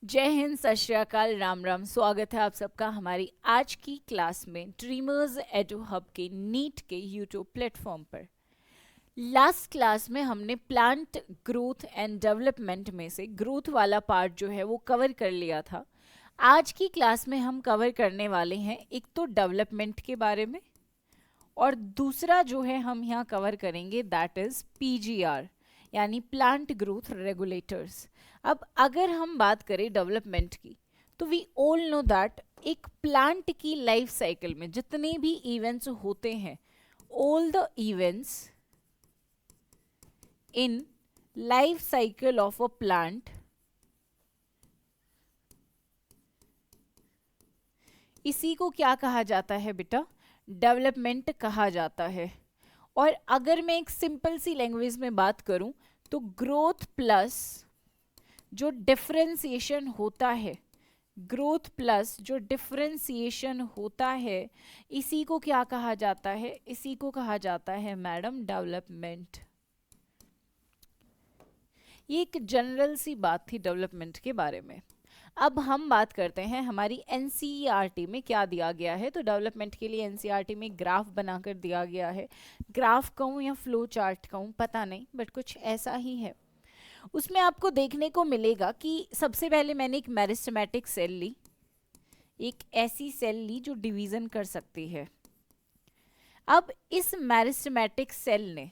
जय हिंद, सत श्री अकाल, राम राम। स्वागत है आप सबका हमारी आज की क्लास में ड्रीमर्स एडू हब के नीट के यूट्यूब प्लेटफॉर्म पर। लास्ट क्लास में हमने प्लांट ग्रोथ एंड डेवलपमेंट में से ग्रोथ वाला पार्ट जो है वो कवर कर लिया था। आज की क्लास में हम कवर करने वाले हैं एक तो डेवलपमेंट के बारे में, और दूसरा जो है हम यहाँ कवर करेंगे दैट इज पीजीआर यानी प्लांट ग्रोथ रेगुलेटर्स। अब अगर हम बात करें डेवलपमेंट की तो वी ऑल नो दैट एक प्लांट की लाइफ साइकिल में जितने भी इवेंट्स होते हैं, all the events in life cycle of a plant, इसी को क्या कहा जाता है बेटा? डेवलपमेंट कहा जाता है। और अगर मैं एक सिंपल सी लैंग्वेज में बात करूं तो ग्रोथ प्लस जो डिफरेंशिएशन होता है, ग्रोथ प्लस जो डिफरेंशिएशन होता है, इसी को क्या कहा जाता है? इसी को कहा जाता है मैडम डेवलपमेंट। ये एक जनरल सी बात थी डेवलपमेंट के बारे में। अब हम बात करते हैं हमारी एनसीईआरटी में क्या दिया गया है। तो डेवलपमेंट के लिए एनसीईआरटी में ग्राफ बनाकर दिया गया है। ग्राफ कहूँ या फ्लो चार्ट कहूँ पता नहीं, बट कुछ ऐसा ही है। उसमें आपको देखने को मिलेगा कि सबसे पहले मैंने एक मेरिस्टेमेटिक सेल ली, एक ऐसी सेल ली जो डिवीजन कर सकती है। अब इस मेरिस्टेमेटिक सेल ने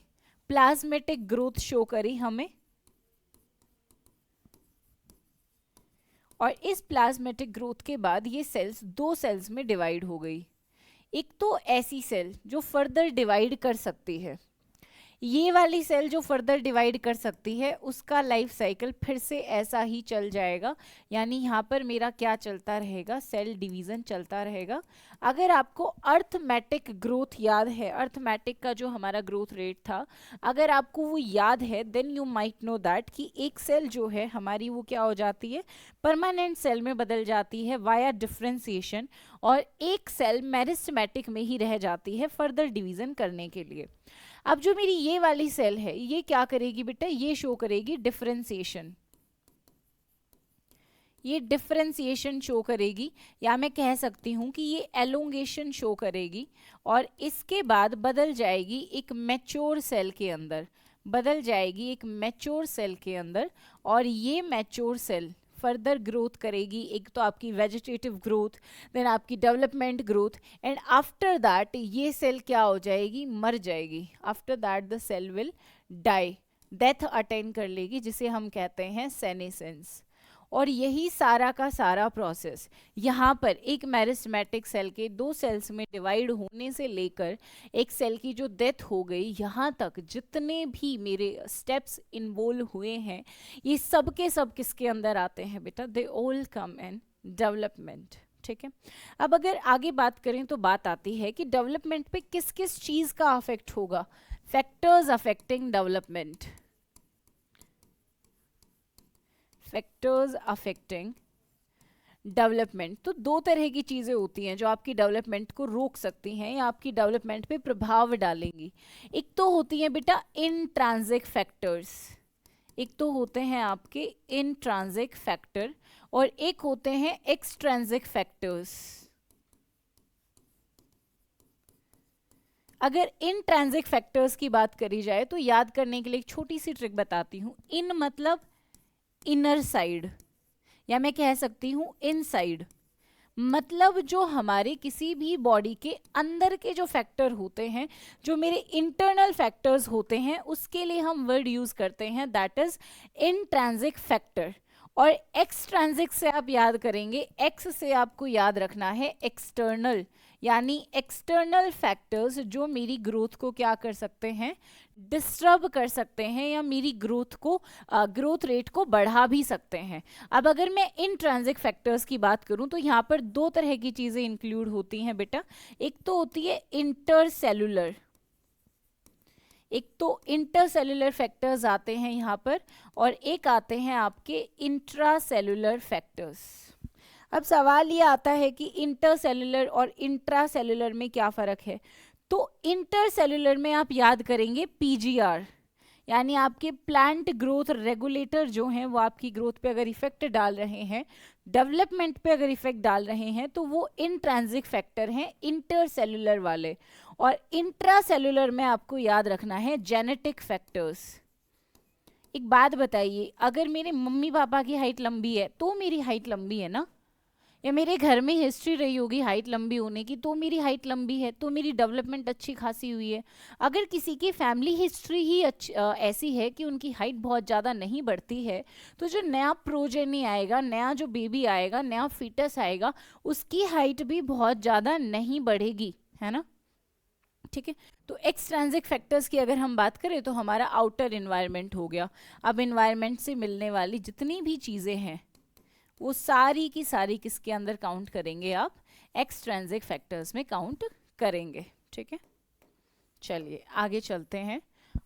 प्लाज्मेटिक ग्रोथ शो करी हमें, और इस प्लाज्मेटिक ग्रोथ के बाद ये सेल्स दो सेल्स में डिवाइड हो गई। एक तो ऐसी सेल जो फर्दर डिवाइड कर सकती है, ये वाली सेल जो फर्दर डिवाइड कर सकती है उसका लाइफ साइकिल फिर से ऐसा ही चल जाएगा, यानी यहाँ पर मेरा क्या चलता रहेगा? सेल डिवीजन चलता रहेगा। अगर आपको अर्थमेटिक ग्रोथ याद है, अर्थमेटिक का जो हमारा ग्रोथ रेट था, अगर आपको वो याद है, then you might know that कि एक सेल जो है हमारी वो क्या हो जाती है? परमानेंट सेल में बदल जाती है वाया डिफरेंशिएशन, और एक सेल मेरिस्टेमेटिक में ही रह जाती है फर्दर डिवीजन करने के लिए। अब जो मेरी ये वाली सेल है ये क्या करेगी बेटा? ये शो करेगी डिफरेंशिएशन, ये डिफरेंशिएशन शो करेगी, या मैं कह सकती हूँ कि ये एलोंगेशन शो करेगी, और इसके बाद बदल जाएगी एक मैच्योर सेल के अंदर, बदल जाएगी एक मैच्योर सेल के अंदर, और ये मैच्योर सेल फर्दर ग्रोथ करेगी। एक तो आपकी वेजिटेटिव ग्रोथ, देन आपकी development growth, and after that ये सेल क्या हो जाएगी? मर जाएगी। After that the cell will die, death attain कर लेगी, जिसे हम कहते हैं सेनेसेंस। और यही सारा का सारा प्रोसेस यहाँ पर एक मेरिस्टेमेटिक सेल के दो सेल्स में डिवाइड होने से लेकर एक सेल की जो डेथ हो गई, यहाँ तक जितने भी मेरे स्टेप्स इन्वॉल्व हुए हैं, ये सब के सब किसके अंदर आते हैं बेटा? They all come in development. ठीक है। अब अगर आगे बात करें तो बात आती है कि डेवलपमेंट पे किस किस चीज़ का अफेक्ट होगा। Factors affecting development, factors affecting development. तो दो तरह की चीज़ें होती हैं जो आपकी डेवलपमेंट को रोक सकती हैं या आपकी डेवलपमेंट पे प्रभाव डालेंगी। एक तो होती हैं बेटा इंट्रांसिक फैक्टर्स, एक तो होते हैं आपके इंट्रांसिक फैक्टर, और एक होते हैं एक्सट्रांसिक फैक्टर्स। अगर इंट्रांसिक फैक्टर्स की बात करी जाए तो याद करने के लिए एक छोटी सी ट्रिक बताती हूँ। इन मतलब इनर साइड, या मैं कह सकती हूँ इनसाइड, मतलब जो हमारे किसी भी बॉडी के अंदर के जो फैक्टर होते हैं, जो मेरे इंटरनल फैक्टर्स होते हैं, उसके लिए हम वर्ड यूज करते हैं दैट इज इंट्रांसिक फैक्टर। और एक्सट्रांसिक से आप याद करेंगे, एक्स से आपको याद रखना है एक्सटर्नल, यानी एक्सटर्नल फैक्टर्स जो मेरी ग्रोथ को क्या कर सकते हैं? डिस्टर्ब कर सकते हैं, या मेरी ग्रोथ को ग्रोथ रेट को बढ़ा भी सकते हैं। अब अगर मैं इंट्रांसिक फैक्टर्स की बात करूं तो यहाँ पर दो तरह की चीज़ें इंक्लूड होती हैं बेटा। एक तो होती है इंटरसेलुलर, एक तो इंटरसेलुलर फैक्टर्स आते हैं यहाँ पर, और एक आते हैं आपके इंट्रासेलुलर फैक्टर्स। अब सवाल ये आता है कि इंटरसेलुलर और इंट्रासेलुलर में क्या फ़र्क है? तो इंटरसेलुलर में आप याद करेंगे पीजीआर, यानी आपके प्लांट ग्रोथ रेगुलेटर जो हैं वो आपकी ग्रोथ पे अगर इफेक्ट डाल रहे हैं, डेवलपमेंट पे अगर इफेक्ट डाल रहे हैं, तो वो इंट्रांसिक फैक्टर हैं, इंटरसेलुलर वाले। और इंट्रासेलुलर में आपको याद रखना है जेनेटिक फैक्टर्स। एक बात बताइए, अगर मेरे मम्मी पापा की हाइट लंबी है तो मेरी हाइट लंबी है ना, या मेरे घर में हिस्ट्री रही होगी हाइट लंबी होने की तो मेरी हाइट लंबी है, तो मेरी डेवलपमेंट अच्छी खासी हुई है। अगर किसी की फैमिली हिस्ट्री ही ऐसी है कि उनकी हाइट बहुत ज़्यादा नहीं बढ़ती है, तो जो नया प्रोजेनी आएगा, नया जो बेबी आएगा, नया फीटस आएगा, उसकी हाइट भी बहुत ज़्यादा नहीं बढ़ेगी, है ना। ठीक है, तो एक्सट्रिंसिक फैक्टर्स की अगर हम बात करें तो हमारा आउटर इन्वायरमेंट हो गया। अब इन्वायरमेंट से मिलने वाली जितनी भी चीज़ें हैं वो सारी की सारी किसके अंदर काउंट करेंगे आप, एक्सट्रिंसिक फैक्टर्स में काउंट करेंगे। ठीक है, चलिए आगे चलते हैं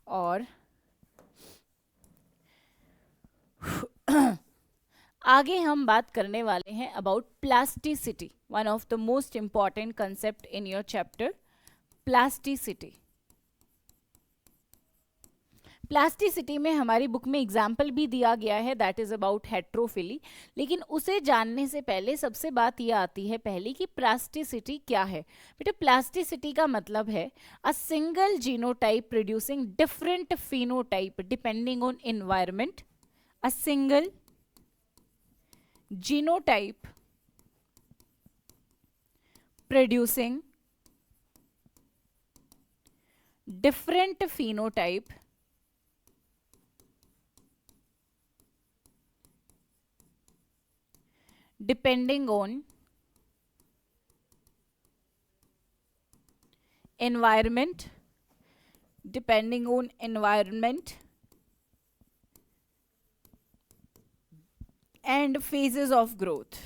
और आगे हम बात करने वाले हैं about plasticity, one of the most important concept in your chapter plasticity. Plasticity में हमारी बुक में एग्जाम्पल भी दिया गया है, दैट इज अबाउट हेट्रोफिली। लेकिन उसे जानने से पहले सबसे बात यह आती है पहले कि प्लास्टिसिटी क्या है। बेटा प्लास्टिसिटी का मतलब है a single genotype producing different phenotype depending on environment. A single genotype producing different phenotype depending on environment, depending on environment and phases of growth।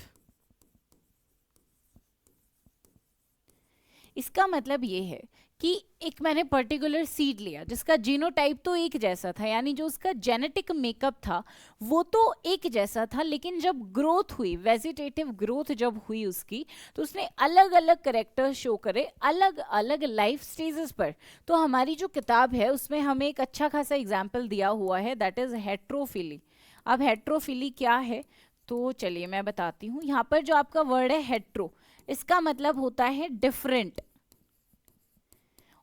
इसका मतलब ये है कि एक मैंने पर्टिकुलर सीड लिया जिसका जीनोटाइप तो एक जैसा था, यानी जो उसका जेनेटिक मेकअप था वो तो एक जैसा था, लेकिन जब ग्रोथ हुई, वेजिटेटिव ग्रोथ जब हुई उसकी, तो उसने अलग अलग करेक्टर शो करे अलग अलग लाइफ स्टेजेस पर। तो हमारी जो किताब है उसमें हमें एक अच्छा खासा एग्जाम्पल दिया हुआ है, दैट इज हेट्रोफिली। अब हेट्रोफिली क्या है तो चलिए मैं बताती हूँ। यहाँ पर जो आपका वर्ड है हेट्रो, इसका मतलब होता है डिफरेंट,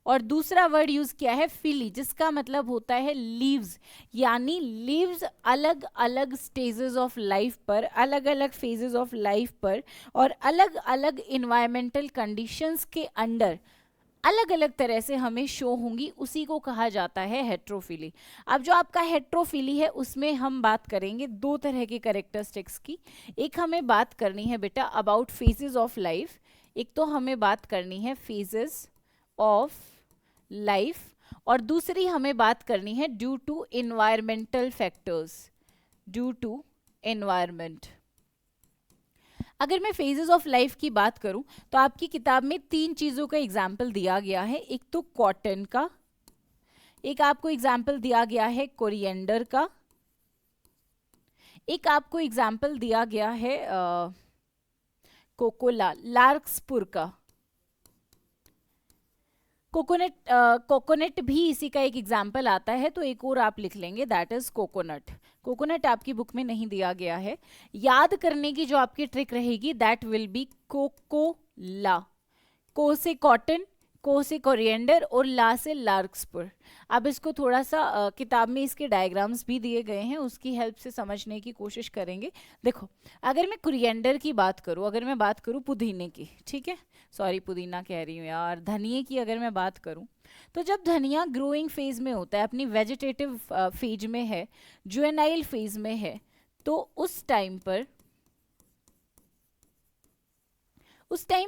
और दूसरा वर्ड यूज किया है फिली जिसका मतलब होता है लीव्स, यानी लीव्स अलग अलग स्टेजेस ऑफ लाइफ पर, अलग अलग फेजेस ऑफ लाइफ पर और अलग अलग इन्वायरमेंटल कंडीशंस के अंडर अलग अलग तरह से हमें शो होंगी, उसी को कहा जाता है हेट्रोफिली। अब जो आपका हेट्रोफिली है उसमें हम बात करेंगे दो तरह के कैरेक्टरिस्टिक्स की। एक हमें बात करनी है बेटा अबाउट फेजेस ऑफ लाइफ, एक तो हमें बात करनी है फेजेस ऑफ लाइफ, और दूसरी हमें बात करनी है due to environmental factors, due to environment. अगर मैं फेजेस ऑफ लाइफ की बात करूं तो आपकी किताब में तीन चीजों का एग्जाम्पल दिया गया है। एक तो कॉटन का, एक आपको एग्जाम्पल दिया गया है कोरिएंडर का, एक आपको एग्जाम्पल दिया गया है कोकोला लार्क्सपुर का। कोकोनट, कोकोनट भी इसी का एक एग्जाम्पल आता है, तो एक और आप लिख लेंगे दैट इज कोकोनट। कोकोनट आपकी बुक में नहीं दिया गया है। याद करने की जो आपकी ट्रिक रहेगी दैट विल बी कोकोला। को से कॉटन, को से कोरिएंडर और ला से लार्क्सपुर। अब इसको थोड़ा सा किताब में इसके डायग्राम्स भी दिए गए हैं, उसकी हेल्प से समझने की कोशिश करेंगे। देखो अगर मैं कोरिएंडर की बात करूं, अगर मैं बात करूं पुदीने की, ठीक है, सॉरी पुदीना कह रही हूँ यार, धनिए की अगर मैं बात करूं, तो जब धनिया ग्रोइंग फेज में होता है, अपनी वेजिटेटिव फेज में है, जुवेनाइल फेज में है, तो उस टाइम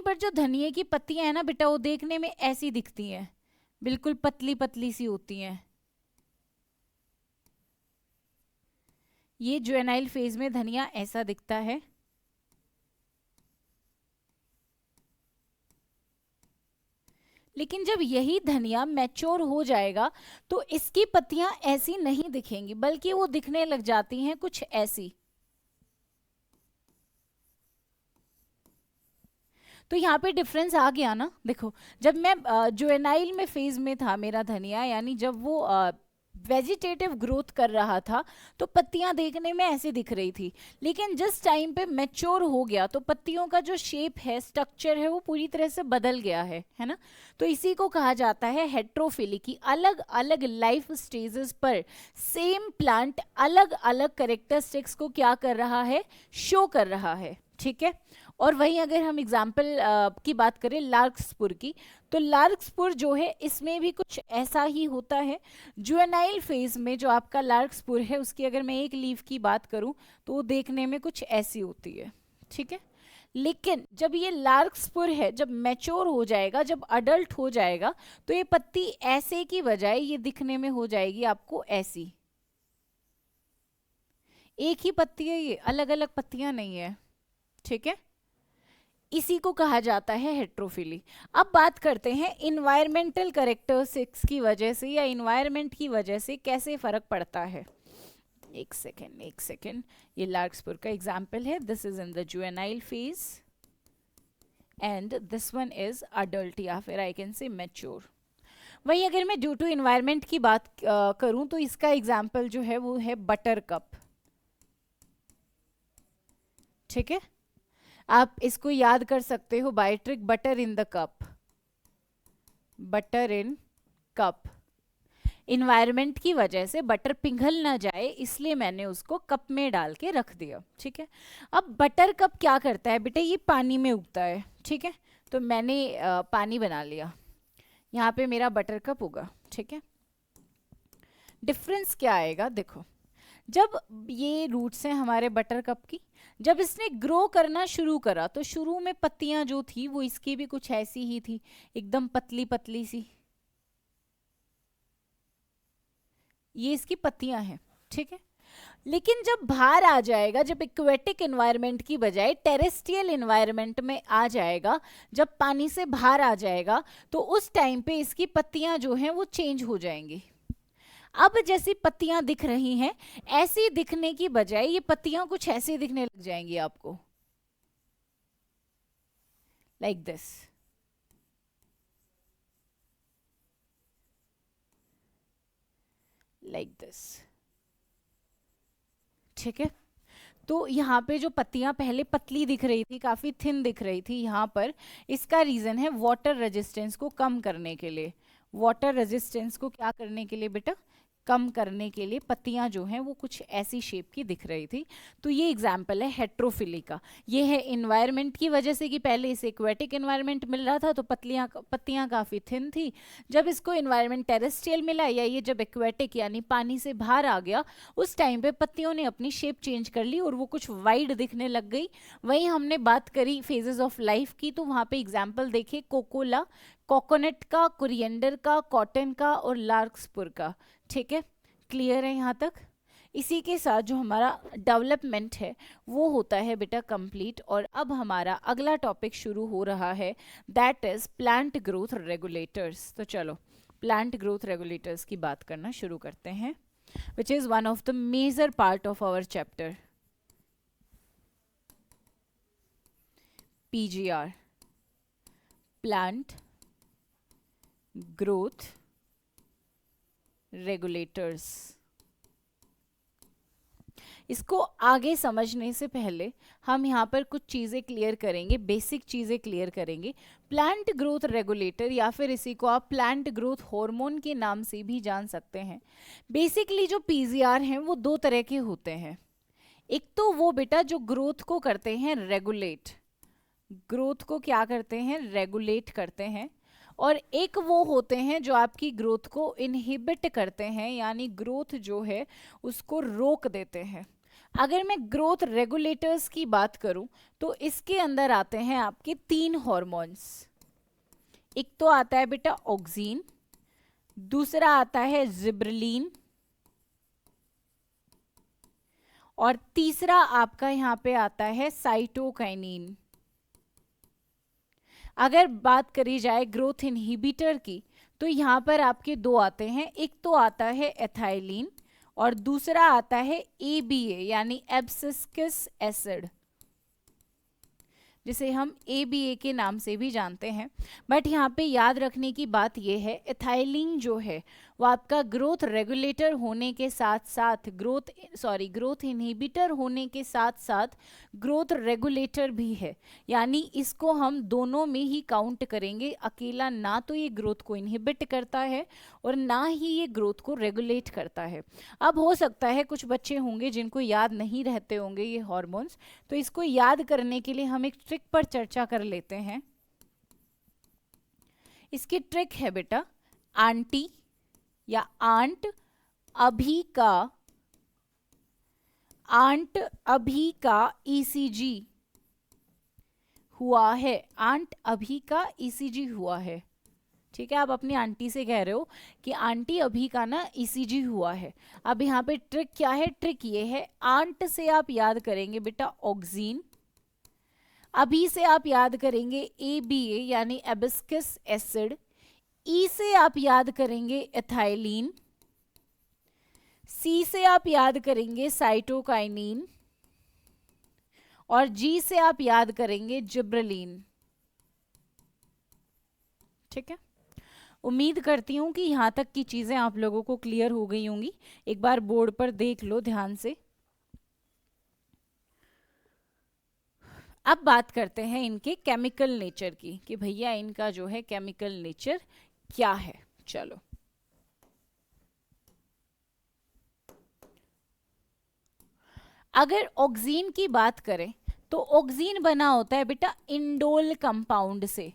पर जो धनिए की पत्तियां हैं ना बेटा, वो देखने में ऐसी दिखती हैं, बिल्कुल पतली पतली सी होती हैं। ये जुवेनाइल फेज में धनिया ऐसा दिखता है। लेकिन जब यही धनिया मैच्योर हो जाएगा तो इसकी पत्तियां ऐसी नहीं दिखेंगी, बल्कि वो दिखने लग जाती हैं कुछ ऐसी। तो यहाँ पे डिफरेंस आ गया ना। देखो जब मैं जुवेनाइल में फेज में था मेरा धनिया, यानी जब वो वेजिटेटिव ग्रोथ कर रहा था तो पत्तियां देखने में ऐसे दिख रही थी, लेकिन जिस टाइम पे मैच्योर हो गया तो पत्तियों का जो शेप है, स्ट्रक्चर है, वो पूरी तरह से बदल गया है ना। तो इसी को कहा जाता है हेट्रोफिली, की अलग अलग लाइफ स्टेजेस पर सेम प्लांट अलग अलग कैरेक्टरिस्टिक्स को क्या कर रहा है, शो कर रहा है, ठीक है। और वहीं अगर हम एग्जाम्पल की बात करें लार्कस्पुर की, तो लार्कस्पुर जो है इसमें भी कुछ ऐसा ही होता है। जुवेनाइल फेज में जो आपका लार्कस्पुर है उसकी अगर मैं एक लीफ की बात करूं तो वो देखने में कुछ ऐसी होती है, ठीक है। लेकिन जब ये लार्कस्पुर है, जब मैच्योर हो जाएगा, जब अडल्ट हो जाएगा, तो ये पत्ती ऐसे की बजाय ये दिखने में हो जाएगी आपको ऐसी। एक ही पत्ती है, ये अलग अलग पत्तियां नहीं है, ठीक है। इसी को कहा जाता है हेट्रोफिली। अब बात करते हैं इन्वायरमेंटल कैरेक्टरिस्टिक्स की वजह से या इन्वायरमेंट की वजह से कैसे फर्क पड़ता है। एक सेकेंड, ये लार्कस्पुर का एग्जाम्पल है। This is in the juvenile phase and this one is adult या फिर आई कैन से मैच्योर। वहीं अगर मैं ड्यू टू इन्वायरमेंट की बात करूं तो इसका एग्जाम्पल जो है वो है बटर कप, ठीक है। आप इसको याद कर सकते हो by trick, butter in the cup, butter in cup. Environment की वजह से बटर पिघल ना जाए इसलिए मैंने उसको कप में डाल के रख दिया, ठीक है। अब बटर कप क्या करता है बेटा, ये पानी में उगता है, ठीक है। तो मैंने पानी बना लिया, यहाँ पे मेरा बटर कप होगा, ठीक है। डिफरेंस क्या आएगा, देखो, जब ये रूट्स हैं हमारे बटर कप की, जब इसने ग्रो करना शुरू करा तो शुरू में पत्तियां जो थी वो इसकी भी कुछ ऐसी ही थी, एकदम पतली पतली सी, ये इसकी पत्तियां हैं, ठीक है। लेकिन जब बाहर आ जाएगा, जब एक्वेटिक एनवायरनमेंट की बजाय टेरेस्ट्रियल एनवायरनमेंट में आ जाएगा, जब पानी से बाहर आ जाएगा, तो उस टाइम पे इसकी पत्तियां जो हैं वो चेंज हो जाएंगी। अब जैसी पत्तियां दिख रही हैं ऐसी दिखने की बजाय ये पत्तियां कुछ ऐसे दिखने लग जाएंगी आपको, लाइक दिस, लाइक दिस, ठीक है। तो यहाँ पे जो पत्तियां पहले पतली दिख रही थी, काफी थिन दिख रही थी यहाँ पर, इसका रीजन है वाटर रेजिस्टेंस को कम करने के लिए। वाटर रेजिस्टेंस को क्या करने के लिए बेटा, कम करने के लिए पत्तियां जो हैं वो कुछ ऐसी शेप की दिख रही थी। तो ये एग्जाम्पल है हेट्रोफिली का। ये है इन्वायरमेंट की वजह से कि पहले इसे एक्वेटिक इन्वायरमेंट मिल रहा था तो पत्तियां काफ़ी थिन थी। जब इसको इन्वायरमेंट टेरेस्ट्रियल मिला या ये जब एक्वेटिक यानी पानी से बाहर आ गया, उस टाइम पे पत्तियों ने अपनी शेप चेंज कर ली और वो कुछ वाइड दिखने लग गई। वहीं हमने बात करी फेजेस ऑफ लाइफ की, तो वहाँ पे एग्जाम्पल देखे कोकोला, कोकोनट का, कोरिएंडर का, कॉटन का और लार्कस्पुर का, ठीक है। क्लियर है यहाँ तक। इसी के साथ जो हमारा डेवलपमेंट है वो होता है बेटा कंप्लीट। और अब हमारा अगला टॉपिक शुरू हो रहा है, that is plant growth regulators. तो चलो प्लांट ग्रोथ रेगुलेटर्स की बात करना शुरू करते हैं, which is one of the major part of our chapter PGR, plant growth regulators. इसको आगे समझने से पहले हम यहाँ पर कुछ चीज़ें क्लियर करेंगे, बेसिक चीज़ें क्लियर करेंगे। प्लांट ग्रोथ रेगुलेटर या फिर इसी को आप प्लांट ग्रोथ हार्मोन के नाम से भी जान सकते हैं। बेसिकली जो PGR हैं वो दो तरह के होते हैं। एक तो वो बेटा जो ग्रोथ को करते हैं रेगुलेट, ग्रोथ को क्या करते हैं, रेगुलेट करते हैं। और एक वो होते हैं जो आपकी ग्रोथ को इनहिबिट करते हैं, यानी ग्रोथ जो है उसको रोक देते हैं। अगर मैं ग्रोथ रेगुलेटर्स की बात करूं तो इसके अंदर आते हैं आपके 3 हार्मोन्स। एक तो आता है बेटा ऑक्सीन, दूसरा आता है जिब्रेलिन और तीसरा आपका यहाँ पे आता है साइटोकाइनिन। अगर बात करी जाए ग्रोथ इनहिबिटर की तो यहाँ पर आपके 2 आते हैं, एक तो आता है एथाइलिन और दूसरा आता है ABA यानी एब्सिस्कस एसिड, जिसे हम ABA के नाम से भी जानते हैं। बट यहाँ पे याद रखने की बात यह है, एथाइलिन जो है वो आपका ग्रोथ रेगुलेटर होने के साथ साथ ग्रोथ इनहिबिटर होने के साथ साथ ग्रोथ रेगुलेटर भी है, यानी इसको हम दोनों में ही काउंट करेंगे। अकेला ना तो ये ग्रोथ को इनहिबिट करता है और ना ही ये ग्रोथ को रेगुलेट करता है। अब हो सकता है कुछ बच्चे होंगे जिनको याद नहीं रहते होंगे ये हार्मोन्स, तो इसको याद करने के लिए हम एक ट्रिक पर चर्चा कर लेते हैं। इसकी ट्रिक है बेटा, आंटी या आंट अभी का ईसीजी हुआ है। आंट अभी का ईसीजी हुआ है, ठीक है। आप अपनी आंटी से कह रहे हो कि आंटी अभी का ना ईसीजी हुआ है। अब यहाँ पे ट्रिक क्या है? ट्रिक ये है, आंट से आप याद करेंगे बेटा ऑक्सीन, अभी से आप याद करेंगे ABA यानी एबिस्कस एसिड, ई से आप याद करेंगे एथाइलिन, सी से आप याद करेंगे साइटोकाइनिन और जी से आप याद करेंगे जिब्रेलिन। ठीक है, उम्मीद करती हूं कि यहां तक की चीजें आप लोगों को क्लियर हो गई होंगी। एक बार बोर्ड पर देख लो ध्यान से। अब बात करते हैं इनके केमिकल नेचर की, कि भैया इनका जो है केमिकल नेचर क्या है। चलो, अगर ऑक्सीन की बात करें तो ऑक्सीन बना होता है बेटा इंडोल कंपाउंड से।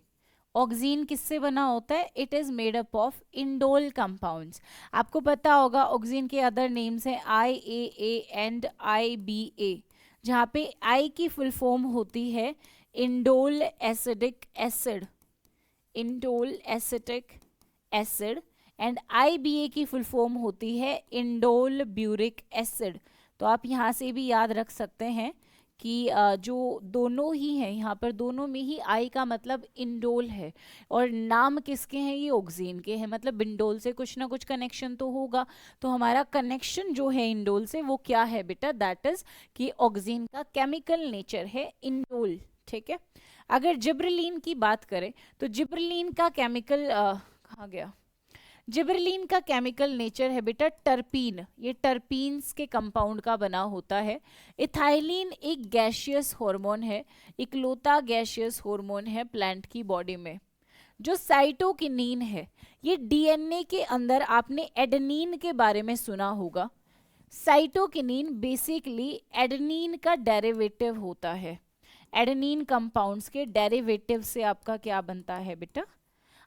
ऑक्सीन किससे बना होता है? It is made up of indole compounds. आपको पता होगा ऑक्सीन के अदर नेम्स हैं IAA एंड IBA, जहाँ पे I की फुल फॉर्म होती है indole acidic acid, indole acetic acid, and IBA की फुल फॉर्म होती है इंडोल ब्यूरिक एसिड। तो आप यहाँ से भी याद रख सकते हैं कि जो दोनों ही हैं यहाँ पर, दोनों में ही I का मतलब इंडोल है और नाम किसके हैं? ये ऑक्सीन के हैं, मतलब इंडोल से कुछ ना कुछ कनेक्शन तो होगा। तो हमारा कनेक्शन जो है इंडोल से वो क्या है बेटा? दैट इज कि ऑक्सीन का केमिकल नेचर है इंडोल। ठीक है, अगर जिब्रेलिन की बात करें तो जिब्रेलिन का केमिकल कहाँ गया? जिब्रेलिन का केमिकल नेचर है बेटा टर्पीन, ये टर्पीन्स के कंपाउंड का बना होता है। इथाइलिन एक गैशियस हार्मोन है, इकलौता गैशियस हार्मोन है प्लांट की बॉडी में। जो साइटोकिनीन है, ये डीएनए के अंदर आपने एडेनिन के बारे में सुना होगा। साइटोकिनीन बेसिकली एडेनिन का डेरिवेटिव होता है। एडेनिन कंपाउंड्स के डेरिवेटिव से आपका क्या बनता है बेटा?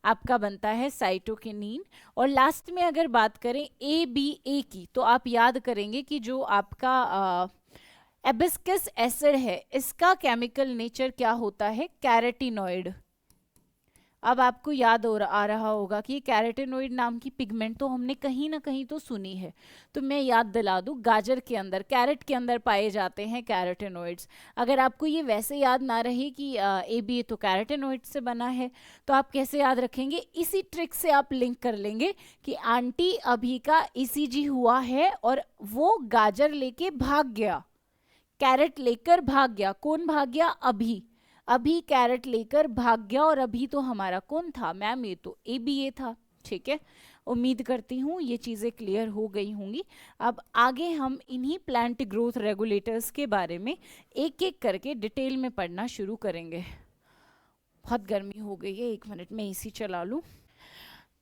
आपका बनता है साइटोकिनीन। और लास्ट में अगर बात करें ABA की, तो आप याद करेंगे कि जो आपका एबिस्कस एसिड है, इसका केमिकल नेचर क्या होता है? कैरेटिनॉइड। अब आपको याद आ रहा होगा कि कैरेटिनॉइड नाम की पिगमेंट तो हमने कहीं ना कहीं तो सुनी है, तो मैं याद दिला दूं, गाजर के अंदर, कैरेट के अंदर पाए जाते हैं कैरेटिनॉइड्स। अगर आपको ये वैसे याद ना रहे कि ABA तो कैरेटिनॉइड से बना है, तो आप कैसे याद रखेंगे? इसी ट्रिक से आप लिंक कर लेंगे कि आंटी अभी का ECG हुआ है और वो गाजर लेके भाग गया, कैरेट लेकर भाग गया। कौन भाग गया? अभी कैरेट लेकर भाग गया, और अभी तो हमारा कौन था मैम? ये तो ABA था। ठीक है, उम्मीद करती हूँ ये चीज़ें क्लियर हो गई होंगी। अब आगे हम इन्हीं प्लांट ग्रोथ रेगुलेटर्स के बारे में एक एक करके डिटेल में पढ़ना शुरू करेंगे। बहुत गर्मी हो गई है, 1 मिनट में AC चला लूँ।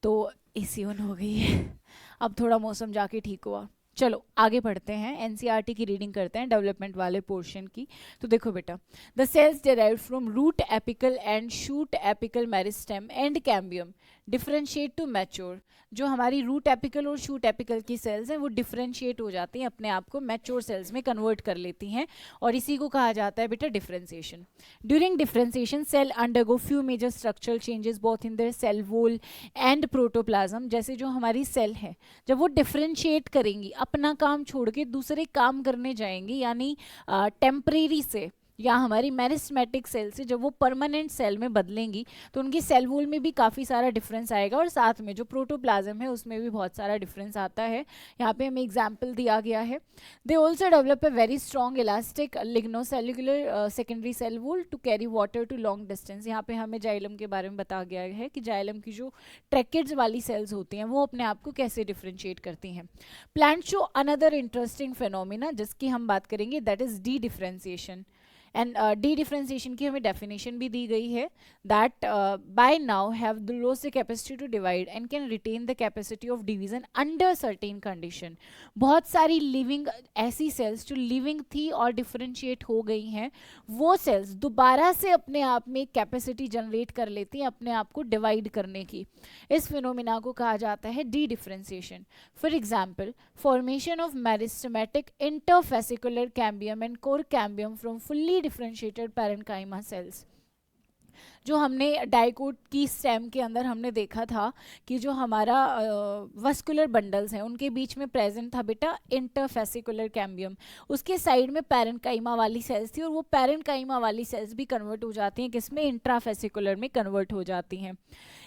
तो AC ऑन हो गई है, अब थोड़ा मौसम जाके ठीक हुआ। चलो आगे बढ़ते हैं, NCERT की रीडिंग करते हैं डेवलपमेंट वाले पोर्शन की। तो देखो बेटा, the cells derived from root apical and shoot apical meristem and cambium differentiate to mature. जो हमारी रूट एपिकल और शूट एपिकल की सेल्स हैं वो डिफरेंशिएट हो जाती हैं, अपने आप को मैच्योर सेल्स में कन्वर्ट कर लेती हैं, और इसी को कहा जाता है बेटा differentiation. During differentiation cell undergo few major structural changes both in their cell wall and protoplasm. जैसे जो हमारी सेल है, जब वो डिफरेंशिएट करेंगी, अपना काम छोड़ के दूसरे काम करने जाएंगी, यानी टेम्परेरी से या हमारी मेरिस्टेमेटिक सेल से जब वो परमानेंट सेल में बदलेंगी तो उनकी सेल वॉल में भी काफ़ी सारा डिफरेंस आएगा, और साथ में जो प्रोटोप्लाज्म है उसमें भी बहुत सारा डिफरेंस आता है। यहाँ पे हमें एग्जाम्पल दिया गया है। They also develop a very strong elastic lignocellulosic secondary cell wall to carry water to long distance. यहाँ पे हमें जाइलम के बारे में बताया गया है कि जाइलम की जो ट्रैकेट्स वाली सेल्स होती हैं वो अपने आप को कैसे डिफ्रेंशिएट करती हैं। Plant show another interesting phenomena जिसकी हम बात करेंगे, that is dedifferentiation. And dedifferentiation की हमें डेफिनेशन भी दी गई है, that by now have the lost capacity to divide and can retain the capacity of division under certain condition. बहुत सारी लिविंग ऐसी सेल्स जो लिविंग थी और डिफ्रेंशिएट हो गई हैं, वो सेल्स दोबारा से अपने आप में कैपेसिटी जनरेट कर लेती हैं अपने आप को डिवाइड करने की। इस फिनोमिना को कहा जाता है D differentiation. For example, formation of meristematic interfascicular cambium and core cambium from fully differentiated parenchyma sales. जो हमने डाइकोट की स्टेम के अंदर हमने देखा था कि जो हमारा वस्कुलर बंडल्स हैं उनके बीच में प्रेजेंट था बेटा इंटरफेसिकुलर कैम्बियम, उसके साइड में पैरेन्काइमा वाली सेल्स थी, और वो पैरेन्काइमा वाली सेल्स भी कन्वर्ट हो जाती हैं किसमें, इंट्राफेसिकुलर में कन्वर्ट हो जाती हैं।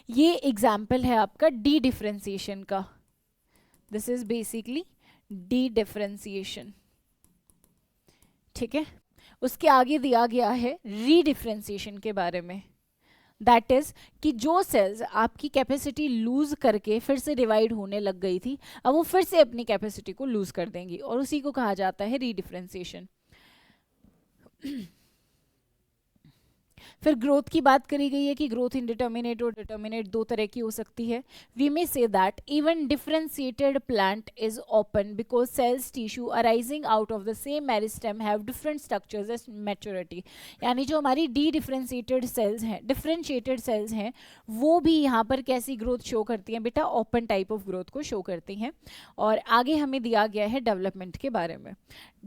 ये एग्जाम्पल है आपका डी डिफरेंशिएशन का। This is basically D differentiation, ठीक है। उसके आगे दिया गया है रीडिफ्रेंसिएशन के बारे में, दैट इज कि जो सेल्स आपकी कैपेसिटी लूज करके फिर से डिवाइड होने लग गई थी, अब वो फिर से अपनी कैपेसिटी को लूज कर देंगी, और उसी को कहा जाता है रीडिफ्रेंसिएशन। फिर ग्रोथ की बात करी गई है कि ग्रोथ इंडिटर्मिनेट और डिटर्मिनेट दो तरह की हो सकती है। We may say that even differentiated plant is open because cells tissue arising out of the same meristem have different structures as maturity. यानी जो हमारी डी डिफरेंशिएटेड सेल्स हैं, डिफरेंशिएटेड सेल्स हैं, वो भी यहाँ पर कैसी ग्रोथ शो करती हैं बेटा, ओपन टाइप ऑफ ग्रोथ को शो करती हैं। और आगे हमें दिया गया है डेवलपमेंट के बारे में।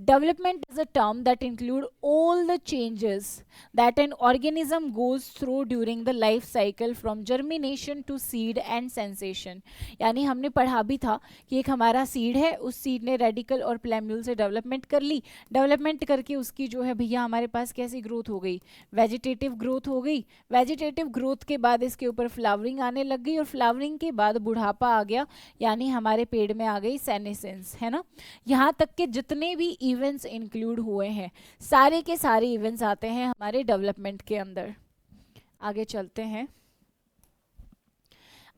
Development is a term that include all the changes that an organism goes through during the life cycle from germination to seed and sensation। यानी हमने पढ़ा भी था कि एक हमारा सीड है, उस सीड ने रेडिकल और प्लेम्यूल से डेवलपमेंट कर ली, डेवलपमेंट करके उसकी जो है भैया हमारे पास कैसी ग्रोथ हो गई, वेजिटेटिव ग्रोथ हो गई। वेजिटेटिव ग्रोथ के बाद इसके ऊपर फ्लावरिंग आने लग गई, और फ्लावरिंग के बाद बुढ़ापा आ गया, यानी हमारे पेड़ में आ गई सेनेसेंस, है ना। यहाँ तक के जितने भी इवेंट्स इंक्लूड हुए हैं, सारे के सारे इवेंट्स आते हैं हमारे डेवलपमेंट के अंदर। आगे चलते हैं।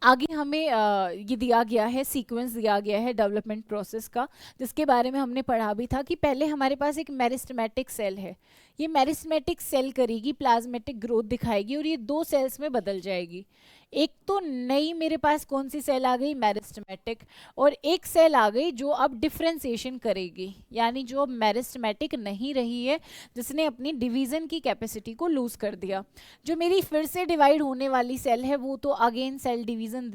आगे हमें ये दिया गया है, सीक्वेंस दिया गया है डेवलपमेंट प्रोसेस का, जिसके बारे में हमने पढ़ा भी था कि पहले हमारे पास एक मेरिस्टेमेटिक सेल है, ये मेरिस्टेमेटिक सेल करेगी प्लाज्मेटिक ग्रोथ दिखाएगी, और ये दो सेल्स में बदल जाएगी। एक तो नई मेरे पास कौन सी सेल आ गई, मेरिस्टेमेटिक, और एक सेल आ गई जो अब डिफरेंशिएशन करेगी, यानी जो अब मेरिस्टेमेटिक नहीं रही है, जिसने अपनी डिवीजन की कैपेसिटी को लूज कर दिया। जो मेरी फिर से डिवाइड होने वाली सेल है वो तो अगेन सेल डिवीजन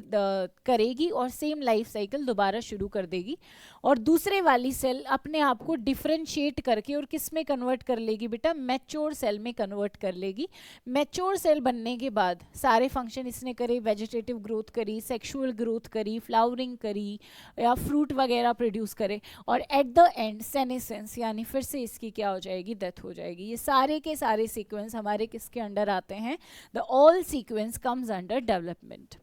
करेगी और सेम लाइफ साइकिल दोबारा शुरू कर देगी, और दूसरे वाली सेल अपने आप को डिफरेंशिएट करके और किस में कन्वर्ट कर लेगी बेटा, मैच्योर सेल में कन्वर्ट कर लेगी। मैच्योर सेल बनने के बाद सारे फंक्शन इसने करे, वेजिटेटिव ग्रोथ करी, सेक्सुअल ग्रोथ करी, फ्लावरिंग करी, या फ्रूट वगैरह प्रोड्यूस करे, और एट द एंड सेनेसेंस, यानी फिर से इसकी क्या हो जाएगी, डेथ हो जाएगी। ये सारे के सारे सीक्वेंस हमारे किसके अंडर आते हैं, the all sequence comes under development.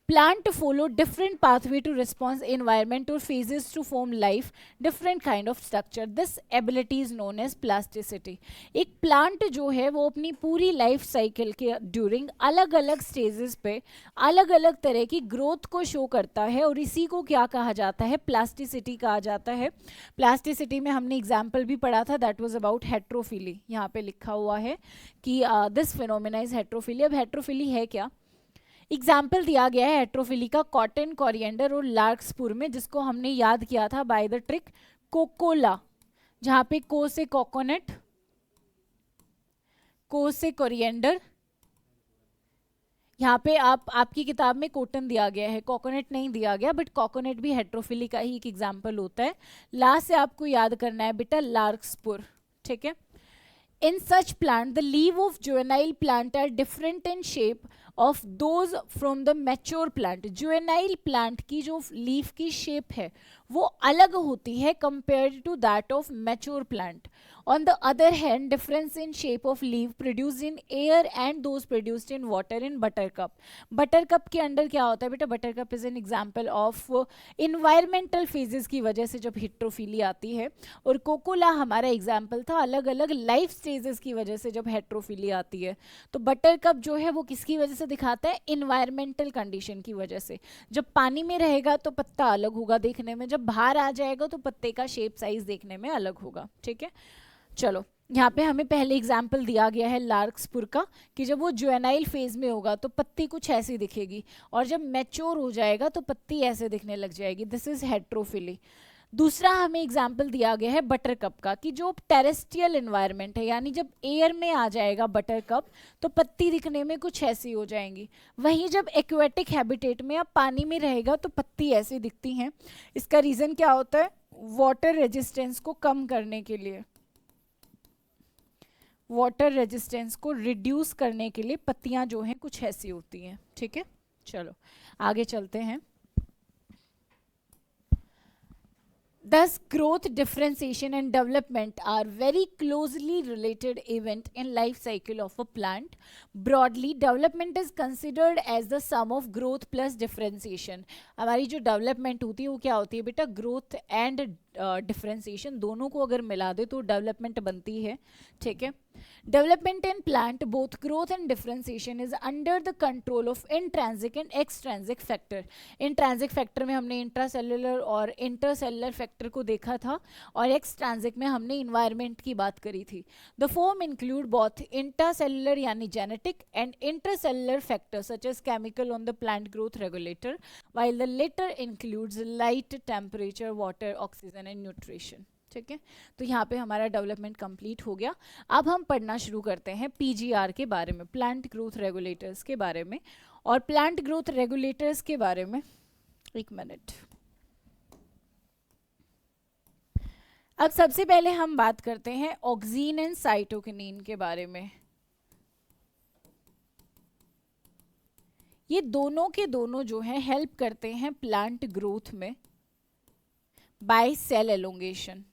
Plant follow different pathway to response environment or phases to form life, different kind of structure. This ability is known as plasticity. एक प्लांट जो है वो अपनी पूरी लाइफ साइकिल के during अलग अलग stages पे अलग अलग तरह की ग्रोथ को शो करता है, और इसी को क्या कहा जाता है, प्लास्टिसिटी कहा जाता है। प्लास्टिसिटी में हमने एग्जाम्पल भी पढ़ा था, दैट वाज अबाउट हेट्रोफिली। यहाँ पे लिखा हुआ है कि दिस फिनोमिना इज हेट्रोफिली। अब हेट्रोफिली है क्या, एग्जाम्पल दिया गया है हेट्रोफिली का कॉटन, कोरिएंडर और लार्कस्पुर में, जिसको हमने याद किया था बाय द ट्रिक कोकोला, जहां पे को से कोकोनट, को से कोरिएंडर, यहाँ पे आपकी किताब में कॉटन दिया गया है, कोकोनट नहीं दिया गया, बट कोकोनट भी हेट्रोफिली का ही एक एग्जाम्पल होता है। लास्ट से आपको याद करना है बेटा लार्कस्पुर, ठीक है। In such plant, the leaf of juvenile plant are different in shape of those from the mature plant. Juvenile plant की जो leaf की shape है वो अलग होती है compared to that of mature plant. On the other hand, difference in shape of leaf produced in air and those produced in water in buttercup. Buttercup के अंदर क्या होता है बेटा? Buttercup is an example of environmental phases की वजह से जब heterophyly आती है, और कोकोला हमारा एग्जाम्पल था अलग अलग लाइफ स्टेजेस की वजह से जब हेट्रोफिली आती है. तो बटरकप जो है वो किसकी वजह से दिखाता है? इन्वायरमेंटल कंडीशन की वजह से. जब पानी में रहेगा तो पत्ता अलग होगा देखने में, जब बाहर आ जाएगा तो पत्ते का शेप साइज देखने में अलग होगा. ठीक है, चलो यहाँ पे हमें पहले एग्जाम्पल दिया गया है लार्क्सपुर का कि जब वो जुएनाइल फेज में होगा तो पत्ती कुछ ऐसी दिखेगी, और जब मैच्योर हो जाएगा तो पत्ती ऐसे दिखने लग जाएगी. This is heterophylly. दूसरा हमें एग्जाम्पल दिया गया है बटरकप का कि जो टेरेस्ट्रियल एनवायरनमेंट है, यानी जब एयर में आ जाएगा बटरकप तो पत्ती दिखने में कुछ ऐसी हो जाएंगी. वहीं जब एक्वेटिक हैबिटेट में या पानी में रहेगा तो पत्ती ऐसी दिखती हैं. इसका रीज़न क्या होता है? वाटर रेजिस्टेंस को कम करने के लिए, वाटर रेजिस्टेंस को रिड्यूस करने के लिए पत्तियां जो हैं कुछ ऐसी होती हैं. ठीक है, चलो आगे चलते हैं. Thus, growth, differentiation and development are very closely related event in life cycle of a plant. Broadly, development is considered as the sum of growth plus differentiation. हमारी जो development होती है वो क्या होती है बेटा? growth and differentiation दोनों को अगर मिला दे तो development बनती है. ठीक है, development in plant, both growth and differentiation is under the control of intrinsic and extrinsic factor. Intrinsic factor में हमने intracellular और intercellular factor को देखा था, और extrinsic में हमने environment की बात करी थी. The form include both intracellular यानी genetic and intracellular factors such as chemical on the plant growth regulator, while the latter includes light, temperature, water, oxygen and nutrition. ठीक है, तो यहाँ पे हमारा डेवलपमेंट कंप्लीट हो गया. अब हम पढ़ना शुरू करते हैं पीजीआर के बारे में, प्लांट ग्रोथ रेगुलेटर्स के बारे में. और प्लांट ग्रोथ रेगुलेटर्स के बारे में, एक मिनट, अब सबसे पहले हम बात करते हैं ऑक्सीन एंड साइटोकिनिन के बारे में. ये दोनों के दोनों जो है हेल्प करते हैं प्लांट ग्रोथ में बाय सेल एलोंगेशन.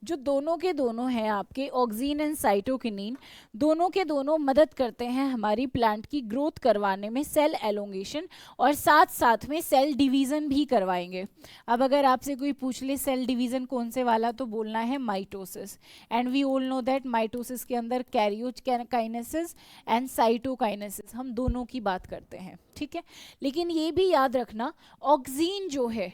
जो दोनों के दोनों हैं आपके ऑक्सीन एंड साइटोकिनिन, दोनों के दोनों मदद करते हैं हमारी प्लांट की ग्रोथ करवाने में, सेल एलोंगेशन, और साथ साथ में सेल डिवीज़न भी करवाएंगे. अब अगर आपसे कोई पूछ ले सेल डिवीज़न कौन से वाला, तो बोलना है mitosis. And we all know that mitosis के अंदर कैरियोकाइनेसिस एंड साइटोकाइनेसिस, हम दोनों की बात करते हैं. ठीक है, लेकिन ये भी याद रखना ऑक्सीन जो है,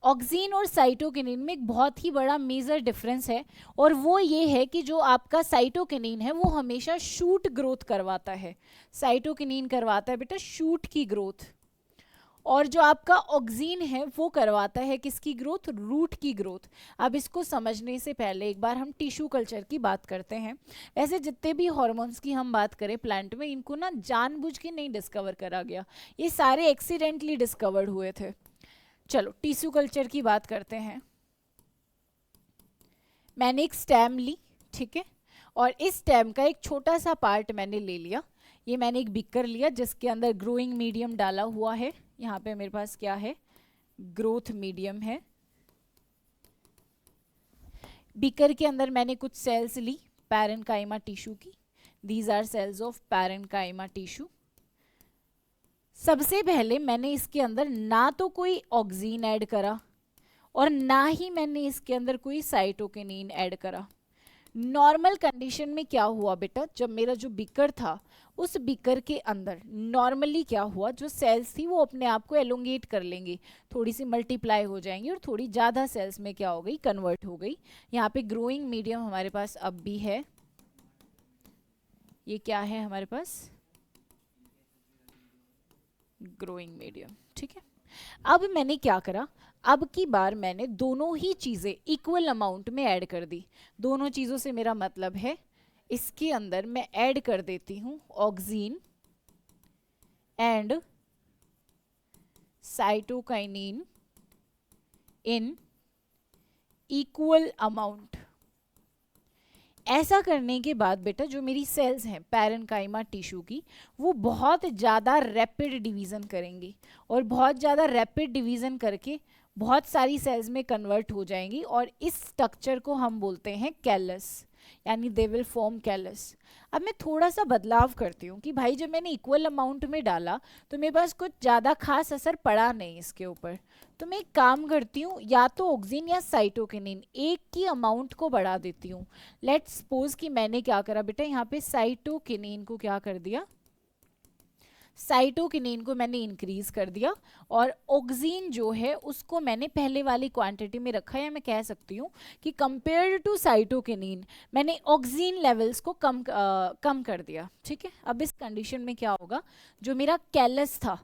ऑक्सीन और साइटोकिनिन में एक बहुत ही बड़ा मेजर डिफरेंस है, और वो ये है कि जो आपका साइटोकिनिन है वो हमेशा शूट ग्रोथ करवाता है. साइटोकिनिन करवाता है बेटा शूट की ग्रोथ, और जो आपका ऑक्सीन है वो करवाता है किसकी ग्रोथ? रूट की ग्रोथ. अब इसको समझने से पहले एक बार हम टिश्यू कल्चर की बात करते हैं. ऐसे जितने भी हार्मोन्स की हम बात करें प्लांट में, इनको ना जानबूझ के नहीं डिस्कवर करा गया, ये सारे एक्सीडेंटली डिस्कवर्ड हुए थे. चलो टिश्यू कल्चर की बात करते हैं. मैंने एक स्टेम ली, ठीक है, और इस स्टेम का एक छोटा सा पार्ट मैंने ले लिया. ये मैंने एक बीकर लिया जिसके अंदर ग्रोइंग मीडियम डाला हुआ है. यहाँ पे मेरे पास क्या है? ग्रोथ मीडियम है. बीकर के अंदर मैंने कुछ सेल्स ली पैरेन्काइमा टिश्यू की. These are cells of parenchyma tissue. सबसे पहले मैंने इसके अंदर ना तो कोई ऑक्सीन ऐड करा और ना ही मैंने इसके अंदर कोई साइटोकिनिन ऐड करा. नॉर्मल कंडीशन में क्या हुआ बेटा? जब मेरा जो बीकर था उस बीकर के अंदर नॉर्मली क्या हुआ, जो सेल्स थी वो अपने आप को एलोंगेट कर लेंगी, थोड़ी सी मल्टीप्लाई हो जाएंगी और थोड़ी ज़्यादा सेल्स में क्या हो गई? कन्वर्ट हो गई. यहाँ पे ग्रोइंग मीडियम हमारे पास अब भी है. ये क्या है हमारे पास? Growing medium. ठीक है, अब मैंने क्या करा? अब की बार मैंने दोनों ही चीज़ें इक्वल अमाउंट में ऐड कर दी. दोनों चीज़ों से मेरा मतलब है इसके अंदर मैं ऐड कर देती हूँ oxygen and cytokinin in equal amount. ऐसा करने के बाद बेटा जो मेरी सेल्स हैं पैरेन्काइमा टिश्यू की, वो बहुत ज़्यादा रैपिड डिवीज़न करेंगी और बहुत ज़्यादा रैपिड डिवीज़न करके बहुत सारी सेल्स में कन्वर्ट हो जाएंगी और इस स्ट्रक्चर को हम बोलते हैं कैलस, यानी दे विल फॉर्म कैलस। अब मैं थोड़ा सा बदलाव करती हूँ कि भाई जब मैंने इक्वल अमाउंट में डाला तो मेरे पास कुछ ज़्यादा खास असर पड़ा नहीं इसके ऊपर, तो मैं एक काम करती हूँ, या तो ऑक्सिन या साइटोकिनिन एक की अमाउंट को बढ़ा देती हूँ। लेट्स सपोज कि मैंने क्या करा बेटा, यहाँ पे साइटोकिनिन को क्या कर दिया, साइटोकिनिन को मैंने इंक्रीज कर दिया और ऑक्सिन जो है उसको मैंने पहले वाली क्वांटिटी में रखा, या मैं कह सकती हूँ कि कंपेयर्ड टू साइटोकिनिन मैंने ऑक्सिन लेवल्स को कम कर दिया। ठीक है, अब इस कंडीशन में क्या होगा, जो मेरा कैलस था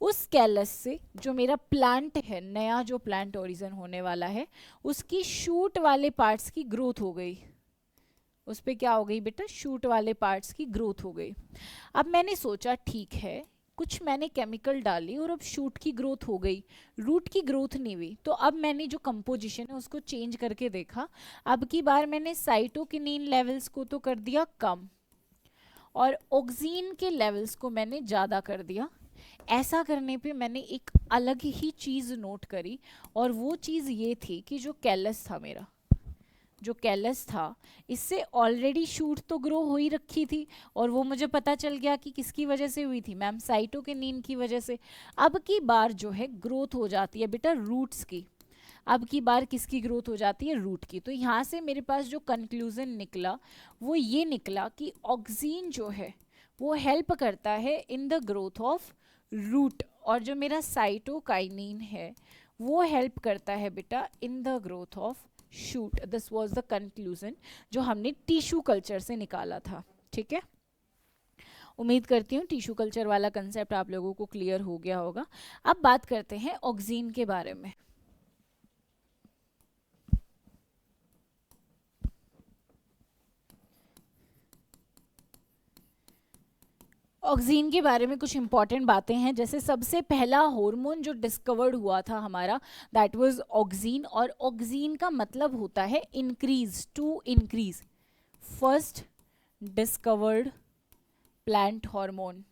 उस कैलस से जो मेरा प्लांट है, नया जो प्लांट ओरिजिन होने वाला है, उसकी शूट वाले पार्ट्स की ग्रोथ हो गई। उस पे क्या हो गई बेटा, शूट वाले पार्ट्स की ग्रोथ हो गई। अब मैंने सोचा ठीक है, कुछ मैंने केमिकल डाली और अब शूट की ग्रोथ हो गई, रूट की ग्रोथ नहीं हुई, तो अब मैंने जो कंपोजिशन है उसको चेंज करके देखा। अब की बार मैंने साइटोकिनिन लेवल्स को तो कर दिया कम और ऑक्सिन के लेवल्स को मैंने ज़्यादा कर दिया। ऐसा करने पे मैंने एक अलग ही चीज़ नोट करी और वो चीज़ ये थी कि जो कैलस था मेरा, जो कैलस था इससे ऑलरेडी शूट तो ग्रो हो ही रखी थी और वो मुझे पता चल गया कि किसकी वजह से हुई थी, मैम साइटोकिनिन की वजह से। अब की बार जो है ग्रोथ हो जाती है बेटा रूट्स की, अब की बार किसकी ग्रोथ हो जाती है, रूट की। तो यहाँ से मेरे पास जो कंक्लूजन निकला वो ये निकला कि ऑक्सिन जो है वो हेल्प करता है in the growth of root, और जो मेरा साइटोकाइनिन है वो हेल्प करता है बेटा इन the growth of shoot. This was the conclusion जो हमने टिश्यू कल्चर से निकाला था। ठीक है, उम्मीद करती हूँ टिश्यू कल्चर वाला कंसेप्ट आप लोगों को क्लियर हो गया होगा। अब बात करते हैं ऑक्सिन के बारे में। ऑक्सिन के बारे में कुछ इंपॉर्टेंट बातें हैं, जैसे सबसे पहला हार्मोन जो डिस्कवर्ड हुआ था हमारा दैट वाज ऑक्सिन, और ऑक्सिन का मतलब होता है increase, to increase. First discovered plant hormone,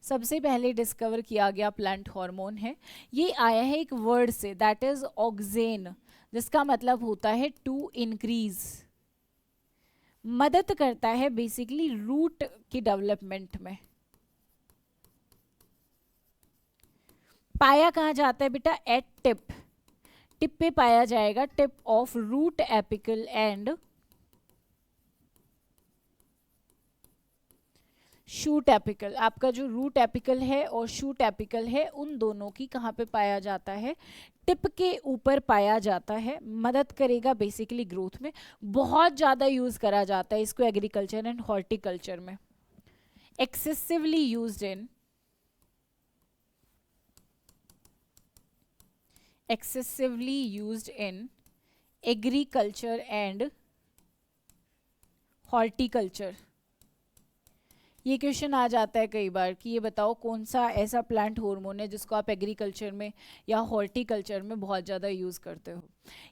सबसे पहले डिस्कवर किया गया प्लांट हार्मोन है। ये आया है एक वर्ड से दैट इज ऑक्सेन, जिसका मतलब होता है टू इंक्रीज, मदद करता है बेसिकली रूट की डेवलपमेंट में। पाया कहाँ जाता है बेटा, एट टिप, टिप पे पाया जाएगा, tip of root apical and shoot apical. आपका जो रूट एपिकल है और शूट एपिकल है उन दोनों की कहाँ पे पाया जाता है, टिप के ऊपर पाया जाता है, मदद करेगा बेसिकली ग्रोथ में। बहुत ज़्यादा यूज़ करा जाता है इसको एग्रीकल्चर एंड हॉर्टिकल्चर में, excessively used in agriculture and horticulture. ये क्वेश्चन आ जाता है कई बार कि ये बताओ कौन सा ऐसा प्लांट हार्मोन है जिसको आप एग्रीकल्चर में या हॉर्टिकल्चर में बहुत ज़्यादा यूज़ करते हो।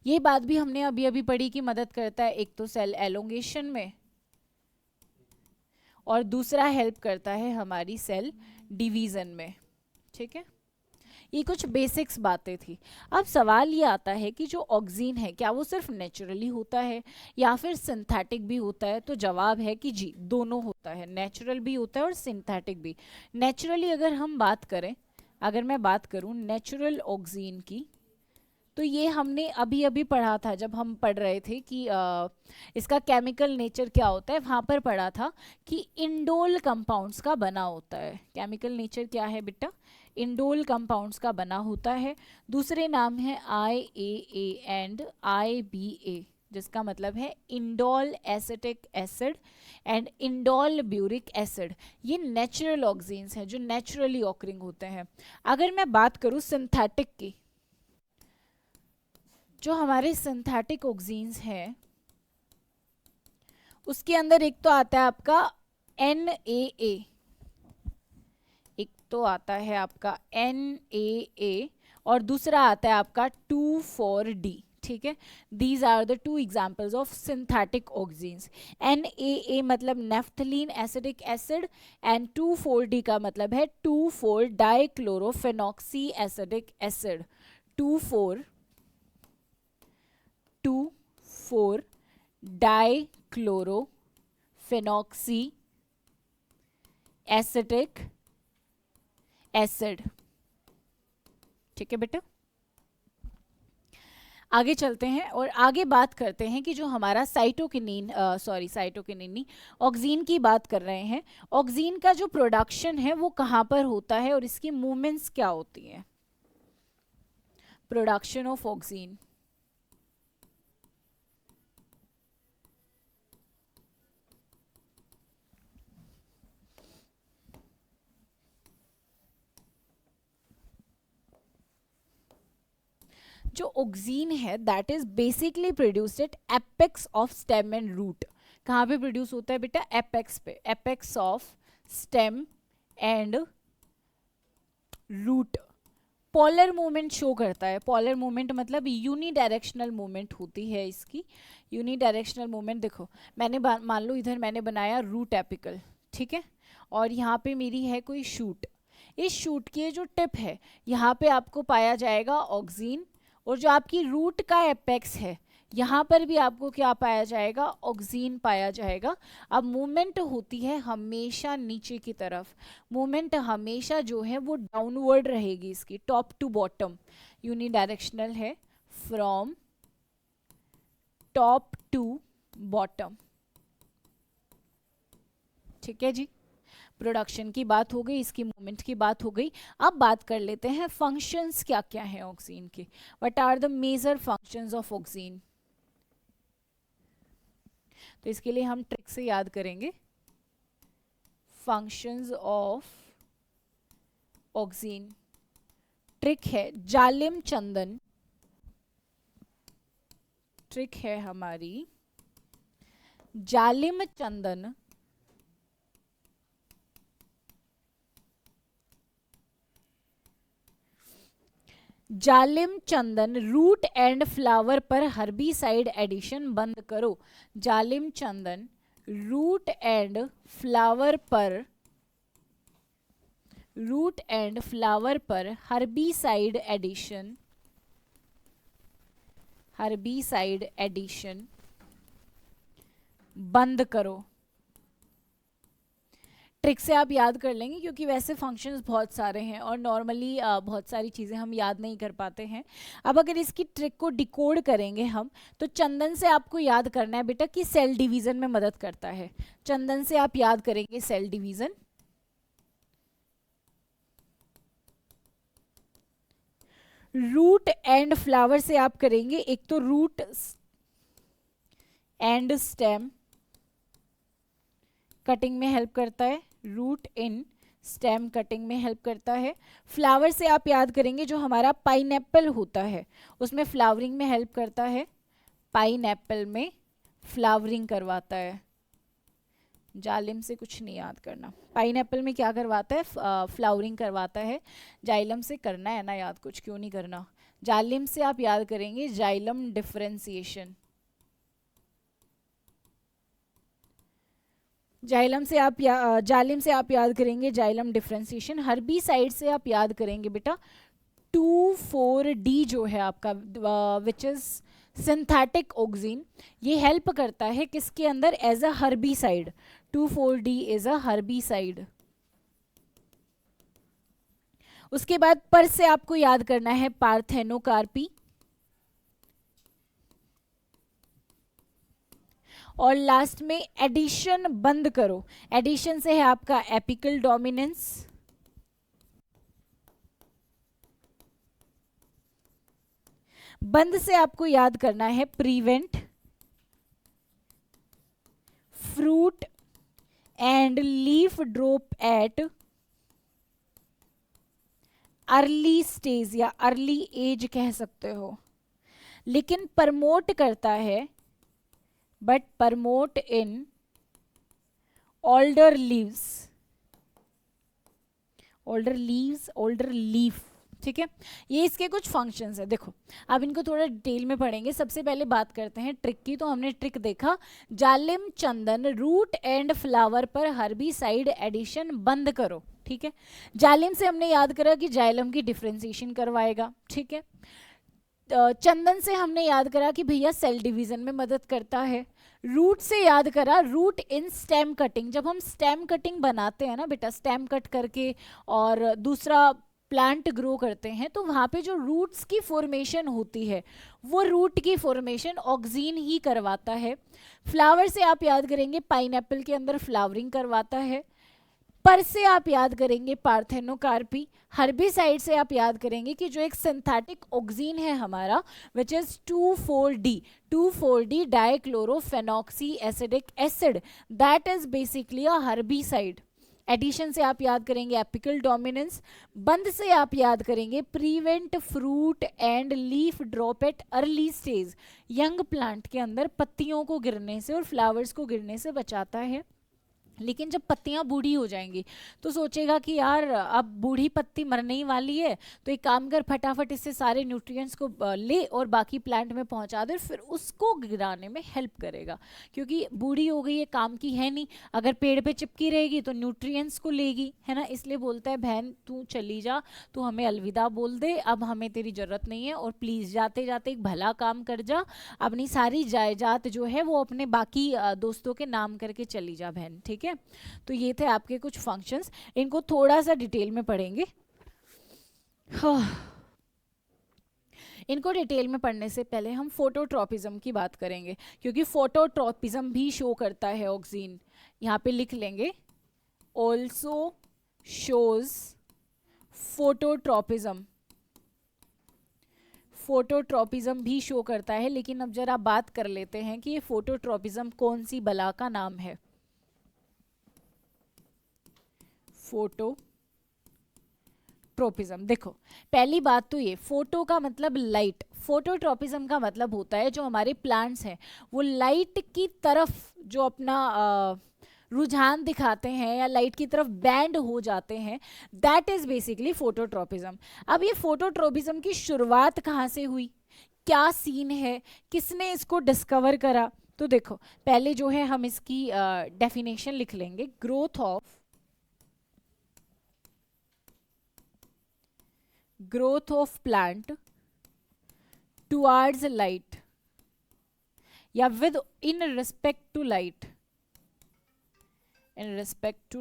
ये बात भी हमने अभी अभी पढ़ी कि मदद करता है एक तो सेल एलोंगेशन में और दूसरा हेल्प करता है हमारी सेल डिवीज़न में। ठीक है, ये कुछ बेसिक्स बातें थी। अब सवाल ये आता है कि जो ऑक्सिन है क्या वो सिर्फ नेचुरली होता है या फिर सिंथेटिक भी होता है, तो जवाब है कि जी दोनों होता है, नेचुरल भी होता है और सिंथेटिक भी। नेचुरली अगर हम बात करें, अगर मैं बात करूं नेचुरल ऑक्सिन की, तो ये हमने अभी अभी पढ़ा था जब हम पढ़ रहे थे कि इसका केमिकल नेचर क्या होता है, वहाँ पर पढ़ा था कि इंडोल कंपाउंड्स का बना होता है। केमिकल नेचर क्या है बेटा, इंडोल कंपाउंड्स का बना होता है। दूसरे नाम है IAA एंड IBA, जिसका मतलब है indole acetic acid and indole butyric acid. ये नेचुरल ऑक्सिन्स हैं जो नेचुरली ऑकरिंग होते हैं। अगर मैं बात करूँ सिंथेटिक की, जो हमारे सिंथेटिक ऑक्सिन्स हैं उसके अंदर एक तो आता है आपका NAA, एक तो आता है आपका NAA और दूसरा आता है आपका 2,4-D। ठीक है, these are the two examples of synthetic auxins. NaA मतलब naphthalene acidic acid, and 2,4-D का मतलब है 2,4 dichlorophenoxy acidic acid. 2,4 dichlorophenoxy acetic acid. ठीक है बेटा, आगे चलते हैं और आगे बात करते हैं कि जो हमारा साइटोकिनिन साइटोकिनिन नहीं, ऑक्सीन की बात कर रहे हैं। ऑक्सीन का जो प्रोडक्शन है वो कहाँ पर होता है और इसकी मूवमेंट्स क्या होती हैं। प्रोडक्शन ऑफ ऑक्सीन, जो ऑक्सीन है that is basically produced at apex of stem and root. कहाँ पे प्रोड्यूस होता है बेटा, एपेक्स पे, apex of stem and root. Polar movement show करता है, पोलर मूवमेंट मतलब यूनिडायरेक्शनल मूवमेंट होती है इसकी। यूनिडायरेक्शनल मूवमेंट देखो, मैंने मान लो इधर मैंने बनाया रूट एपिकल, ठीक है, और यहाँ पे मेरी है कोई शूट। इस शूट की जो टिप है यहाँ पे आपको पाया जाएगा ऑक्सीन, और जो आपकी रूट का एपेक्स है यहाँ पर भी आपको क्या पाया जाएगा, ऑक्सीन पाया जाएगा। अब मूवमेंट होती है हमेशा नीचे की तरफ, मूवमेंट हमेशा जो है वो डाउनवर्ड रहेगी इसकी, टॉप टू बॉटम, यूनिडायरेक्शनल है, फ्रॉम टॉप टू बॉटम। ठीक है जी, प्रोडक्शन की बात हो गई, इसकी मूवमेंट की बात हो गई। अब बात कर लेते हैं फंक्शंस क्या क्या हैं ऑक्सीन के, what are the major functions of auxin. तो इसके लिए हम ट्रिक से याद करेंगे, फंक्शंस ऑफ ऑक्सीन। ट्रिक है जालिम चंदन, ट्रिक है हमारी जालिम चंदन जालिम चंदन रूट एंड फ्लावर पर हर्बिसाइड एडिशन बंद करो। जालिम चंदन रूट एंड फ्लावर पर हर्बिसाइड एडिशन बंद करो। ट्रिक से आप याद कर लेंगे क्योंकि वैसे फंक्शंस बहुत सारे हैं और नॉर्मली बहुत सारी चीज़ें हम याद नहीं कर पाते हैं। अब अगर इसकी ट्रिक को डिकोड करेंगे हम, तो चंदन से आपको याद करना है बेटा कि सेल डिवीज़न में मदद करता है। चंदन से आप याद करेंगे cell division, root and flower से आप करेंगे एक तो रूट एंड स्टेम, कटिंग में हेल्प करता है, रूट इन स्टेम कटिंग में हेल्प करता है। फ्लावर से आप याद करेंगे जो हमारा पाइनएप्पल होता है उसमें फ्लावरिंग में हेल्प करता है, पाइनएप्पल में फ्लावरिंग करवाता है। जालिम से कुछ नहीं याद करना, पाइनएप्पल में क्या करवाता है, फ्लावरिंग करवाता है। जाइलम से करना है ना याद, कुछ क्यों नहीं करना। जालिम से आप याद करेंगे जाइलम डिफरेंशिएशन, जाइलम से आप जालिम से आप याद करेंगे जाइलम डिफरेंशिएशन। हर्बिसाइड से आप याद करेंगे बेटा 2,4-D जो है आपका, विच इज सिंथेटिक ऑक्सीन। ये हेल्प करता है किसके अंदर, as a herbicide. 2,4-D is a herbicide. उसके बाद पर से आपको याद करना है पार्थेनोकार्पी, और लास्ट में एडिशन बंद करो। एडिशन से है आपका एपिकल डोमिनेंस, बंद से आपको याद करना है prevent fruit and leaf drop at early stage या अर्ली एज कह सकते हो, लेकिन प्रमोट करता है, but promote in older leaves, older leaf ठीक है, ये इसके कुछ फंक्शंस है। देखो अब इनको थोड़ा डिटेल में पढ़ेंगे। सबसे पहले बात करते हैं ट्रिक की। तो हमने ट्रिक देखा, जालिम चंदन रूट एंड फ्लावर पर हर्बिसाइड एडिशन बंद करो। ठीक है, जालिम से हमने याद करा कि जाइलम की डिफ्रेंसिएशन करवाएगा। ठीक है, चंदन से हमने याद करा कि भैया सेल डिवीजन में मदद करता है। रूट से याद करा रूट इन स्टेम कटिंग, जब हम स्टेम कटिंग बनाते हैं ना बेटा, स्टेम कट करके और दूसरा प्लांट ग्रो करते हैं, तो वहाँ पे जो रूट्स की फॉर्मेशन होती है वो रूट की फॉर्मेशन ऑक्सीन ही करवाता है। फ्लावर से आप याद करेंगे पाइनएप्पल के अंदर फ्लावरिंग करवाता है। पर से आप याद करेंगे पार्थेनोकार्पी। हर्बिसाइड से आप याद करेंगे कि जो एक सिंथेटिक ऑक्सीन है हमारा which is 2,4-D dichlorophenoxy acidic acid, that is basically a herbicide. Addition से आप याद करेंगे एपिकल डोमिनेंस। बंद से आप याद करेंगे prevent fruit and leaf drop at early stage, young plant के अंदर पत्तियों को गिरने से और फ्लावर्स को गिरने से बचाता है। लेकिन जब पत्तियां बूढ़ी हो जाएंगी तो सोचेगा कि यार अब बूढ़ी पत्ती मरने ही वाली है, तो एक काम कर फटाफट इससे सारे न्यूट्रिएंट्स को ले और बाकी प्लांट में पहुंचा दे, फिर उसको गिराने में हेल्प करेगा। क्योंकि बूढ़ी हो गई, ये काम की है नहीं, अगर पेड़ पे चिपकी रहेगी तो न्यूट्रिएंट्स को लेगी, है ना। इसलिए बोलता है बहन तू चली जा, तू हमें अलविदा बोल दे, अब हमें तेरी ज़रूरत नहीं है, और प्लीज़ जाते जाते एक भला काम कर जा, अपनी सारी जायदाद जो है वो अपने बाकी दोस्तों के नाम करके चली जा बहन। ठीक है, तो ये थे आपके कुछ फंक्शंस, इनको थोड़ा सा डिटेल में पढ़ेंगे। इनको डिटेल में पढ़ने से पहले हम फोटोट्रोपिज्म की बात करेंगे, क्योंकि फोटोट्रोपिज्म भी शो करता है ऑक्सीन। यहाँ पे लिख लेंगे ऑल्सो शोज फोटोट्रोपिज्म। फोटोट्रोपिज्म भी शो करता है, लेकिन अब जरा बात कर लेते हैं कि ये फोटोट्रोपिज्म कौन सी बला का नाम है। फोटोट्रोपिज्म, देखो पहली बात तो ये, फोटो का मतलब लाइट, फोटोट्रोपिज्म का मतलब होता है जो हमारे प्लांट्स हैं वो लाइट की तरफ जो अपना रुझान दिखाते हैं या लाइट की तरफ बैंड हो जाते हैं, दैट इज बेसिकली फोटोट्रोपिज्म। अब ये फोटोट्रोपिज्म की शुरुआत कहाँ से हुई, क्या सीन है, किसने इसको डिस्कवर करा, तो देखो पहले जो है हम इसकी डेफिनेशन लिख लेंगे। Growth of plant towards light या with in respect to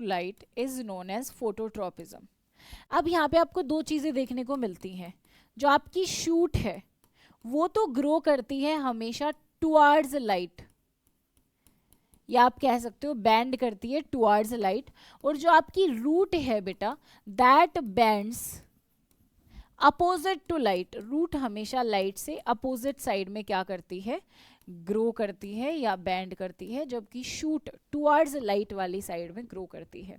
light is known as phototropism. अब यहाँ पे आपको दो चीजें देखने को मिलती हैं। जो आपकी शूट है वो तो ग्रो करती है हमेशा टुवर्ड्स लाइट, या आप कह सकते हो बैंड करती है टुवर्ड्स लाइट, और जो आपकी रूट है बेटा that bends opposite to light. Root हमेशा लाइट से अपोजिट साइड में क्या करती है, ग्रो करती है या बैंड करती है, जबकि शूट टुवर्ड्स लाइट वाली साइड में ग्रो करती है।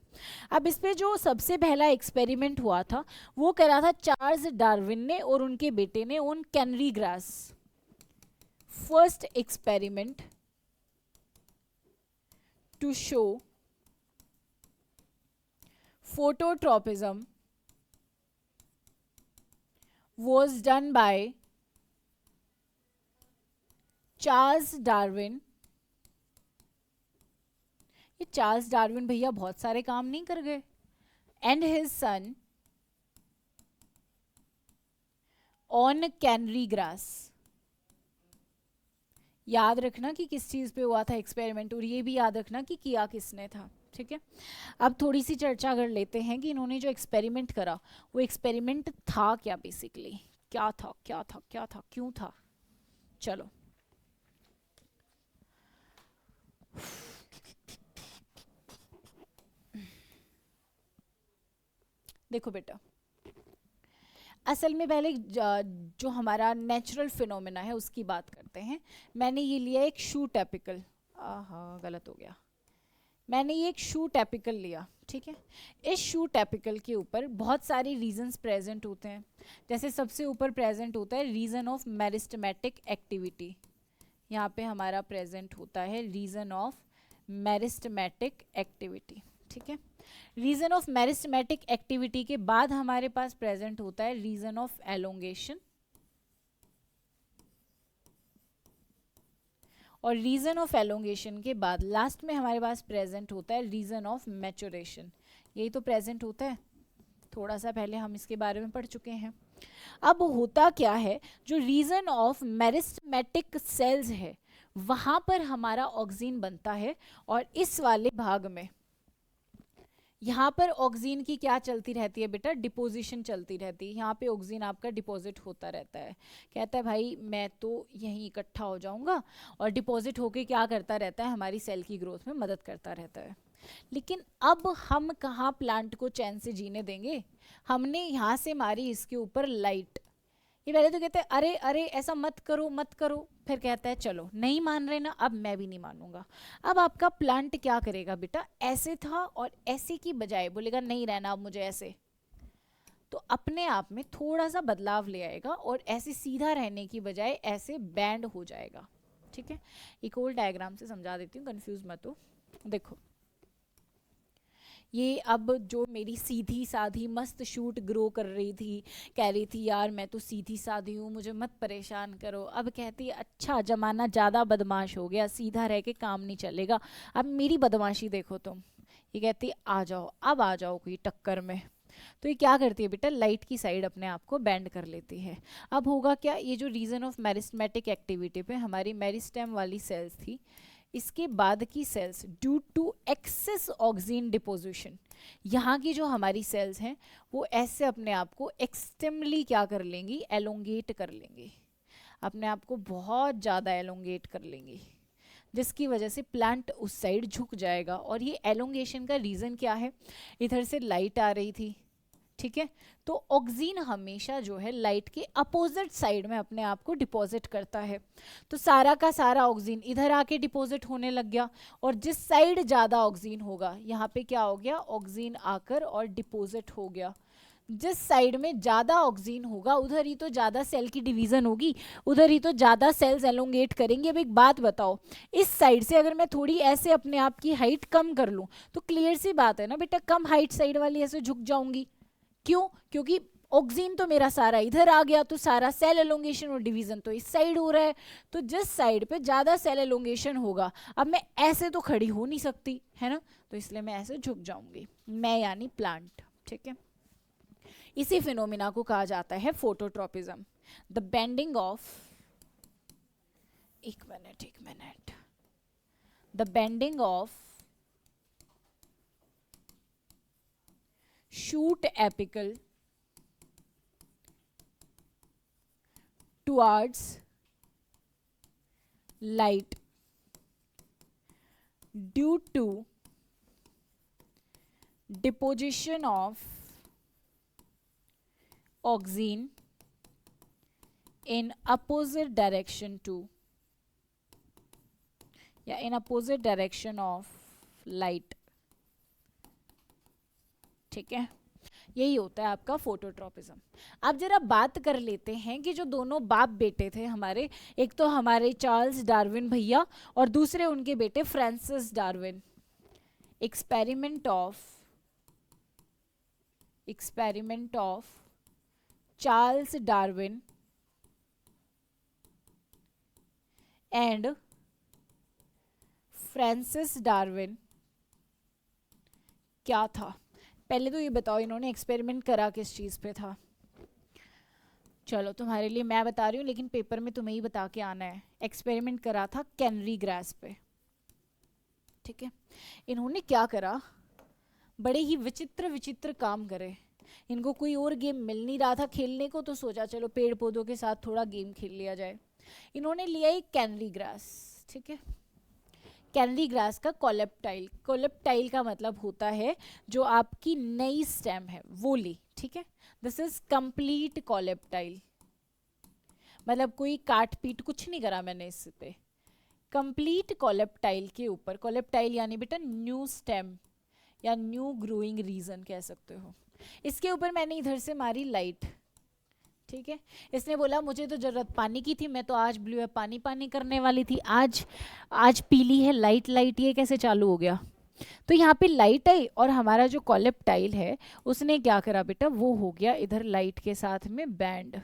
अब इस पे जो सबसे पहला एक्सपेरिमेंट हुआ था वो करा था चार्ल्स डार्विन ने और उनके बेटे ने on canary grass. First experiment to show phototropism was done by Charles Darwin. ये चार्ल्स डार्विन भैया बहुत सारे काम नहीं कर गए, and his son on canary grass. याद रखना कि किस चीज पे हुआ था एक्सपेरिमेंट, और ये भी याद रखना कि किया किसने था। ठीक है, अब थोड़ी सी चर्चा कर लेते हैं कि इन्होंने जो एक्सपेरिमेंट करा वो एक्सपेरिमेंट था क्या, बेसिकली क्या था, क्यों था। चलो देखो बेटा, असल में पहले जो हमारा नेचुरल फिनोमेना है उसकी बात करते हैं। मैंने ये लिया एक शूट एपिकल, गलत हो गया, मैंने ये एक शूट एपिकल लिया। ठीक है, इस शूट एपिकल के ऊपर बहुत सारे रीजंस प्रेजेंट होते हैं। जैसे सबसे ऊपर प्रेजेंट होता है रीजन ऑफ मेरिस्टेमेटिक एक्टिविटी, यहाँ पे हमारा प्रेजेंट होता है रीजन ऑफ मेरिस्टेमेटिक एक्टिविटी। ठीक है, रीजन ऑफ मेरिस्टेमेटिक एक्टिविटी के बाद हमारे पास प्रेजेंट होता है रीजन ऑफ एलोंगेशन, और रीजन ऑफ एलोंगेशन के बाद लास्ट में हमारे पास प्रेजेंट होता है रीजन ऑफ मैच्योरेशन। यही तो प्रेजेंट होता है, थोड़ा सा पहले हम इसके बारे में पढ़ चुके हैं। अब होता क्या है, जो रीजन ऑफ मेरिस्टेमेटिक सेल्स है वहां पर हमारा ऑक्सीन बनता है, और इस वाले भाग में यहाँ पर ऑक्सीन की क्या चलती रहती है बेटा, डिपोजिशन चलती रहती है। यहाँ पे ऑक्सीन आपका डिपॉजिट होता रहता है, कहता है भाई मैं तो यहीं इकट्ठा हो जाऊंगा, और डिपॉजिट होके क्या करता रहता है, हमारी सेल की ग्रोथ में मदद करता रहता है। लेकिन अब हम कहाँ प्लांट को चैन से जीने देंगे, हमने यहाँ से मारी इसके ऊपर लाइट। ये पहले तो कहते हैं अरे अरे ऐसा मत करो मत करो, फिर कहता है चलो नहीं मान रहे ना, अब मैं भी नहीं मानूंगा। अब आपका प्लांट क्या करेगा बेटा, ऐसे था और ऐसे की बजाय बोलेगा नहीं रहना अब मुझे ऐसे, तो अपने आप में थोड़ा सा बदलाव ले आएगा और ऐसे सीधा रहने की बजाय ऐसे बैंड हो जाएगा। ठीक है, एक और डायग्राम से समझा देती हूँ, कंफ्यूज मत हो। देखो ये अब जो मेरी सीधी साधी मस्त शूट ग्रो कर रही थी, कह रही थी यार मैं तो सीधी साधी हूँ मुझे मत परेशान करो, अब कहती है अच्छा ज़माना ज़्यादा बदमाश हो गया, सीधा रह के काम नहीं चलेगा, अब मेरी बदमाशी देखो तुम। ये कहती आ जाओ अब आ जाओ कोई टक्कर में। तो ये क्या करती है बेटा, लाइट की साइड अपने आप को बेंड कर लेती है। अब होगा क्या, ये जो रीजन ऑफ मेरिस्टेमेटिक एक्टिविटी पे हमारी मेरिस्टेम वाली सेल्स थी, इसके बाद की cells due to excess auxin deposition, यहाँ की जो हमारी सेल्स हैं वो ऐसे अपने आप को एक्सट्रीमली क्या कर लेंगी, एलोंगेट कर लेंगी, अपने आप को बहुत ज़्यादा एलोंगेट कर लेंगी, जिसकी वजह से प्लांट उस साइड झुक जाएगा। और ये एलोंगेशन का रीज़न क्या है, इधर से लाइट आ रही थी, ठीक है, तो ऑक्सीन हमेशा जो है लाइट के अपोजिट साइड में अपने आप को डिपॉजिट करता है, तो सारा का सारा ऑक्सीन इधर आके डिपॉजिट होने लग गया, और जिस साइड ज़्यादा ऑक्सीन होगा यहाँ पे क्या हो गया, ऑक्सीन आकर और डिपॉजिट हो गया। जिस साइड में ज़्यादा ऑक्सीन होगा उधर ही तो ज़्यादा सेल की डिवीज़न होगी, उधर ही तो ज़्यादा सेल्स एलोंगेट करेंगे। अब एक बात बताओ, इस साइड से अगर मैं थोड़ी ऐसे अपने आप की हाइट कम कर लूँ तो क्लियर सी बात है ना बेटा, कम हाइट साइड वाली ऐसे झुक जाऊंगी। क्यों, क्योंकि ऑक्सीन तो मेरा सारा इधर आ गया, तो सारा सेल एलोंगेशन और डिवीजन तो इस साइड हो रहा है, तो जिस साइड पे ज़्यादा सेल एलोंगेशन होगा, अब मैं ऐसे तो खड़ी हो नहीं सकती है ना, तो इसलिए मैं ऐसे झुक जाऊंगी, मैं यानी प्लांट। ठीक है, इसी फिनोमिना को कहा जाता है फोटोट्रोपिज्म, द बेंडिंग ऑफ, एक minute, the bending of shoot apical towards light due to deposition of oxygen in opposite direction to, या in opposite direction of light। ठीक है, यही होता है आपका फोटोट्रोपिज्म। अब जरा बात कर लेते हैं कि जो दोनों बाप बेटे थे हमारे, एक तो हमारे चार्ल्स डार्विन भैया और दूसरे उनके बेटे Francis Darwin, experiment of Charles Darwin and Francis Darwin क्या था। पहले तो ये बताओ इन्होंने एक्सपेरिमेंट करा किस चीज़ पे था। चलो तुम्हारे लिए मैं बता रही हूँ, लेकिन पेपर में तुम्हें ही बता के आना है। एक्सपेरिमेंट करा था कैनरी ग्रास पे। ठीक है, इन्होंने क्या करा, बड़े ही विचित्र विचित्र काम करे। इनको कोई और गेम मिल नहीं रहा था खेलने को, तो सोचा चलो पेड़ पौधों के साथ थोड़ा गेम खेल लिया जाए। इन्होंने लिया एक कैनरी ग्रास। ठीक है, कैनरी ग्रास का कोलेप्टाइल, कोलेप्टाइल का मतलब होता है जो आपकी नई स्टेम है वो ली। ठीक है, दिस इज कंप्लीट कोलेप्टाइल, मतलब कोई काट पीट कुछ नहीं करा मैंने इस पे। कंप्लीट कोलेप्टाइल के ऊपर, कोलेप्टाइल यानी बेटा न्यू स्टेम या न्यू ग्रोइंग रीजन कह सकते हो, इसके ऊपर मैंने इधर से मारी लाइट। ठीक है, इसने बोला मुझे तो ज़रूरत पानी की थी, मैं तो आज ब्लू है पानी पानी करने वाली थी, आज पीली है लाइट लाइट, ये कैसे चालू हो गया। तो यहाँ पे लाइट आई और हमारा जो कोलेप्टाइल है उसने क्या करा बेटा, वो हो गया इधर लाइट के साथ में बैंड।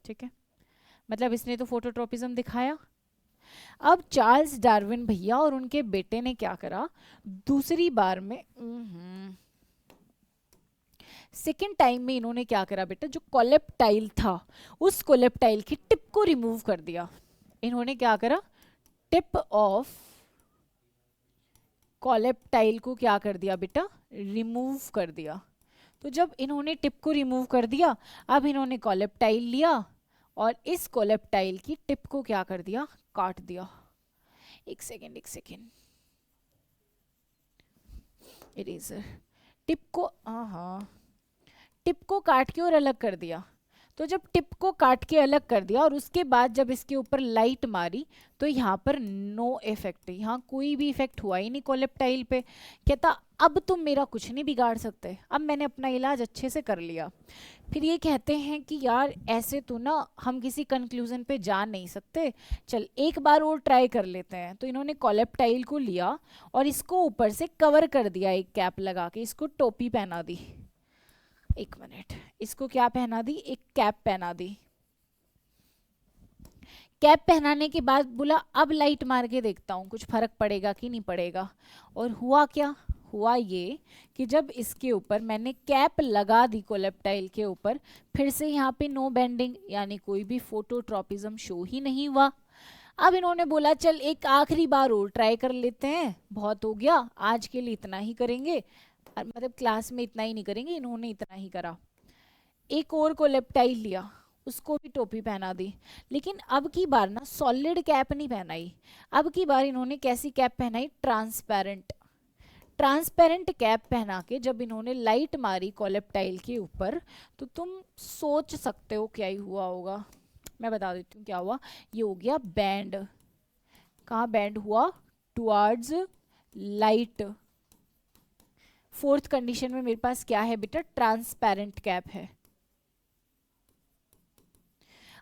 ठीक है, मतलब इसने तो फोटोट्रोपिज्म दिखाया। अब चार्ल्स डार्विन भैया और उनके बेटे ने क्या करा, दूसरी बार में सेकेंड टाइम में इन्होंने क्या करा बेटा, जो कोलेप्टाइल था उस कोलेप्टाइल की टिप को रिमूव कर दिया। इन्होंने क्या करा, टिप ऑफ कोलेप्टाइल को क्या कर दिया बेटा, रिमूव कर दिया। तो जब इन्होंने टिप को रिमूव कर दिया, अब इन्होंने कोलेप्टाइल लिया और इस कोलेप्टाइल की टिप को क्या कर दिया, काट दिया। एक सेकेंड, इरेजर, टिप को, हाँ, टिप को काट के और अलग कर दिया। तो जब टिप को काट के अलग कर दिया और उसके बाद जब इसके ऊपर लाइट मारी तो यहाँ पर नो इफेक्ट, यहाँ कोई भी इफेक्ट हुआ ही नहीं कोलेप्टाइल पे। कहता अब तुम मेरा कुछ नहीं बिगाड़ सकते, अब मैंने अपना इलाज अच्छे से कर लिया। फिर ये कहते हैं कि यार ऐसे तो ना हम किसी कंक्लूजन पे जा नहीं सकते, चल एक बार और ट्राई कर लेते हैं। तो इन्होंने कोलेप्टाइल को लिया और इसको ऊपर से कवर कर दिया, एक कैप लगा के इसको टोपी पहना दी। एक मिनट, इसको क्या पहना दी, एक कैप पहना दी। कैप पहनाने के बाद बोला अब लाइट मार के देखता हूँ कुछ फर्क पड़ेगा कि नहीं पड़ेगा। और हुआ क्या, हुआ ये कि जब इसके ऊपर मैंने कैप लगा दी कोलेप्टाइल के ऊपर, फिर से यहाँ पे नो बेंडिंग, यानी कोई भी फोटोट्रोपिज्म शो ही नहीं हुआ। अब इन्होंने बोला चल एक आखिरी बार और ट्राई कर लेते हैं, बहुत हो गया आज के लिए इतना ही करेंगे, मतलब क्लास में इतना ही नहीं करेंगे, इन्होंने इतना ही करा। एक और कोलेप्टाइल लिया, उसको भी टोपी पहना दी, लेकिन अब की बार ना सॉलिड कैप नहीं पहनाई। अब की बार इन्होंने कैसी कैप पहनाई, ट्रांसपेरेंट। ट्रांसपेरेंट कैप पहना के जब इन्होंने लाइट मारी कोलेप्टाइल के ऊपर, तो तुम सोच सकते हो क्या ही हुआ होगा। मैं बता देती हूँ क्या हुआ। ये हो गया बैंड। कहाँ बैंड हुआ, टुवर्ड्स लाइट। फोर्थ कंडीशन में मेरे पास क्या है बेटा, ट्रांसपेरेंट कैप है।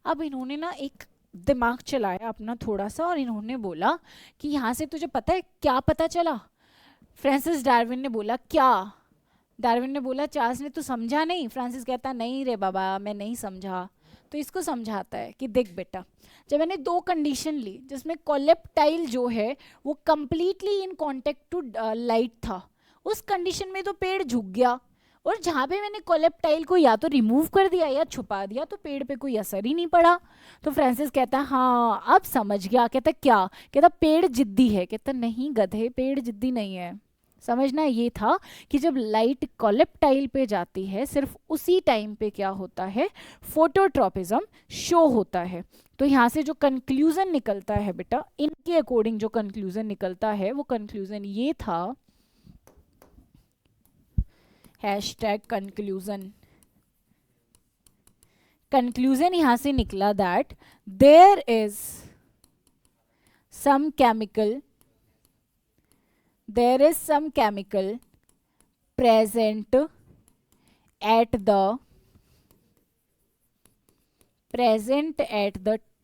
अब इन्होंने ना एक दिमाग चलाया अपना थोड़ा सा और इन्होंने बोला कि यहाँ से तुझे पता है क्या पता चला। फ्रांसिस डार्विन ने बोला क्या, डार्विन ने बोला चार्ल्स ने तू समझा नहीं। फ्रांसिस कहता नहीं रे बाबा मैं नहीं समझा। तो इसको समझाता है कि देख बेटा, जब मैंने दो कंडीशन ली जिसमें कोलेप्टाइल जो है वो completely in contact to light था, उस कंडीशन में तो पेड़ झुक गया, और जहाँ पे मैंने कोलेप्टाइल को या तो रिमूव कर दिया या छुपा दिया तो पेड़ पे कोई असर ही नहीं पड़ा। तो फ्रांसिस कहता है हाँ अब समझ गया। कहता क्या, कहता पेड़ जिद्दी है। कहता नहीं गधे, पेड़ जिद्दी नहीं है। समझना ये था कि जब लाइट कोलेप्टाइल पे जाती है सिर्फ उसी टाइम पे क्या होता है, फोटोट्रोपिज्म शो होता है। तो यहाँ से जो कंक्लूजन निकलता है बेटा, इनके अकॉर्डिंग जो कंक्लूजन निकलता है वो कंक्लूजन ये था, हैशटैग कंक्लूजन। कंक्लूजन यहां से निकला that there is some chemical, there is some chemical present at the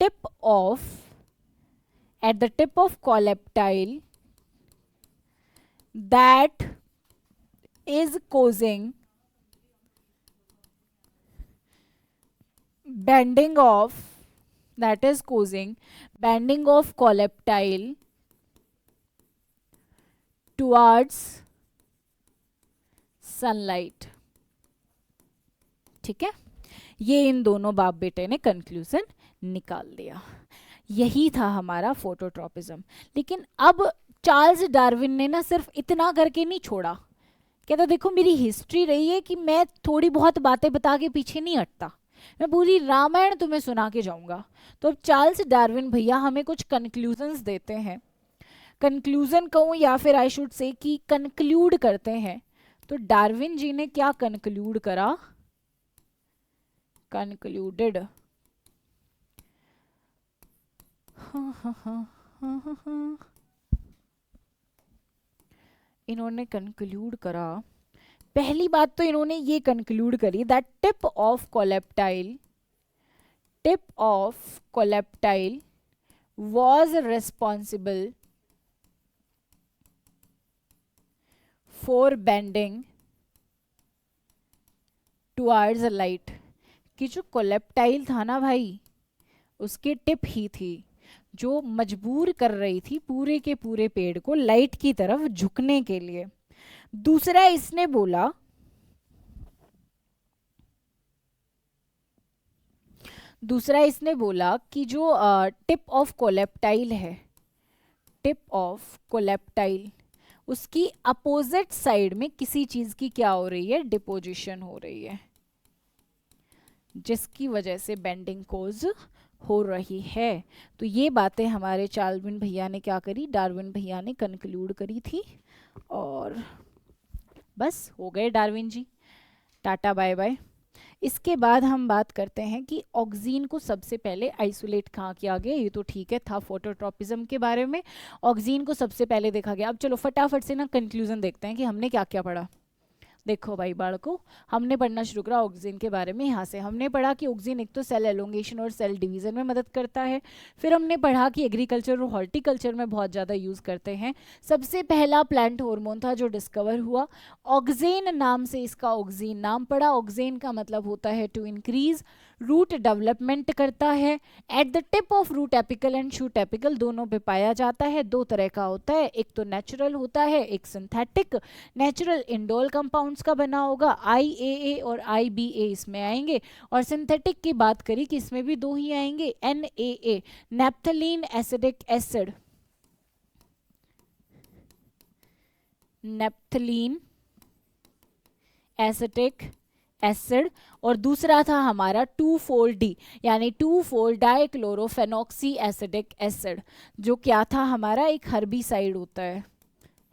tip of coleoptile that is causing bending of coleoptile towards sunlight। ठीक है, ये इन दोनों बाप बेटे ने कंक्लूजन निकाल दिया। यही था हमारा फोटोट्रोपिज्म। लेकिन अब चार्ल्स डार्विन ने ना सिर्फ इतना करके नहीं छोड़ा। कहता देखो मेरी हिस्ट्री रही है कि मैं थोड़ी बहुत बातें बता के पीछे नहीं हटता, मैं पूरी रामायण तुम्हें सुना के जाऊंगा। तो अब चार्ल्स डार्विन भैया हमें कुछ कंक्लूजन्स देते हैं। कंक्लूजन कहूँ या फिर आई शुड से कि कंक्लूड करते हैं। तो डार्विन जी ने क्या कंक्लूड करा, कंक्लूडेड, इन्होंने कंक्लूड करा, पहली बात तो इन्होंने ये कंक्लूड करी that tip of coleoptile was responsible for bending towards light, कि जो कोलेप्टाइल था ना भाई, उसकी टिप ही थी जो मजबूर कर रही थी पूरे के पूरे पेड़ को लाइट की तरफ झुकने के लिए। दूसरा इसने बोला कि जो टिप ऑफ कोलेप्टाइल है, टिप ऑफ कोलेप्टाइल, उसकी अपोजिट साइड में किसी चीज की क्या हो रही है, डिपोजिशन हो रही है, जिसकी वजह से बेंडिंग कोज हो रही है। तो ये बातें हमारे डार्विन भैया ने क्या करी, डार्विन भैया ने कंक्लूड करी थी, और बस हो गए डार्विन जी, टाटा बाय बाय। इसके बाद हम बात करते हैं कि ऑक्सीन को सबसे पहले आइसोलेट कहाँ किया गया, ये तो ठीक है था फोटोट्रोपिज्म के बारे में, ऑक्सीन को सबसे पहले देखा गया। अब चलो फटाफट से ना कंक्लूजन देखते हैं कि हमने क्या क्या पढ़ा। देखो भाई बालकों, हमने पढ़ना शुरू करा ऑक्सीजन के बारे में। यहाँ से हमने पढ़ा कि ऑक्सीजन एक तो सेल एलोंगेशन और सेल डिवीजन में मदद करता है। फिर हमने पढ़ा कि एग्रीकल्चर और हॉर्टिकल्चर में बहुत ज़्यादा यूज़ करते हैं। सबसे पहला प्लांट हार्मोन था जो डिस्कवर हुआ, ऑक्सीजन नाम से इसका ऑक्सीजन नाम पड़ा। ऑक्सीजन का मतलब होता है टू इंक्रीज, रूट डेवलपमेंट करता है, at the tip of root apical and shoot apical दोनों पे पाया जाता है। दो तरह का होता है, एक तो नेचुरल होता है, एक सिंथेटिक। नेचुरल इंडोल कंपाउंड्स का बना होगा, IAA और IBA इसमें आएंगे, और सिंथेटिक की बात करी कि इसमें भी दो ही आएंगे, NAA naphthalene acidic acid, naphthalene acetic acid, और दूसरा था हमारा 2,4-D यानी 2,4-डाइक्लोरोफेनॉक्सी एसिडिक एसिड, जो क्या था हमारा एक हर्बिसाइड होता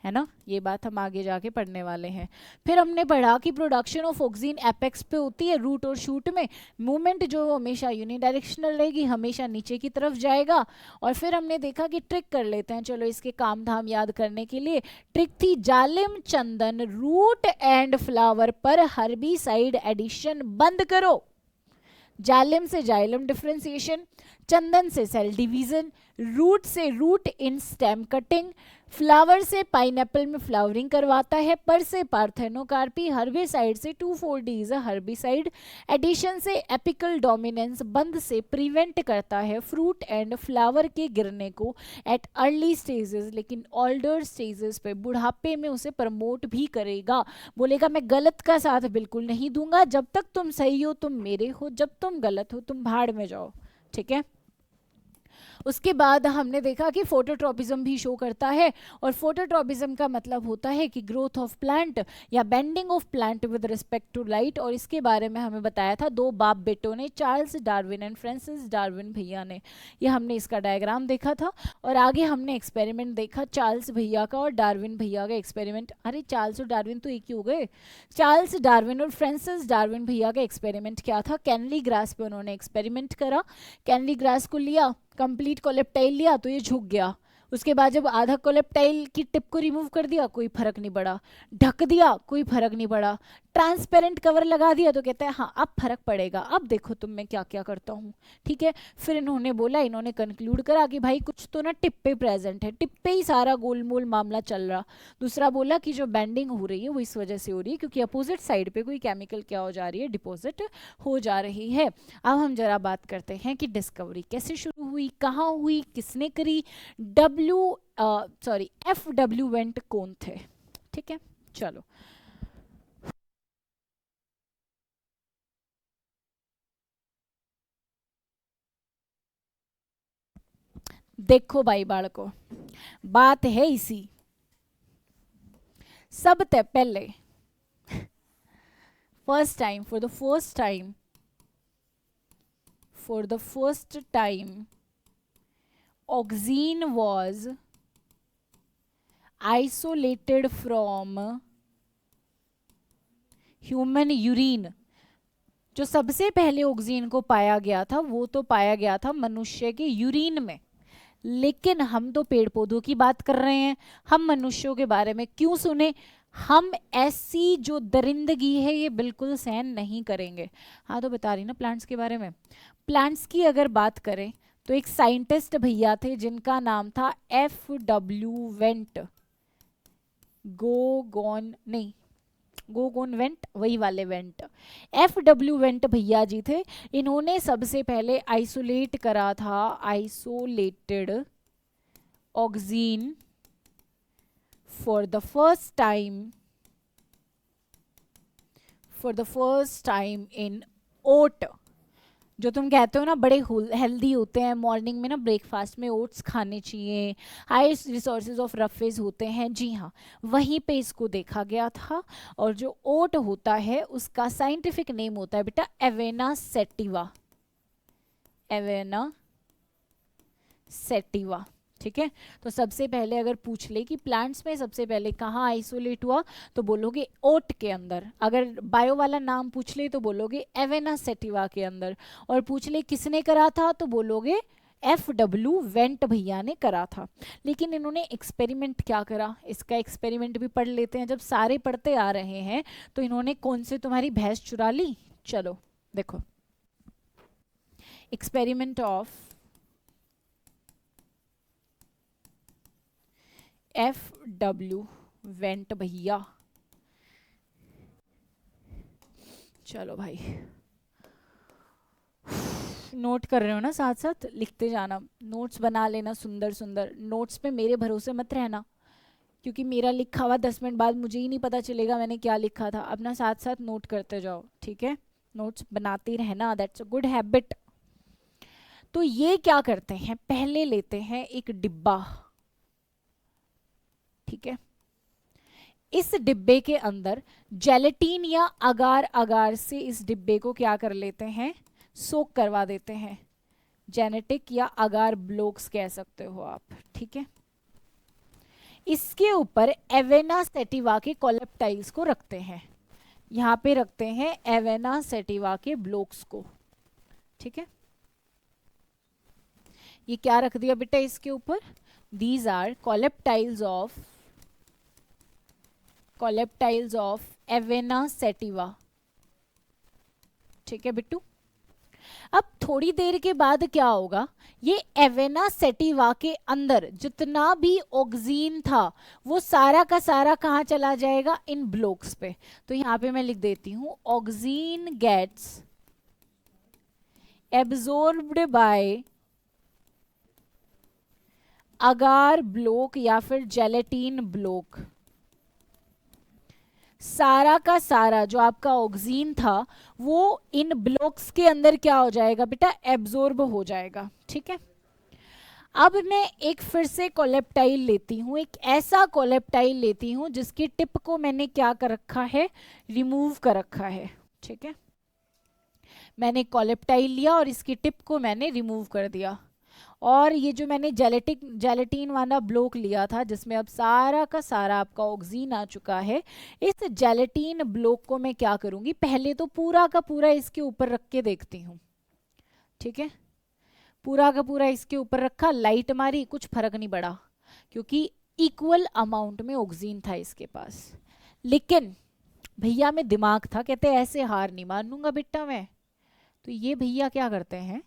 है ना। ये बात हम आगे जाके पढ़ने वाले हैं। फिर हमने पढ़ा कि प्रोडक्शन ऑफ ऑक्सीजन एपेक्स पे होती है, रूट और शूट में। मूवमेंट जो हमेशा यूनिडायरेक्शनल रहेगी, हमेशा नीचे की तरफ जाएगा। और फिर हमने देखा कि ट्रिक कर लेते हैं, चलो इसके काम धाम याद करने के लिए। ट्रिक थी जालिम चंदन रूट एंड फ्लावर पर हर्बिसाइड एडिशन बंद करो। जालिम से जाइलम डिफ्रेंसिएशन, चंदन से सेल डिवीजन, रूट से root in stem cutting, flower से पाइनएप्पल में फ्लावरिंग करवाता है, पर से पार्थेनोकार्पी, हर्बिसाइड से 2,4-D is a herbicide, addition से एपिकल डोमिनेंस, बंद से प्रिवेंट करता है फ्रूट एंड फ्लावर के गिरने को एट अर्ली स्टेजेस, लेकिन ओल्डर स्टेजेस पे बुढ़ापे में उसे प्रमोट भी करेगा। बोलेगा मैं गलत का साथ बिल्कुल नहीं दूंगा, जब तक तुम सही हो तुम मेरे हो, जब तुम गलत हो तुम भाड़ में जाओ, ठीक है। उसके बाद हमने देखा कि फोटोट्रोपिज्म भी शो करता है, और फोटोट्रोपिज्म का मतलब होता है कि ग्रोथ ऑफ प्लांट या bending of plant with respect to light. और इसके बारे में हमें बताया था दो बाप बेटों ने, Charles Darwin and Francis Darwin भैया ने। ये हमने इसका डायग्राम देखा था, और आगे हमने एक्सपेरिमेंट देखा चार्ल्स भैया का और डार्विन भैया का एक्सपेरिमेंट। अरे चार्ल्स और डार्विन तो एक ही हो गए। चार्ल्स डार्विन और फ्रांसिस डार्विन भैया का एक्सपेरिमेंट क्या था, कैनली ग्रास पे उन्होंने एक्सपेरिमेंट करा। कैनली ग्रास को लिया, कंप्लीट कोलेप्टाइल लिया तो ये झुक गया। उसके बाद जब आधा कोलेप्टाइल की टिप को रिमूव कर दिया कोई फर्क नहीं पड़ा, ढक दिया कोई फर्क नहीं पड़ा, ट्रांसपेरेंट कवर लगा दिया तो कहता है हाँ अब फर्क पड़ेगा, अब देखो तुम मैं क्या क्या करता हूँ, ठीक है। फिर इन्होंने बोला, इन्होंने कंक्लूड करा कि भाई कुछ तो ना टिप पे प्रेजेंट है, टिप पे ही सारा गोलमोल मामला चल रहा। दूसरा बोला कि जो बेंडिंग हो रही है वो इस वजह से हो रही है क्योंकि अपोजिट साइड पे कोई केमिकल क्या हो जा रही है, डिपॉजिट हो जा रही है। अब हम जरा बात करते हैं कि डिस्कवरी कैसे शुरू हुई, कहाँ हुई, किसने करी। FW वेंट कौन थे, ठीक है। चलो देखो भाई बालको, बात है इसी। सब ते पहले first time for the first time oxine was isolated from human urine। जो सबसे पहले ऑक्सीजन को पाया गया था वो तो पाया गया था मनुष्य के यूरिन में, लेकिन हम तो पेड़ पौधों की बात कर रहे हैं, हम मनुष्यों के बारे में क्यों सुने। हम ऐसी जो दरिंदगी है ये बिल्कुल सहन नहीं करेंगे। हाँ तो बता रही ना प्लांट्स के बारे में। प्लांट्स की अगर बात करें तो एक साइंटिस्ट भैया थे जिनका नाम था FW वेंट। गो गॉन नहीं, गो गॉन वेंट, वही वाले वेंट। FW वेंट भैया जी थे, इन्होंने सबसे पहले आइसोलेट करा था, isolated auxin for the first time in oat. जो तुम कहते हो ना बड़े हेल्दी होते हैं, मॉर्निंग में ना ब्रेकफास्ट में ओट्स खाने चाहिए, हाई रिसोर्सेज ऑफ रफेज होते हैं, जी हाँ, वहीं पे इसको देखा गया था। और जो ओट होता है उसका साइंटिफिक नेम होता है बेटा एवेना सेटिवा, एवेना सेटिवा। ठीक है, तो सबसे पहले अगर पूछ ले कि प्लांट्स में सबसे पहले कहाँ आइसोलेट हुआ, तो बोलोगे ओट के अंदर। अगर बायो वाला नाम पूछ ले तो बोलोगे एवेना सेटिवा के अंदर। और पूछ ले किसने करा था, तो बोलोगे FW वेंट भैया ने करा था। लेकिन इन्होंने एक्सपेरिमेंट क्या करा, इसका एक्सपेरिमेंट भी पढ़ लेते हैं, जब सारे पढ़ते आ रहे हैं तो इन्होंने कौन से तुम्हारी भैंस चुरा ली। चलो देखो, एक्सपेरिमेंट ऑफ FW वेंट भैया। चलो भाई, नोट कर रहे हो ना, साथ साथ लिखते जाना, नोट्स बना लेना सुंदर सुंदर। नोट्स पे मेरे भरोसे मत रहना, क्योंकि मेरा लिखा हुआ 10 मिनट बाद मुझे ही नहीं पता चलेगा मैंने क्या लिखा था। अपना साथ साथ नोट करते जाओ, ठीक है, नोट्स बनाते रहना, दैट्स अ गुड हैबिट। तो ये क्या करते हैं, पहले लेते हैं एक डिब्बा, ठीक है, इस डिब्बे के अंदर जेलेटिन या अगार अगार से इस डिब्बे को क्या कर लेते हैं, सोक करवा देते हैं। जेनेटिक या अगार ब्लॉक्स कह सकते हो आप, ठीक है। इसके ऊपर एवेना सेटिवा के कोलेप्टाइल्स को रखते हैं, यहाँ पे रखते हैं एवेना सेटिवा के ब्लॉक्स को, ठीक है। ये क्या रख दिया बेटा इसके ऊपर, these are coleoptiles of Avena sativa, ठीक है बिट्टू। अब थोड़ी देर के बाद क्या होगा, ये एवेना सेटिवा के अंदर जितना भी ऑक्सीन था वो सारा का सारा कहाँ चला जाएगा, इन ब्लॉक्स पे। तो यहाँ पे मैं लिख देती हूँ, auxin gets absorbed by agar block या फिर जेलेटिन ब्लॉक। सारा का सारा जो आपका ऑक्सीन था वो इन ब्लॉक्स के अंदर क्या हो जाएगा बेटा, एब्जॉर्ब हो जाएगा, ठीक है। अब मैं एक फिर से कोलेप्टाइल लेती हूँ, एक ऐसा कोलेप्टाइल लेती हूँ जिसकी टिप को मैंने क्या कर रखा है, रिमूव कर रखा है, ठीक है। मैंने कोलेप्टाइल लिया और इसकी टिप को मैंने रिमूव कर दिया। और ये जो मैंने जेलेटिन वाला ब्लॉक लिया था जिसमें अब सारा का सारा आपका ऑक्सीन आ चुका है, इस जेलेटिन ब्लॉक को मैं क्या करूंगी, पहले तो पूरा का पूरा इसके ऊपर रख के देखती हूँ, ठीक है। पूरा का पूरा इसके ऊपर रखा, लाइट मारी, कुछ फर्क नहीं पड़ा क्योंकि इक्वल अमाउंट में ऑक्सीन था इसके पास। लेकिन भैया में दिमाग था, कहते ऐसे हार नहीं मानूंगा बेटा मैं। तो ये भैया क्या करते हैं,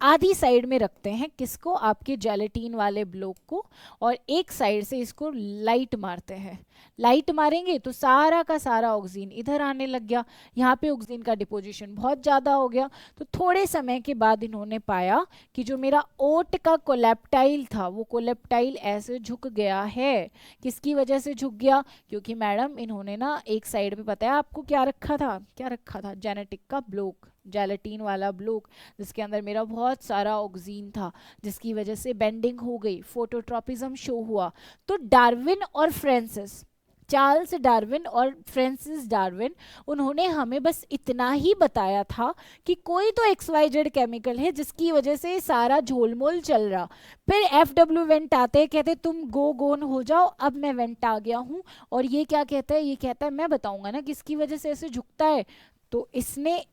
आधी साइड में रखते हैं किसको, आपके जेलेटिन वाले ब्लॉक को, और एक साइड से इसको लाइट मारते हैं। लाइट मारेंगे तो सारा का सारा ऑक्सीन इधर आने लग गया, यहाँ पे ऑक्सीन का डिपोजिशन बहुत ज़्यादा हो गया। तो थोड़े समय के बाद इन्होंने पाया कि जो मेरा ओट का कोलेप्टाइल था वो कोलेप्टाइल ऐसे झुक गया है। किसकी वजह से झुक गया, क्योंकि मैडम इन्होंने ना एक साइड पे, पता है आपको क्या रखा था, क्या रखा था, जेनेटिक का ब्लॉक, जेलेटिन वाला ब्लॉक, जिसके अंदर मेरा बहुत सारा ऑक्सीन था, जिसकी वजह से बेंडिंग हो गई, फोटोट्रॉपिज्म शो हुआ। तो डार्विन और फ्रांसिस, चार्ल्स डार्विन और फ्रांसिस डार्विन, उन्होंने हमें बस इतना ही बताया था कि कोई तो XYZ केमिकल है जिसकी वजह से सारा झोलमोल चल रहा। फिर FW वेंट आते, कहते तुम गो गोन हो जाओ, अब मैं वेंट आ गया हूँ। और ये क्या कहता है, ये कहता है मैं बताऊंगा ना किसकी वजह से ऐसे झुकता है। तो इसने,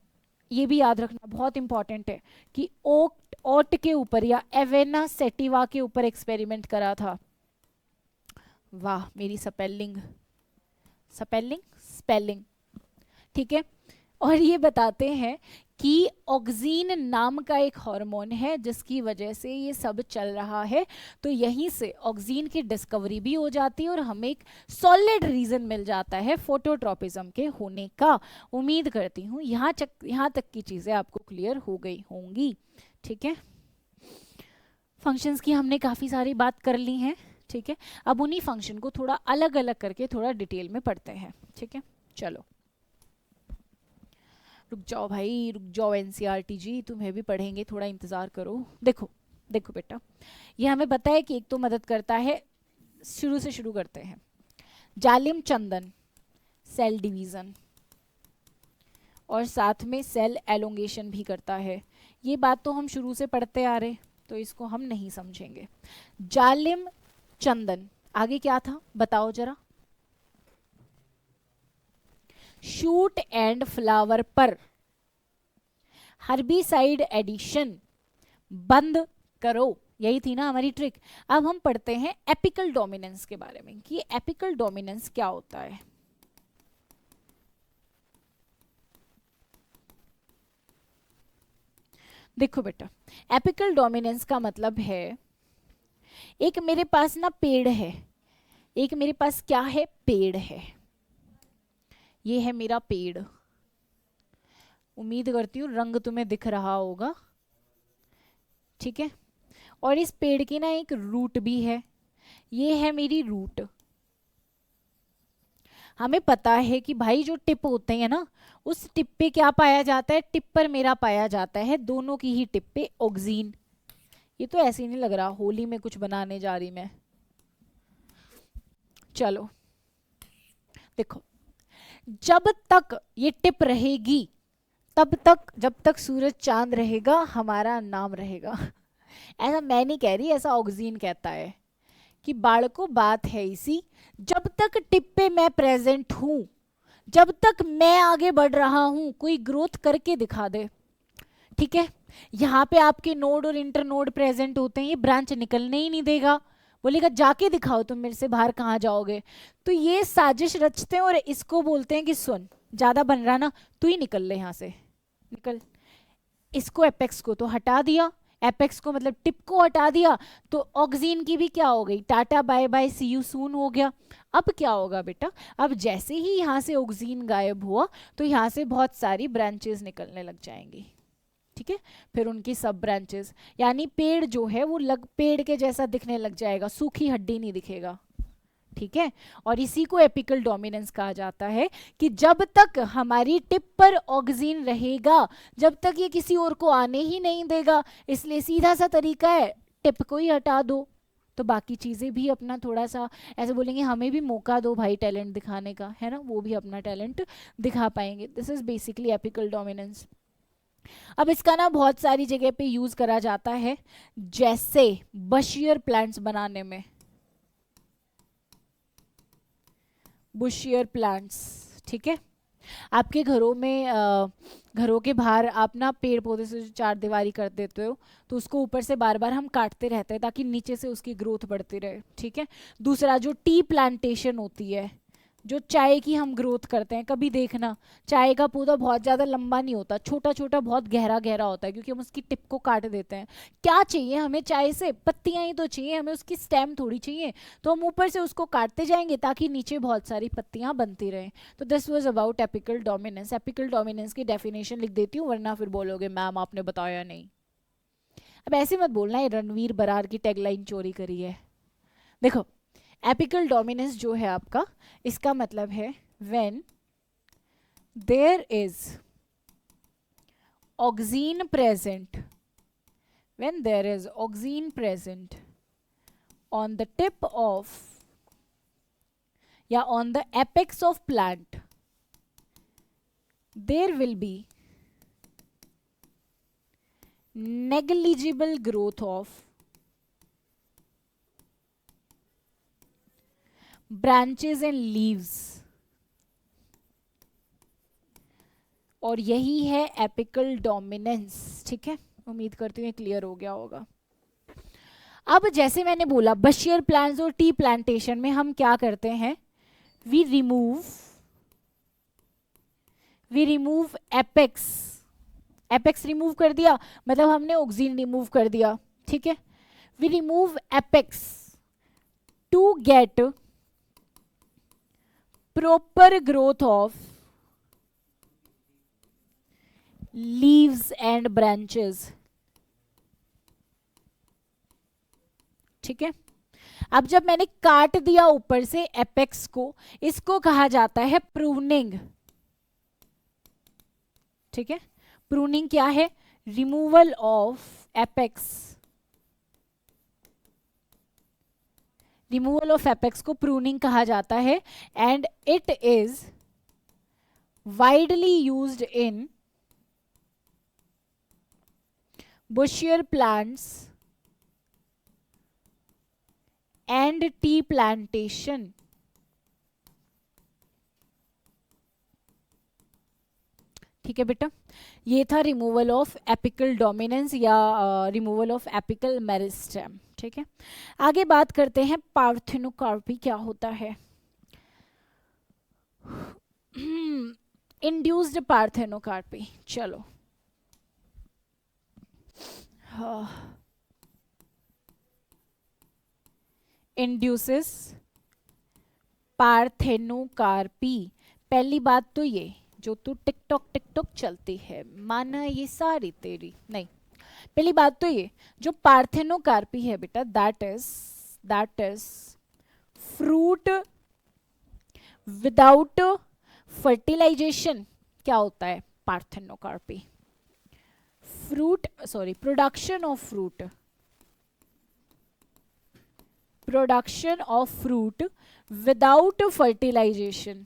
ये भी याद रखना बहुत इंपॉर्टेंट है कि ओट के ऊपर या एवेना सेटिवा के ऊपर एक्सपेरिमेंट करा था। वाह मेरी स्पेलिंग, ठीक है। और ये बताते हैं कि ऑक्सीन नाम का एक हार्मोन है जिसकी वजह से ये सब चल रहा है। तो यहीं से ऑक्सीन की डिस्कवरी भी हो जाती है और हमें एक सॉलिड रीजन मिल जाता है फोटोट्रॉपिज्म के होने का। उम्मीद करती हूँ यहाँ तक की चीजें आपको क्लियर हो गई होंगी। ठीक है, फंक्शंस की हमने काफी सारी बात कर ली है। ठीक है, अब उन्हीं फंक्शन को थोड़ा अलग अलग करके थोड़ा डिटेल में पढ़ते हैं। ठीक है, चलो रुक जाओ भाई, रुक जाओ एनसीईआरटी जी, तुम्हें भी पढ़ेंगे, थोड़ा इंतजार करो। देखो देखो बेटा, ये हमें पता है कि एक तो मदद करता है, शुरू से शुरू करते हैं। जालिम चंदन सेल डिवीजन और साथ में सेल एलोंगेशन भी करता है। ये बात तो हम शुरू से पढ़ते आ रहे, तो इसको हम नहीं समझेंगे। जालिम चंदन, आगे क्या था बताओ जरा। शूट एंड फ्लावर पर हर्बिसाइड एडिशन बंद करो, यही थी ना हमारी ट्रिक। अब हम पढ़ते हैं एपिकल डोमिनेंस के बारे में कि एपिकल डोमिनेंस क्या होता है। देखो बेटा, एपिकल डोमिनेंस का मतलब है, एक मेरे पास ना पेड़ है, एक मेरे पास क्या है, पेड़ है। ये है मेरा पेड़, उम्मीद करती हूँ रंग तुम्हें दिख रहा होगा। ठीक है, और इस पेड़ की ना एक रूट भी है, ये है मेरी रूट। हमें पता है कि भाई जो टिप होते हैं ना, उस टिप पे क्या पाया जाता है, टिप पर मेरा पाया जाता है, दोनों की ही टिप पे ऑक्सीन। ये तो ऐसे ही नहीं लग रहा होली में कुछ बनाने जा रही मैं। चलो देखो, जब तक ये टिप रहेगी तब तक, जब तक सूरज चांद रहेगा हमारा नाम रहेगा। ऐसा मैं नहीं कह रही, ऐसा ऑक्सीन कहता है कि बालको बात है इसी, जब तक टिप पे मैं प्रेजेंट हूं, जब तक मैं आगे बढ़ रहा हूं, कोई ग्रोथ करके दिखा दे। ठीक है, यहाँ पे आपके नोड और इंटर नोड प्रेजेंट होते हैं, ये ब्रांच निकलने ही नहीं देगा, बोलेगा जाके दिखाओ तुम मेरे से बाहर कहाँ जाओगे। तो ये साजिश रचते हैं और इसको बोलते हैं कि सुन ज्यादा बन रहा ना, तू ही निकल ले यहाँ से, निकल। इसको एपेक्स को तो हटा दिया, एपेक्स को मतलब टिप को हटा दिया, तो ऑक्सीन की भी क्या हो गई, tata bye bye see you soon हो गया। अब क्या होगा बेटा, अब जैसे ही यहाँ से ऑक्सीन गायब हुआ तो यहाँ से बहुत सारी ब्रांचेस निकलने लग जाएंगी। ठीक है, फिर उनकी सब ब्रांचेस, यानी पेड़ जो है वो पेड़ के जैसा दिखने लग जाएगा, सूखी हड्डी नहीं दिखेगा। ठीक है, और इसी को एपिकल डोमिनेंस कहा जाता है कि जब तक हमारी टिप पर ऑक्सीन रहेगा, जब तक ये किसी और को आने ही नहीं देगा। इसलिए सीधा सा तरीका है, टिप को ही हटा दो, तो बाकी चीजें भी अपना थोड़ा सा ऐसे बोलेंगे, हमें भी मौका दो भाई टैलेंट दिखाने का, है ना, वो भी अपना टैलेंट दिखा पाएंगे। This is basically apical dominance. अब इसका ना बहुत सारी जगह पे यूज करा जाता है, जैसे बशियर प्लांट्स बनाने में, बुशियर प्लांट्स। ठीक है, आपके घरों में घरों के बाहर आप ना पेड़ पौधे से चार दीवारी कर देते हो, तो उसको ऊपर से बार बार हम काटते रहते हैं ताकि नीचे से उसकी ग्रोथ बढ़ती रहे। ठीक है, दूसरा जो टी प्लांटेशन होती है, जो चाय की हम ग्रोथ करते हैं, कभी देखना चाय का पौधा बहुत ज़्यादा लंबा नहीं होता, छोटा छोटा बहुत गहरा गहरा होता है, क्योंकि हम उसकी टिप को काट देते हैं। क्या चाहिए हमें चाय से, पत्तियां ही तो चाहिए हमें, उसकी स्टेम थोड़ी चाहिए, तो हम ऊपर से उसको काटते जाएंगे ताकि नीचे बहुत सारी पत्तियां बनती रहें। तो this was about apical dominance. Apical dominance की डेफिनेशन लिख देती हूँ, वरना फिर बोलोगे मैम आपने बताया नहीं। अब ऐसे मत बोलना है रणवीर बरार की टैगलाइन चोरी करी है। देखो, एपिकल डोमिनेंस जो है आपका, इसका मतलब है when there is auxin present, when there is auxin present on the tip of या on the apex of plant, there will be negligible growth of branches and leaves, और यही है एपिकल डोमिनेंस। ठीक है, उम्मीद करती हूँ क्लियर हो गया होगा। अब जैसे मैंने बोला बशियर प्लांट्स और टी प्लांटेशन में हम क्या करते हैं, we remove apex apex remove कर दिया मतलब हमने ऑक्सीन रिमूव कर दिया, ठीक है। We remove apex to get proper growth of leaves and branches, ठीक है। अब जब मैंने काट दिया ऊपर से एपेक्स को, इसको कहा जाता है प्रूनिंग, ठीक है। प्रूनिंग क्या है? Removal of apex, removal of apex को प्रूनिंग कहा जाता है। And it is widely used in bushier plants and tea plantation. ठीक है बेटा, ये था रिमूवल ऑफ एपिकल डोमिनेंस या रिमूवल ऑफ एपिकल मेरिस्टेम, ठीक है। आगे बात करते हैं पार्थेनोकार्पी क्या होता है। इंड्यूस्ड पार्थेनोकार्पी, चलो इंड्यूसेस पार्थेनोकार्पी। पहली बात तो ये जो तू टिकटॉक चलती है, माना ये सारी तेरी नहीं। पहली बात तो ये जो पार्थेनोकार्पी है बेटा, that is fruit without fertilization. क्या होता है parthenocarpy? Fruit, sorry, production of fruit without fertilization.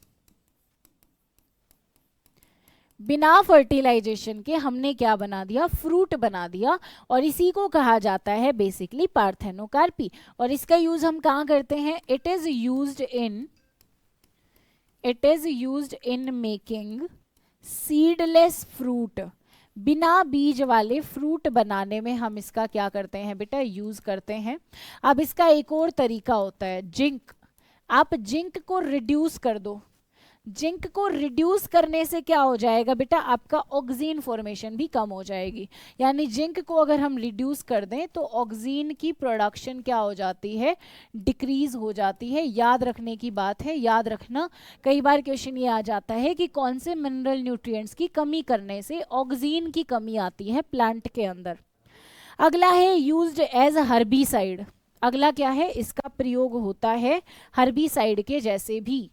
बिना फर्टिलाइजेशन के हमने क्या बना दिया? फ्रूट बना दिया। और इसी को कहा जाता है बेसिकली पार्थेनोकार्पी। और इसका यूज हम कहाँ करते हैं? It is used in making seedless fruit. बिना बीज वाले फ्रूट बनाने में हम इसका क्या करते हैं बेटा? यूज करते हैं। अब इसका एक और तरीका होता है, जिंक। आप जिंक को रिड्यूस कर दो। जिंक को रिड्यूस करने से क्या हो जाएगा बेटा? आपका ऑक्सीन फॉर्मेशन भी कम हो जाएगी। यानी जिंक को अगर हम रिड्यूस कर दें तो ऑक्सीन की प्रोडक्शन क्या हो जाती है? डिक्रीज हो जाती है। याद रखने की बात है, याद रखना। कई बार क्वेश्चन ये आ जाता है कि कौन से मिनरल न्यूट्रिएंट्स की कमी करने से ऑक्सीन की कमी आती है प्लांट के अंदर। अगला है यूज्ड एज हर्बिसाइड। अगला क्या है? इसका प्रयोग होता है हर्बिसाइड के जैसे भी।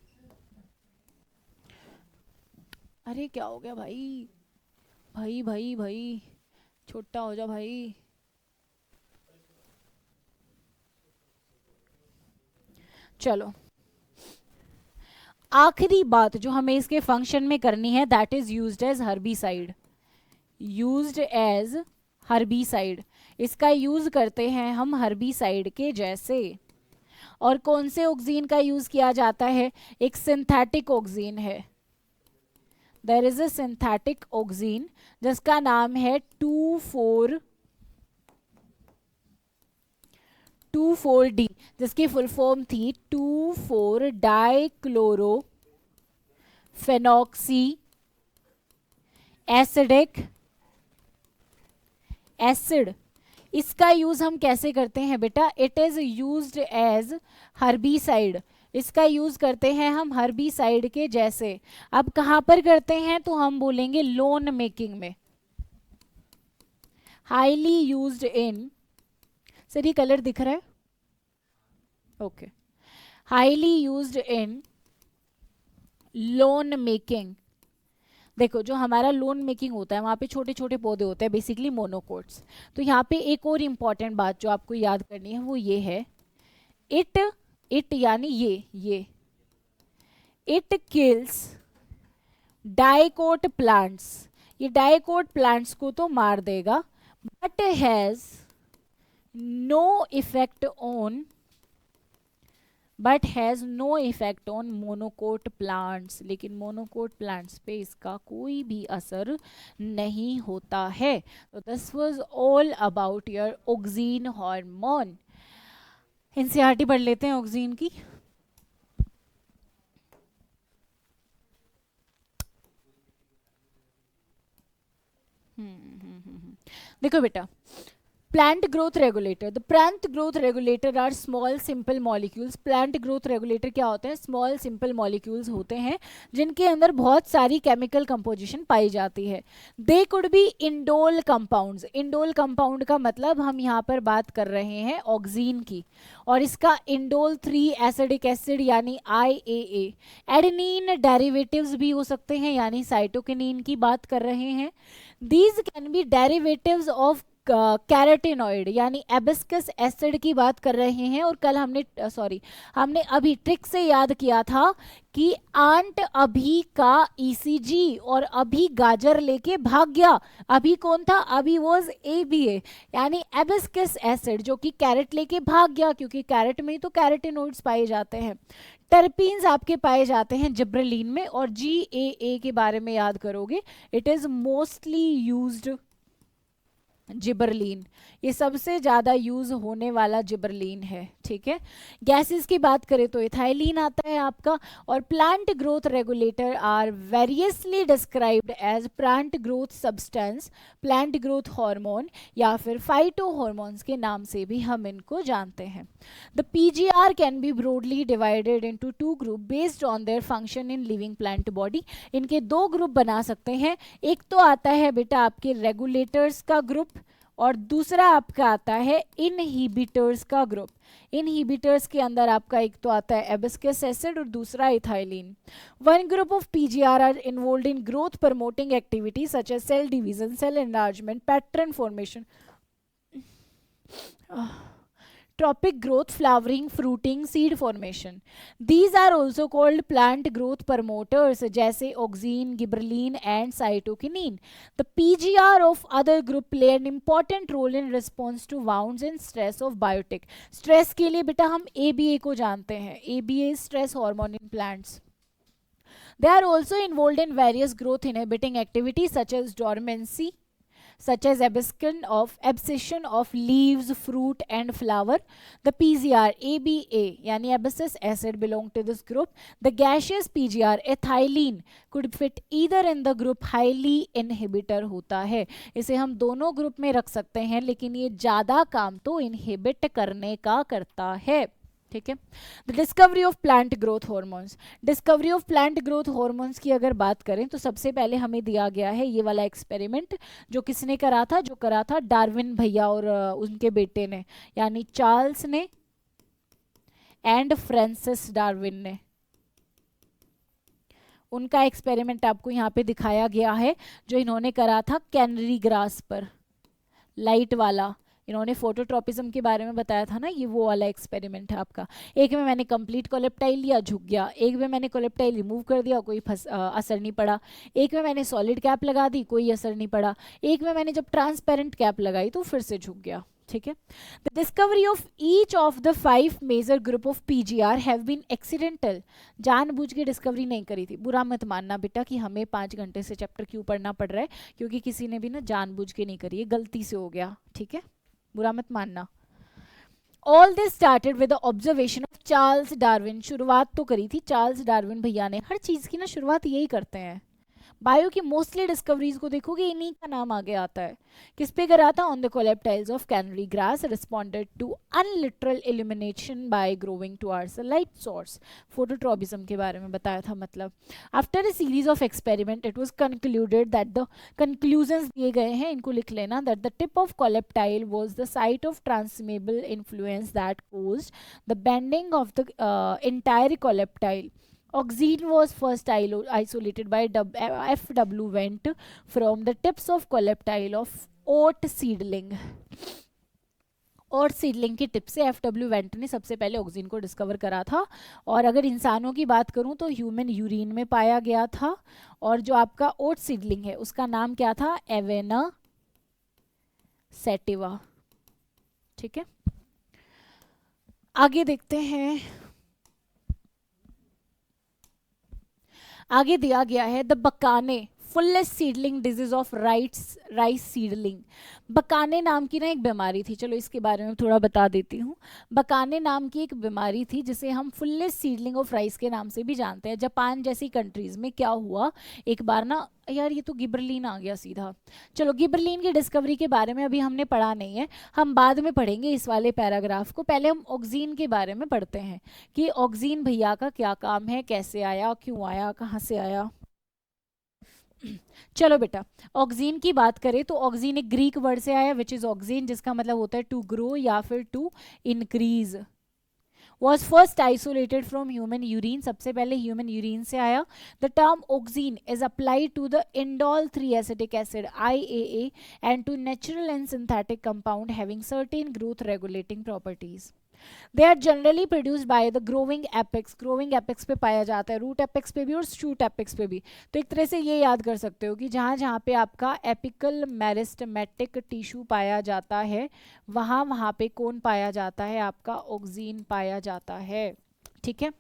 अरे क्या हो गया भाई? भाई छोटा हो जा भाई। चलो, आखिरी बात जो हमें इसके फंक्शन में करनी है, that is used as herbicide. Used as herbicide, इसका यूज करते हैं हम हर्बिसाइड के जैसे। और कौन से ऑक्सीन का यूज किया जाता है? एक सिंथेटिक ऑक्सीन है। There is a synthetic auxin जिसका नाम है 2,4-D, जिसकी फुल फॉर्म थी 2,4-डाइक्लोरोफेनॉक्सी एसिडिक एसिड। इसका यूज हम कैसे करते हैं बेटा? It is used as herbicide. इसका यूज करते हैं हम हर्बिसाइड के जैसे। अब कहां पर करते हैं? तो हम बोलेंगे लोन मेकिंग में। हाईली यूज्ड इन, सर ये कलर दिख रहा है? Okay. Highly used in loan making. देखो जो हमारा लोन मेकिंग होता है वहां पे छोटे छोटे पौधे होते हैं, बेसिकली मोनोकोट्स। तो यहाँ पे एक और इम्पॉर्टेंट बात जो आपको याद करनी है वो ये है, इट यानी ये इट किल्स डाइकोट प्लांट्स। ये डाइकोट प्लांट्स को तो मार देगा, but has no effect on monocot plants. लेकिन मोनोकोट प्लांट्स पे इसका कोई भी असर नहीं होता है। तो this was all about your auxin hormone. NCERT पढ़ लेते हैं ऑक्सीन की। देखो बेटा, plant growth regulator, the plant growth regulator are small simple molecules. Plant growth regulator क्या होते हैं? स्मॉल सिंपल मॉलिक्यूल्स होते हैं जिनके अंदर बहुत सारी केमिकल कंपोजिशन पाई जाती है। They could be indole compounds. Indole compound का मतलब हम यहाँ पर बात कर रहे हैं ऑक्सीन की, और इसका इंडोल 3 एसिडिक एसिड यानी IAA। एडेनिन डेरिवेटिव्स भी हो सकते हैं, यानी साइटोकिनीन की बात कर रहे हैं। These can be derivatives of carotenoid यानी एबिस्कस एसिड की बात कर रहे हैं। और कल हमने अभी ट्रिक से याद किया था कि आंट अभी का ECG और अभी गाजर लेके भाग गया। अभी कौन था? अभी वॉज ABA यानी एबिस्कस एसिड, जो कि कैरेट लेके भाग गया, क्योंकि कैरेट में ही तो कैरेटिनॉइड्स पाए जाते हैं। टर्पीन्स आपके पाए जाते हैं जिब्रेलिन में, और GAA के बारे में याद करोगे, इट इज मोस्टली यूज्ड जिबरलीन, ये सबसे ज़्यादा यूज होने वाला जिबरलीन है। ठीक है, गैसेस की बात करें तो इथाइलिन आता है आपका। और plant growth regulator are variously described as plant growth substance, plant growth hormone या फिर फाइटो हार्मोन्स के नाम से भी हम इनको जानते हैं। The PGR can be broadly divided into 2 group based on their function in living plant body. इनके 2 ग्रुप बना सकते हैं। एक तो आता है बेटा आपके रेगुलेटर्स का ग्रुप, और दूसरा आपका आता है इनहिबिटर्स का ग्रुप। इनहिबिटर्स के अंदर आपका एक तो आता है एबिस्कस एसिड और दूसरा ethylene. One group of PGR are involved in growth promoting activity such as cell division, cell enlargement, pattern formation, tropic growth, flowering, fruiting, seed formation. These are also called plant growth promoters जैसे auxin, gibberellin and cytokinin. The PGR of other group play an important role in response to wounds and stress of biotic. Stress के लिए बेटा हम ABA को जानते हैं। ABA is stress hormone in plants. They are also involved in various growth inhibiting activities such as dormancy, such as abscission of leaves, fruit and flower. The PGR ABA यानी abscess acid belong to this group. The gaseous PGR ethylene could fit either in the group highly inhibitor होता है। इसे हम दोनों group में रख सकते हैं, लेकिन ये ज़्यादा काम तो इनहिबिट करने का करता है। ठीक है, the discovery of plant growth hormones. Discovery of plant growth hormones की अगर बात करें तो सबसे पहले हमें दिया गया है ये वाला एक्सपेरिमेंट, जो किसने करा था? जो करा था डार्विन भैया और उनके बेटे ने, यानी चार्ल्स ने एंड फ्रांसिस डार्विन ने। उनका एक्सपेरिमेंट आपको यहाँ पे दिखाया गया है, जो इन्होंने करा था कैनरी ग्रास पर, लाइट वाला। इन्होंने फोटोट्रोपिज्म के बारे में बताया था ना, ये वो वाला एक्सपेरिमेंट है आपका। एक में मैंने कंप्लीट कोलेप्टाइल लिया, झुक गया। एक में मैंने कोलेप्टाइल रिमूव कर दिया, कोई असर नहीं पड़ा। एक में मैंने सॉलिड कैप लगा दी, कोई असर नहीं पड़ा। एक में मैंने जब ट्रांसपेरेंट कैप लगाई तो फिर से झुक गया। ठीक है, the discovery of each of the 5 major group of PGR have been accidental. जानबूझ के डिस्कवरी नहीं करी थी। बुरा मत मानना बेटा कि हमें 5 घंटे से चैप्टर क्यों पढ़ना पड़ रहा है, क्योंकि किसी ने भी ना जानबूझ के नहीं करी है, गलती से हो गया। ठीक है, बुरा मत मानना। All this started with the observation of Charles Darwin. शुरुआत तो करी थी चार्ल्स डार्विन भैया ने। हर चीज़ की ना शुरुआत यही करते हैं। बायो की मोस्टली डिस्कवरीज को देखोगे इन्हीं का नाम आगे आता है। किस पे करा था? On the coleoptiles of canary grass, responded to unilateral illumination by growing towards the light source. Phototropism के बारे में बताया था। मतलब after a series of experiment it was concluded that the conclusions दिए गए हैं, इनको लिख लेना, that the tip of coleoptile was the site of transmissible influence that caused the bending of the entire coleptile. Auxin was first isolated by F.W. Wendt from the tips of coleptile of oat seedling. और seedling की tip से F.W. Went ने सबसे पहले oxygen को discover करा था। और अगर इंसानों की बात करूं तो ह्यूमन यूरिन में पाया गया था। और जो आपका ओट सीडलिंग है उसका नाम क्या था? Avena sativa. ठीक है, आगे देखते हैं। आगे दिया गया है the bakanae foolish seedling disease of rice seedling. Bakanae नाम की ना एक बीमारी थी, चलो इसके बारे में थोड़ा बता देती हूँ। बकाने नाम की एक बीमारी थी जिसे हम फुलेस्ट सीडलिंग ऑफ राइस के नाम से भी जानते हैं। जापान जैसी कंट्रीज में क्या हुआ, एक बार ना, यार ये तो गिबरलिन आ गया सीधा। चलो गिबरलिन की डिस्कवरी के बारे में अभी हमने पढ़ा नहीं है, हम बाद में पढ़ेंगे इस वाले पैराग्राफ को। पहले हम ऑक्सीन के बारे में पढ़ते हैं कि ऑक्सीन भैया का क्या काम है, कैसे आया, क्यों आया, कहाँ से आया। चलो बेटा, ऑक्सीन की बात करें तो ऑक्सीन एक ग्रीक वर्ड से आया विच इज ऑक्सीन, जिसका मतलब होता है टू ग्रो या फिर to increase. was first isolated from human urine, सबसे पहले human urine से आया। The term oxine is applied to the indole 3-acetic acid IAA and to natural and synthetic compound having certain growth regulating properties. They are generally produced by the growing apex. growing apex पे पाया जाता है, root apex पे भी और shoot apex पे भी। तो एक तरह से ये याद कर सकते हो कि जहाँ जहाँ पे आपका एपिकल मेरिस्टेमेटिक टिश्यू पाया जाता है वहाँ पे कौन पाया जाता है, आपका ऑक्सीन पाया जाता है। ठीक है,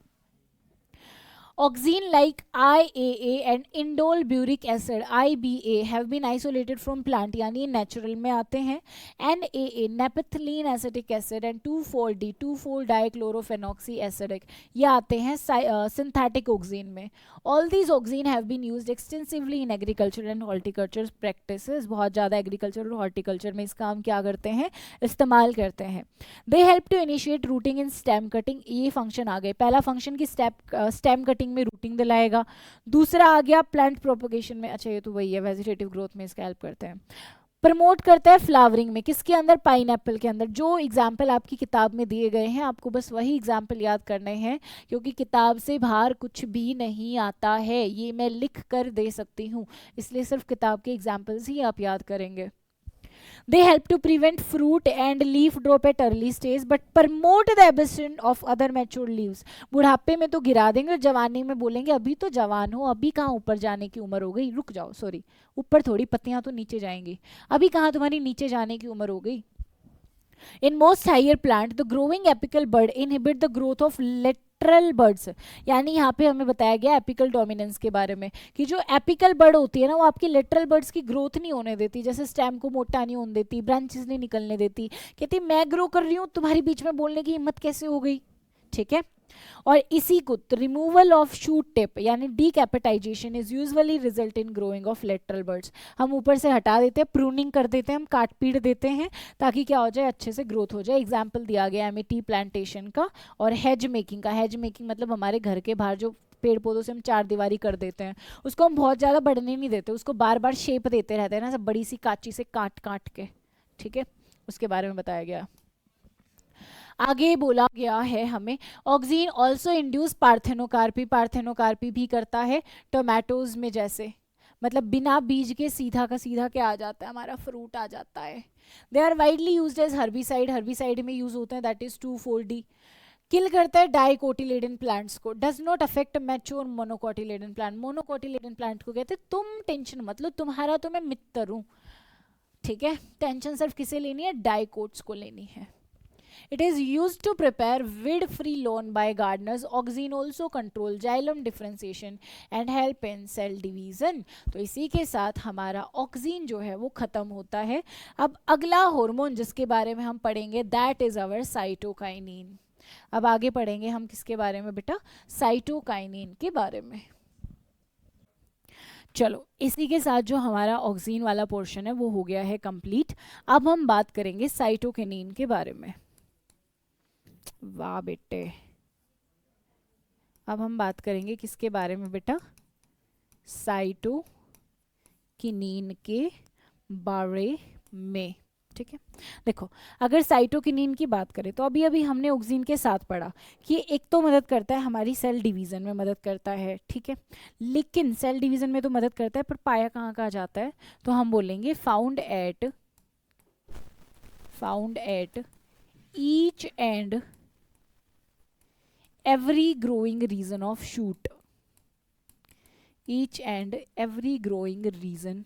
Auxine like IAA and indole buric acid IBA have been isolated from plant, यानी natural में आते हैं। NAA naphthalene acetic acid and 2,4-D 2,4-dichlorophenoxy acidic ये आते हैं synthetic auxine में। All these auxine have been used extensively in agriculture and horticulture practices। बहुत ज़्यादा agriculture और horticulture में इसका हम क्या करते हैं, इस्तेमाल करते हैं। They help to initiate rooting in stem cutting। ये फंक्शन आ गए, पहला फंक्शन की स्टेम कटिंग में रूटिंग दिलाएगा, दूसरा आ गया प्लांट प्रोपगेशन में, अच्छा ये तो वही है, वेजिटेटिव ग्रोथ में इसका हेल्प करते हैं। प्रमोट करता है फ्लावरिंग में, किसके अंदर, पाइनएप्पल के अंदर। जो एग्जाम्पल आपकी किताब में दिए गए हैं आपको बस वही एग्जाम्पल याद करने हैं, क्योंकि किताब से बाहर कुछ भी नहीं आता है, ये मैं लिख कर दे सकती हूँ, इसलिए सिर्फ किताब के एग्जाम्पल्स ही आप याद करेंगे। They help to prevent fruit and leaf drop at early stage but promote the absence of other mature leaves। बुढ़ापे में तो गिरा देंगे और जवानी में बोलेंगे अभी तो जवान हो, अभी कहाँ ऊपर जाने की उम्र हो गई, रुक जाओ, सॉरी ऊपर थोड़ी, पत्तियां तो नीचे जाएंगी, अभी कहाँ तुम्हारी नीचे जाने की उम्र हो गई। In most higher plant, the growing apical bud inhibit the growth of lateral buds। यानी यहाँ पे हमें बताया गया एपिकल डोमिनेंस के बारे में कि जो एपिकल बर्ड होती है ना वो आपकी लेटरल बर्ड्स की ग्रोथ नहीं होने देती, जैसे स्टेम को मोटा नहीं होने देती, ब्रांचेस नहीं निकलने देती, कहती मैं ग्रो कर रही हूँ, तुम्हारी बीच में बोलने की हिम्मत कैसे हो गई। ठीक है, और इसी को रिमूवल ऑफ शूट टिप यानी decapitation is usually result in growing of lateral buds. हम ऊपर से हटा देते हैं, प्रूनिंग कर देते हैं, हम काट पीट देते हैं ताकि क्या हो जाए, अच्छे से ग्रोथ हो जाए। एग्जाम्पल दिया गया हमें टी प्लांटेशन का और हेज मेकिंग का। हेज मेकिंग मतलब हमारे घर के बाहर जो पेड़ पौधों से हम चार दीवारी कर देते हैं उसको हम बहुत ज़्यादा बढ़ने नहीं देते, उसको बार बार शेप देते रहते हैं ना, सब बड़ी सी कांची से काट काट के। ठीक है, उसके बारे में बताया गया। आगे बोला गया है हमें oxygen also induce parthenocarpy, parthenocarpy भी करता है टोमेटोज में, जैसे मतलब बिना बीज के सीधा का सीधा क्या आ जाता है, हमारा फ्रूट आ जाता है। They are widely used as herbicide, herbicide में यूज होते हैं, दैट इज 2,4-D। किल करता है डाइकोटिलेडन प्लांट्स को, does not affect mature monocotyledon plant. Monocotyledon plant को कहते हैं तुम टेंशन मत लो, तुम्हारा तो मैं मित्र हूँ। ठीक है, टेंशन सिर्फ किसे लेनी है, डाइकोट्स को लेनी है। It is used to prepare weed-free lawn by gardeners. Auxine also control xylem differentiation and help in cell division। तो इसी के साथ हमारा ऑक्सीन जो है वो खत्म होता है। अब अगला हार्मोन जिसके बारे में हम पढ़ेंगे दैट इज अवर साइटोकाइनिन। अब आगे पढ़ेंगे हम किसके बारे में बेटा, साइटोकाइनिन के बारे में। चलो इसी के साथ जो हमारा ऑक्सीन वाला पोर्शन है वो हो गया है कंप्लीट। अब हम बात करेंगे साइटोकिनिन के बारे में। वाह बेटे, अब हम बात करेंगे किसके बारे में बेटा, साइटोकिनिन के बारे में। ठीक है, देखो अगर साइटोकिनिन की बात करें तो अभी अभी हमने ऑक्सीन के साथ पढ़ा कि एक तो मदद करता है हमारी सेल डिवीजन में मदद करता है। ठीक है, लेकिन सेल डिवीजन में तो मदद करता है पर पाया कहाँ कहाँ जाता है, तो हम बोलेंगे found at each and every growing region of shoot, each and every growing region।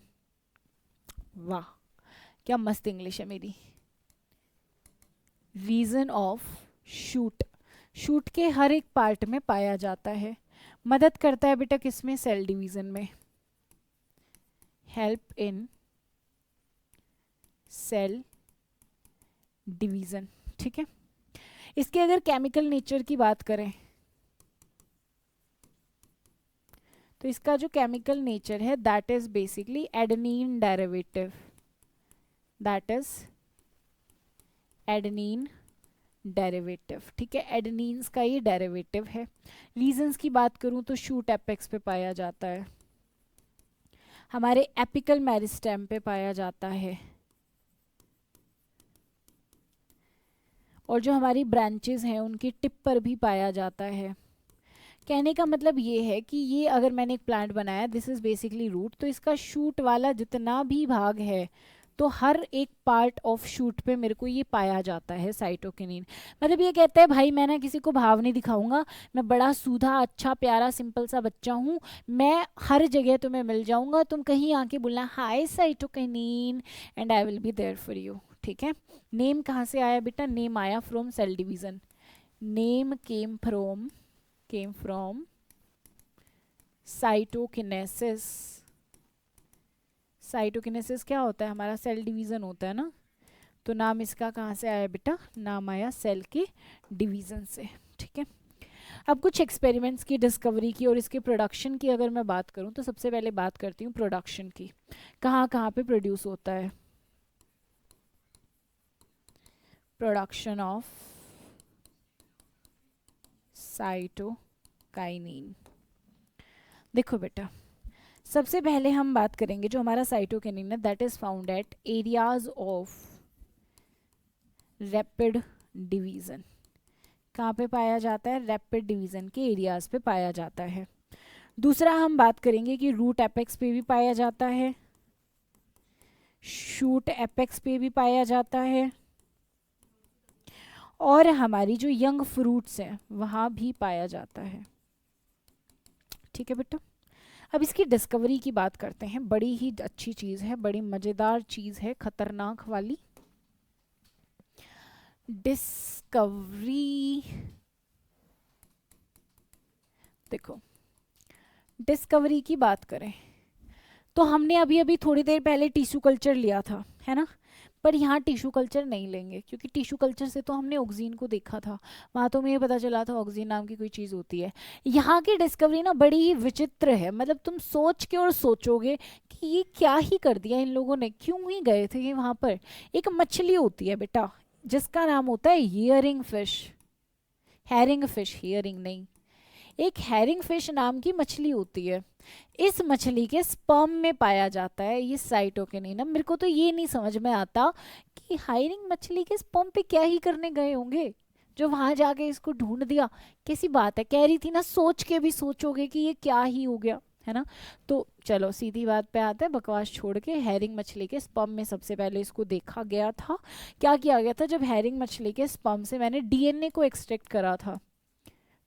वाह क्या मस्त इंग्लिश है मेरी। रीजन ऑफ शूट, शूट के हर एक पार्ट में पाया जाता है, मदद करता है बेटा किसमें, सेल डिवीजन में। Help in cell division. ठीक है, इसके अगर केमिकल नेचर की बात करें तो इसका जो केमिकल नेचर है that is basically adenine derivative, that is adenine derivative. ठीक है, एडेनिन्स का ये डेरिवेटिव है। रीजंस की बात करूं तो शूट एपेक्स पे पाया जाता है, हमारे एपिकल मेरिस्टेम पे पाया जाता है, और जो हमारी ब्रांचेस हैं उनकी टिप पर भी पाया जाता है। कहने का मतलब ये है कि ये अगर मैंने एक प्लांट बनाया, दिस इज बेसिकली रूट, तो इसका शूट वाला जितना भी भाग है तो हर एक पार्ट ऑफ शूट पे मेरे को ये पाया जाता है साइटोकिनिन। मतलब ये कहता है भाई मैं ना किसी को भाव नहीं दिखाऊंगा, मैं बड़ा सूधा अच्छा प्यारा सिंपल सा बच्चा हूँ, मैं हर जगह तुम्हें मिल जाऊंगा, तुम कहीं आके बोलना hi cytokinin and I will be there for you. ठीक है, नेम कहाँ से आया बेटा? नेम आया from cell division, name came from cytokinesis. Cytokinesis क्या होता है? हमारा सेल डिवीजन होता है ना, तो नाम इसका कहाँ से आया बेटा? नाम आया सेल के डिवीजन से। ठीक है, अब कुछ एक्सपेरिमेंट्स की डिस्कवरी की और इसके प्रोडक्शन की अगर मैं बात करूँ तो सबसे पहले बात करती हूँ प्रोडक्शन की, कहाँ कहाँ पे प्रोड्यूस होता है। Production of cytokinin. देखो बेटा, सबसे पहले हम बात करेंगे जो हमारा साइटोकिनिन है that is found at areas of rapid division. कहाँ पे पाया जाता है? रैपिड डिवीजन के एरियाज पे पाया जाता है। दूसरा हम बात करेंगे कि रूट एपेक्स पे भी पाया जाता है, शूट एपेक्स पे भी पाया जाता है, और हमारी जो यंग फ्रूट्स हैं वहाँ भी पाया जाता है। ठीक है बेटा, अब इसकी डिस्कवरी की बात करते हैं। बड़ी ही अच्छी चीज़ है, बड़ी मज़ेदार चीज़ है, खतरनाक वाली डिस्कवरी। देखो, डिस्कवरी की बात करें तो हमने अभी अभी थोड़ी देर पहले टिश्यू कल्चर लिया था, है ना, पर यहाँ टिश्यू कल्चर नहीं लेंगे क्योंकि टिश्यू कल्चर से तो हमने ऑक्सीजन को देखा था, वहाँ तो मुझे पता चला था ऑक्सीजन नाम की कोई चीज़ होती है। यहाँ की डिस्कवरी ना बड़ी ही विचित्र है, मतलब तुम सोच के और सोचोगे कि ये क्या ही कर दिया इन लोगों ने, क्यों ही गए थे ये वहाँ पर। एक मछली होती है बेटा जिसका नाम होता है hearing fish, herring fish, hearing नहीं, एक हैरिंग फिश नाम की मछली होती है। इस मछली के स्पर्म में पाया जाता है ये साइटोकिनिन। मेरे को तो ये नहीं समझ में आता कि हायरिंग मछली के स्पर्म पे क्या ही करने गए होंगे जो वहां जाके इसको ढूंढ दिया। कैसी बात है, कह रही थी ना, सोच के भी सोचोगे कि ये क्या ही हो गया, है ना। तो चलो सीधी बात पे आते हैं, बकवास छोड़ के। हैरिंग मछली के स्पर्म में सबसे पहले इसको देखा गया था। क्या किया गया था? जब हैरिंग मछली के स्पर्म से मैंने डीएनए को एक्सट्रैक्ट करा था,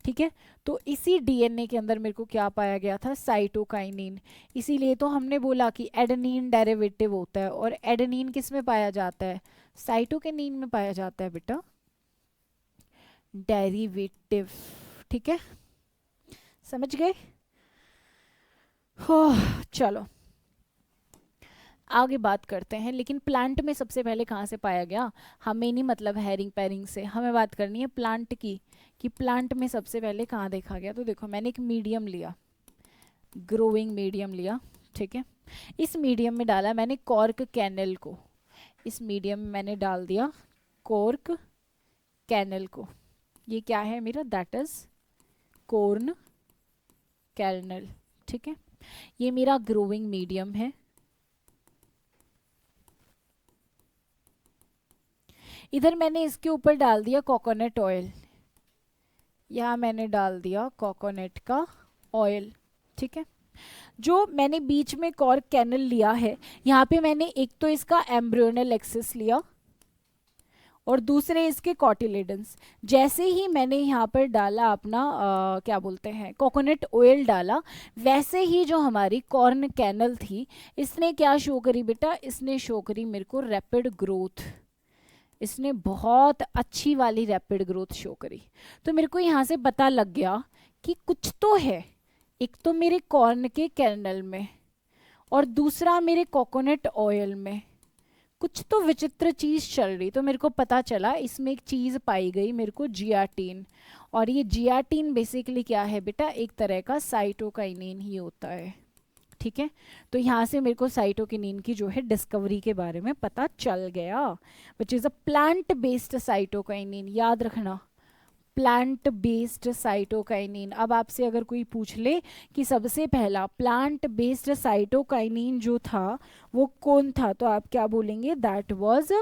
ठीक है, तो इसी डीएनए के अंदर मेरे को क्या पाया गया था? साइटोकाइनिन। इसीलिए तो हमने बोला कि एडेनिन डेरिवेटिव होता है, और एडेनिन किस में पाया जाता है? साइटोकिनिन में पाया जाता है बेटा, डेरिवेटिव। ठीक है, समझ गए? हो, चलो आगे बात करते हैं। लेकिन प्लांट में सबसे पहले कहाँ से पाया गया? हमें नहीं मतलब हैरिंग पैरिंग से, हमें बात करनी है प्लांट की, कि प्लांट में सबसे पहले कहाँ देखा गया। तो देखो, मैंने एक मीडियम लिया, ग्रोइंग मीडियम लिया, ठीक है। इस मीडियम में डाला मैंने कॉर्क कैनल को, इस मीडियम में मैंने डाल दिया कॉर्क कैनल को। ये क्या है मेरा? दैट इज कॉर्न कैनल, ठीक है। ये मेरा ग्रोइंग मीडियम है। इधर मैंने इसके ऊपर डाल दिया कोकोनट ऑयल, यहाँ मैंने डाल दिया कोकोनट का ऑयल, ठीक है। जो मैंने बीच में कॉर्क कैनल लिया है, यहाँ पे मैंने एक तो इसका एम्ब्रियोनल एक्सिस लिया और दूसरे इसके कॉटिलेडन्स। जैसे ही मैंने यहाँ पर डाला अपना क्या बोलते हैं, कोकोनट ऑयल डाला, वैसे ही जो हमारी कॉर्न कैनल थी इसने क्या शो करी बेटा? इसने शो करी मेरे को रैपिड ग्रोथ। इसने बहुत अच्छी वाली रैपिड ग्रोथ शो करी। तो मेरे को यहाँ से पता लग गया कि कुछ तो है, एक तो मेरे कॉर्न के कैनल में और दूसरा मेरे कोकोनट ऑयल में कुछ तो विचित्र चीज़ चल रही, तो मेरे को पता चला इसमें एक चीज़ पाई गई मेरे को, जियाटीन। और ये जियाटीन बेसिकली क्या है बेटा, एक तरह का साइटोकाइनिन ही होता है, ठीक है। तो यहाँ से मेरे को साइटोकिनिन की जो है डिस्कवरी के बारे में पता चल गया, which is a plant based cytokinin, याद रखना, प्लांट बेस्ड साइटोकाइनिन। अब आपसे अगर कोई पूछ ले कि सबसे पहला प्लांट बेस्ड साइटोकाइनिन जो था वो कौन था, तो आप क्या बोलेंगे, दैट वाज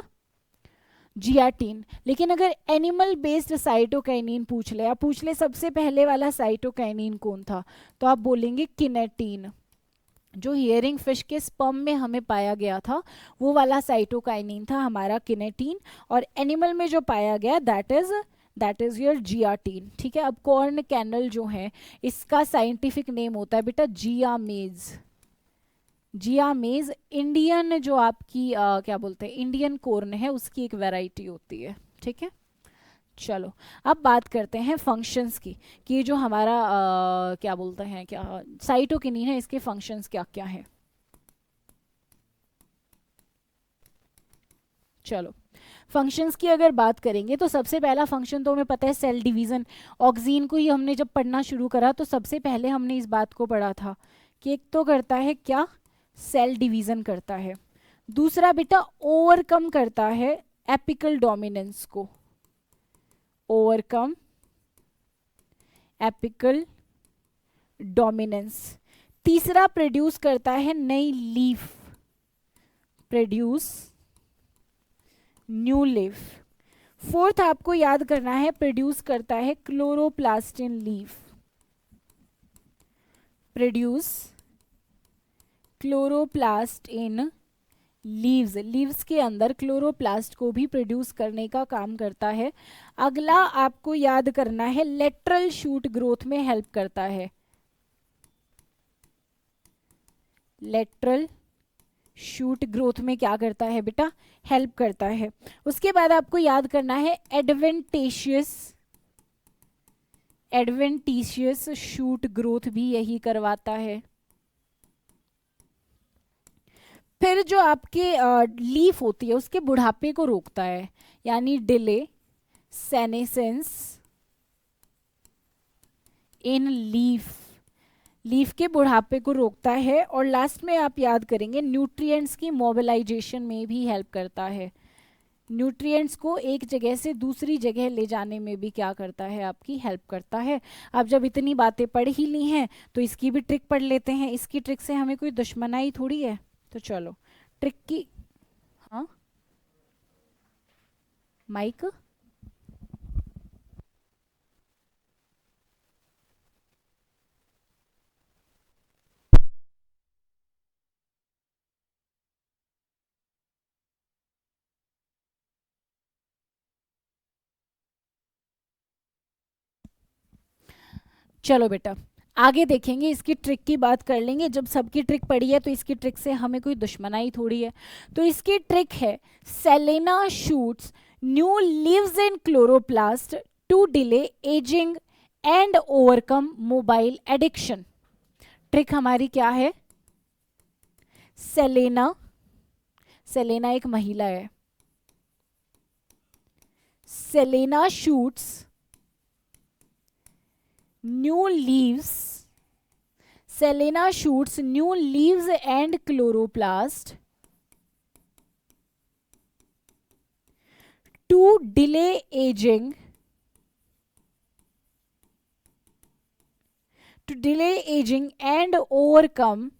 जियाटीन। लेकिन अगर एनिमल बेस्ड साइटोकाइनिन पूछ ले, आप पूछ ले सबसे पहले वाला साइटोकाइनिन कौन था, तो आप बोलेंगे किनेटीन। जो हियरिंग फिश के स्पर्म में हमें पाया गया था वो वाला साइटोकाइनिन था हमारा किनेटीन, और एनिमल में जो पाया गया दैट इज योर जियाटीन, ठीक है। अब कॉर्न कैनल जो है इसका साइंटिफिक नेम होता है बेटा जियामेज। जियामेज इंडियन जो आपकी क्या बोलते हैं इंडियन कॉर्न है उसकी एक वैरायटी होती है, ठीक है। चलो अब बात करते हैं फंक्शंस की, कि ये जो हमारा क्या बोलते हैं, क्या साइटोकिनिन है, इसके फंक्शंस क्या क्या हैं। चलो फंक्शंस की अगर बात करेंगे तो सबसे पहला फंक्शन तो हमें पता है सेल डिवीजन। ऑक्सीन को ही हमने जब पढ़ना शुरू करा तो सबसे पहले हमने इस बात को पढ़ा था कि एक तो करता है क्या, सेल डिवीजन करता है, दूसरा बेटा ओवरकम करता है एपिकल डोमिनेंस को, ओवरकम एपिकल डोमिनेंस, तीसरा प्रोड्यूस करता है नई leaf, produce new leaf, fourth आपको याद करना है प्रोड्यूस करता है chloroplast in leaf, produce chloroplast in leaves, leaves के अंदर क्लोरोप्लास्ट को भी प्रोड्यूस करने का काम करता है। अगला आपको याद करना है लेटरल शूट ग्रोथ में हेल्प करता है, लेटरल शूट ग्रोथ में क्या करता है बेटा, हेल्प करता है। उसके बाद आपको याद करना है एडवेंटिशियस शूट ग्रोथ भी यही करवाता है। फिर जो आपके लीफ होती है उसके बुढ़ापे को रोकता है, यानी डिले सेनेसेंस इन लीफ, लीफ के बुढ़ापे को रोकता है। और लास्ट में आप याद करेंगे न्यूट्रिएंट्स की मोबिलाइजेशन में भी हेल्प करता है, न्यूट्रिएंट्स को एक जगह से दूसरी जगह ले जाने में भी क्या करता है, आपकी हेल्प करता है। अब जब इतनी बातें पढ़ ही ली हैं तो इसकी भी ट्रिक पढ़ लेते हैं, इसकी ट्रिक से हमें कोई दुश्मनाई थोड़ी है। तो चलो ट्रिक की, हाँ माइक, चलो बेटा आगे देखेंगे, इसकी ट्रिक की बात कर लेंगे। जब सबकी ट्रिक पड़ी है तो इसकी ट्रिक से हमें कोई दुश्मनाई थोड़ी है। तो इसकी ट्रिक है Selena shoots new leaves in chloroplast to delay ageing and overcome mobile addiction. Trick हमारी क्या है, सेलेना, सेलेना एक महिला है, Selena shoots new leaves, Selena shoots new leaves and chloroplast to delay aging, and overcome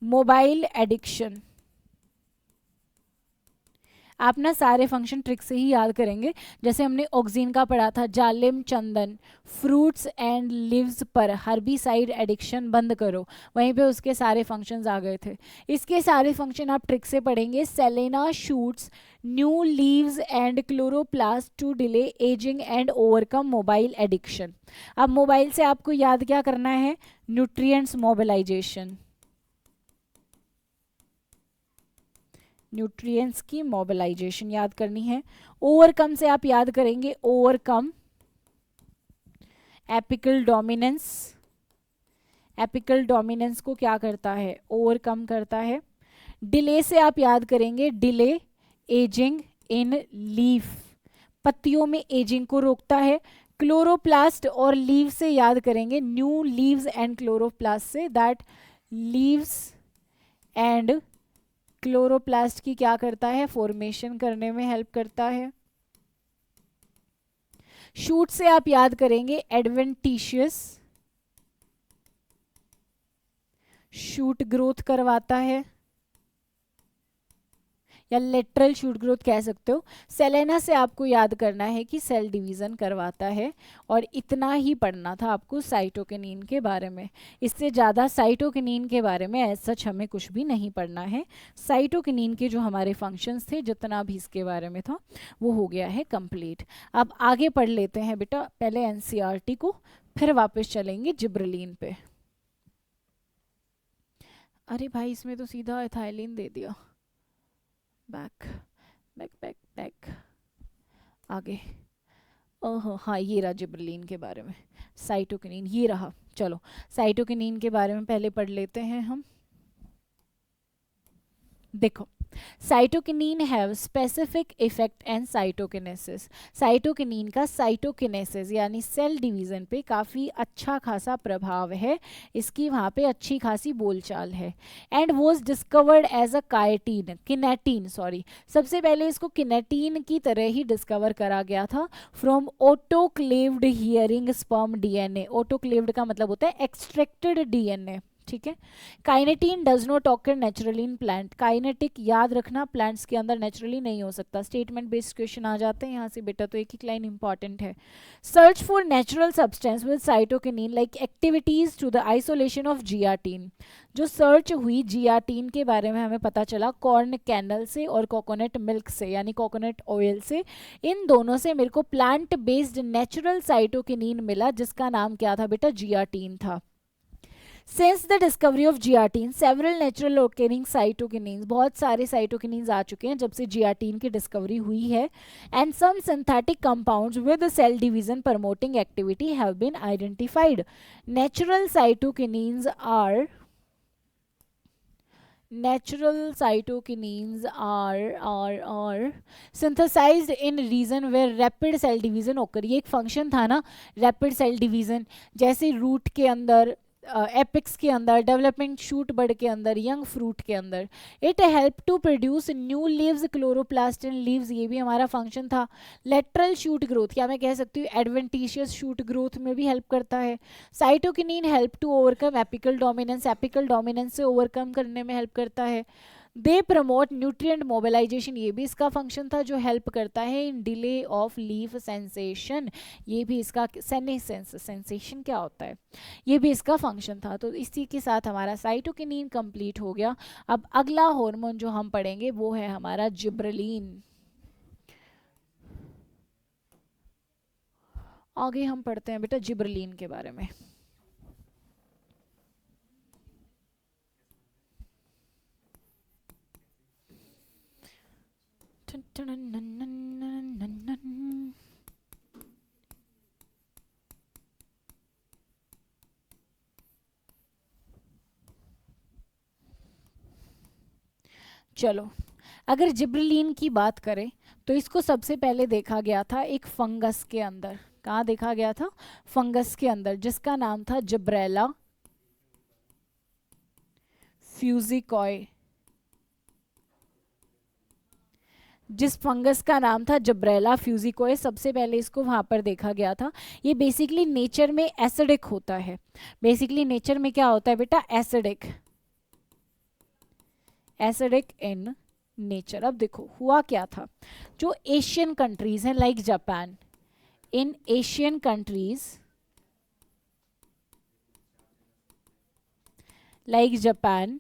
mobile addiction। आप ना सारे function trick से ही याद करेंगे। जैसे हमने ऑक्सीन का पढ़ा था, जालिम चंदन फ्रूट्स एंड लिव्स पर हर्बिसाइड एडिक्शन बंद करो, वहीं पे उसके सारे फंक्शंस आ गए थे। इसके सारे फंक्शन आप ट्रिक से पढ़ेंगे। Selena shoots new leaves and chloroplast to delay ageing and overcome mobile addiction. अब मोबाइल से आपको याद क्या करना है, न्यूट्रिएंट्स मोबिलाइजेशन, न्यूट्रिएंट्स की मोबिलाइजेशन याद करनी है। ओवरकम से आप याद करेंगे overcome apical dominance apical dominance को क्या करता है, ओवरकम करता है। डिले से आप याद करेंगे, डिले एजिंग इन लीफ, पत्तियों में एजिंग को रोकता है। क्लोरोप्लास्ट और लीव से याद करेंगे, न्यू लीव्स एंड क्लोरोप्लास्ट से, दैट लीव्स एंड क्लोरोप्लास्ट की क्या करता है, फॉर्मेशन करने में हेल्प करता है। शूट से आप याद करेंगे, एडवेंटिशियस, शूट ग्रोथ करवाता है या लेटरल शूट ग्रोथ कह सकते हो। सेलेना से आपको याद करना है कि सेल डिवीजन करवाता है। और इतना ही पढ़ना था आपको साइटोकिनीन के बारे में, इससे ज़्यादा साइटोकिनीन के बारे में एज सच हमें कुछ भी नहीं पढ़ना है। साइटोकिनीन के जो हमारे फंक्शंस थे, जितना भी इसके बारे में था वो हो गया है कंप्लीट। अब आगे पढ़ लेते हैं बेटा, पहले एनसीईआरटी को, फिर वापस चलेंगे जिब्रेलिन पे। अरे भाई इसमें तो सीधा एथाइलिन दे दिया। बैक बैक बैक बैक, आगे। ओह हाँ, ये रहा जिब्रेलिन के बारे में, साइटोकिनीन ये रहा। चलो साइटोकिनीन के बारे में पहले पढ़ लेते हैं हम। देखो, cytokinin have specific effect and cytokinesis. Cytokinin का साइटोकिनेसिस यानी सेल डिवीजन पे काफ़ी अच्छा खासा प्रभाव है, इसकी वहाँ पे अच्छी खासी बोलचाल है। And was discovered as a kinetin, kinetin sorry, सबसे पहले इसको किनेटीन की तरह ही डिस्कवर करा गया था from autoclaved herring sperm DNA. Autoclaved का मतलब होता है एक्सट्रैक्टेड डीएनए, ठीक है। Kinetin does not occur naturally in plant, kinetic याद रखना प्लांट्स के अंदर नेचुरली नहीं हो सकता। स्टेटमेंट बेस्ड क्वेश्चन आ जाते हैं यहाँ से बेटा, तो एक ही लाइन इंपॉर्टेंट है। Search for natural substance with cytokinin like activities to the isolation of zeatin. जो सर्च हुई जियाटीन के बारे में हमें पता चला कॉर्न कैनल से और कोकोनट मिल्क से यानी कोकोनट ऑयल से, इन दोनों से मेरे को प्लांट बेस्ड नेचुरल साइटोकिनीन मिला जिसका नाम क्या था बेटा, जियाटीन था। Since the discovery of giatine, several natural occurring cytokinins, बहुत सारे cytokinins आ चुके हैं जब से giatine की डिस्कवरी हुई है, and some synthetic compounds with cell division promoting activity have been identified. Natural cytokinins are synthesized in region where rapid cell division occur। ये एक फंक्शन था ना रैपिड सेल डिवीजन, जैसे रूट के अंदर, एपिक्स के अंदर, डेवलपमेंट शूट बर्ड के अंदर, यंग फ्रूट के अंदर। It help to produce new leaves, chloroplast in leaves, ये भी हमारा फंक्शन था। लेटरल शूट ग्रोथ, क्या मैं कह सकती हूँ एडवेंटिशियस शूट ग्रोथ में भी हेल्प करता है। Cytokinin help to overcome apical dominance, apical dominance से ओवरकम करने में हेल्प करता है। दे प्रमोट न्यूट्रिएंट मोबिलाइजेशन, ये भी इसका फंक्शन था जो हेल्प करता है इन डिले ऑफ लीफ सेंसेशन, ये भी इसका सेनेसेंस, सेंसेशन क्या होता है, ये भी इसका फंक्शन था। तो इसी के साथ हमारा साइटोकिनीन कंप्लीट हो गया। अब अगला हार्मोन जो हम पढ़ेंगे वो है हमारा जिब्रेलिन। आगे हम पढ़ते हैं बेटा जिब्रेलिन के बारे में। चलो, अगर जिब्रेलिन की बात करें तो इसको सबसे पहले देखा गया था एक फंगस के अंदर। कहाँ देखा गया था? फंगस के अंदर, जिसका नाम था जिब्रेला फ्यूजिकॉय। जिस फंगस का नाम था जिब्रेला फ्यूजिकॉय, सबसे पहले इसको वहाँ पर देखा गया था। ये बेसिकली नेचर में एसिडिक होता है। बेसिकली नेचर में क्या होता है बेटा? Acidic, acidic in nature. अब देखो हुआ क्या था, जो एशियन कंट्रीज हैं लाइक जापान, इन एशियन कंट्रीज लाइक जापान,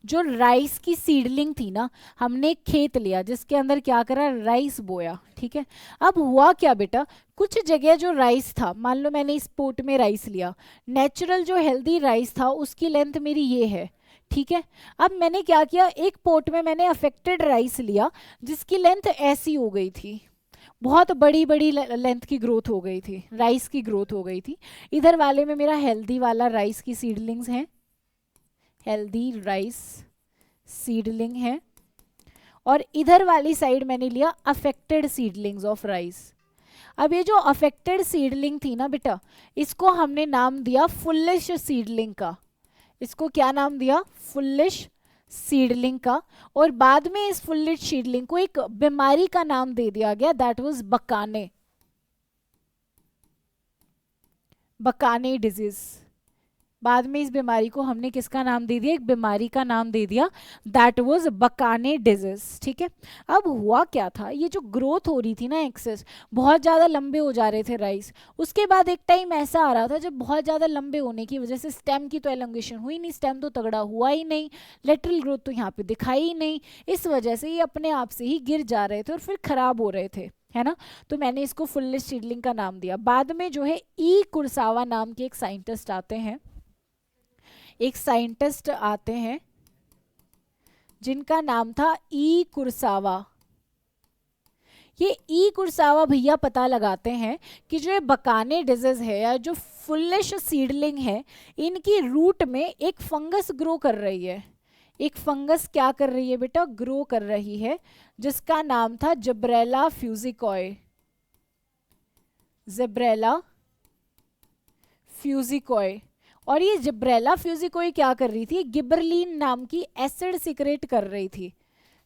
जो राइस की सीडलिंग थी ना, हमने एक खेत लिया जिसके अंदर क्या करा, राइस बोया, ठीक है। अब हुआ क्या बेटा, कुछ जगह जो राइस था, मान लो मैंने इस पोट में राइस लिया, नेचुरल जो हेल्दी राइस था उसकी लेंथ मेरी ये है, ठीक है। अब मैंने क्या किया, एक पोट में मैंने अफेक्टेड राइस लिया जिसकी लेंथ ऐसी हो गई थी, बहुत बड़ी बड़ी लेंथ की ग्रोथ हो गई थी, राइस की ग्रोथ हो गई थी। इधर वाले में मेरा हेल्दी वाला राइस की सीडलिंग्स हैं, हेल्दी राइस सीडलिंग है, और इधर वाली साइड मैंने लिया अफेक्टेड सीडलिंग्स ऑफ राइस। अब ये जो अफेक्टेड सीडलिंग थी ना बेटा, इसको हमने नाम दिया फुलिश सीडलिंग का। इसको क्या नाम दिया? फुलिश सीडलिंग का। और बाद में इस फुलिश सीडलिंग को एक बीमारी का नाम दे दिया गया, that was Bakane, Bakane disease. बाद में इस बीमारी को हमने किसका नाम दे दिया? एक बीमारी का नाम दे दिया, दैट वाज बकाने डिजीज। ठीक है, अब हुआ क्या था, ये जो ग्रोथ हो रही थी ना एक्सेस, बहुत ज़्यादा लंबे हो जा रहे थे राइस। उसके बाद एक टाइम ऐसा आ रहा था जब बहुत ज़्यादा लंबे होने की वजह से स्टेम की तो एलोंगेशन हुई नहीं, स्टेम तो तगड़ा हुआ ही नहीं, लेटरल ग्रोथ तो यहाँ पे दिखाई ही नहीं, इस वजह से ये अपने आप से ही गिर जा रहे थे और फिर खराब हो रहे थे, है ना। तो मैंने इसको फुलिश सीडलिंग का नाम दिया। बाद में जो है ई कुरसावा नाम के एक साइंटिस्ट आते हैं, एक साइंटिस्ट आते हैं जिनका नाम था ई कुरसावा। ये ई कुरसावा भैया पता लगाते हैं कि जो ये बकाने डिजीज है या जो फुलिश सीडलिंग है, इनकी रूट में एक फंगस ग्रो कर रही है। एक फंगस क्या कर रही है बेटा? ग्रो कर रही है, जिसका नाम था जिब्रेला फ्यूजिकॉय। जिब्रेला फ्यूजिकॉय। और ये जिब्रेला फ्यूजिकॉय क्या कर रही थी? गिबरलिन नाम की एसिड सिक्रेट कर रही थी।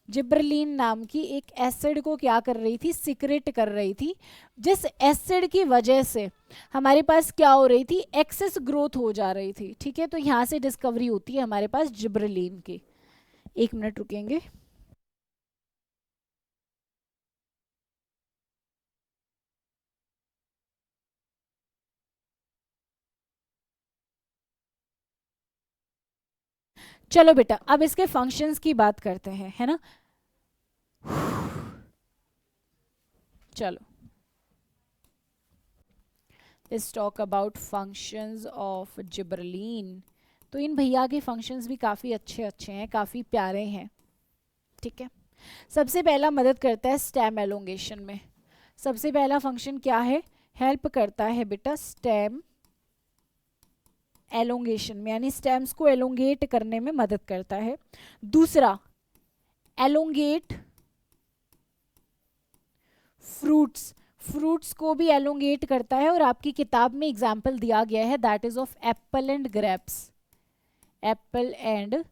जिब्रलिन नाम की एक एसिड को क्या कर रही थी? सिक्रेट कर रही थी, जिस एसिड की वजह से हमारे पास क्या हो रही थी? एक्सेस ग्रोथ हो जा रही थी। ठीक है, तो यहाँ से डिस्कवरी होती है हमारे पास जिब्रलिन की। एक मिनट रुकेंगे। चलो बेटा, अब इसके फंक्शंस की बात करते हैं, है ना। चलो, let's talk about functions of जिब्रलिन। तो इन भैया के फंक्शंस भी काफ़ी अच्छे अच्छे हैं, काफ़ी प्यारे हैं। ठीक है, सबसे पहला मदद करता है स्टेम एलोंगेशन में। सबसे पहला फंक्शन क्या है? हेल्प करता है बेटा स्टेम एलोंगेशन में, यानी स्टेम्स को एलोंगेट करने में मदद करता है। दूसरा, एलोंगेट फ्रूट्स, फ्रूट्स को भी एलोंगेट करता है, और आपकी किताब में एग्जाम्पल दिया गया है, that is of Apple and grapes. Apple and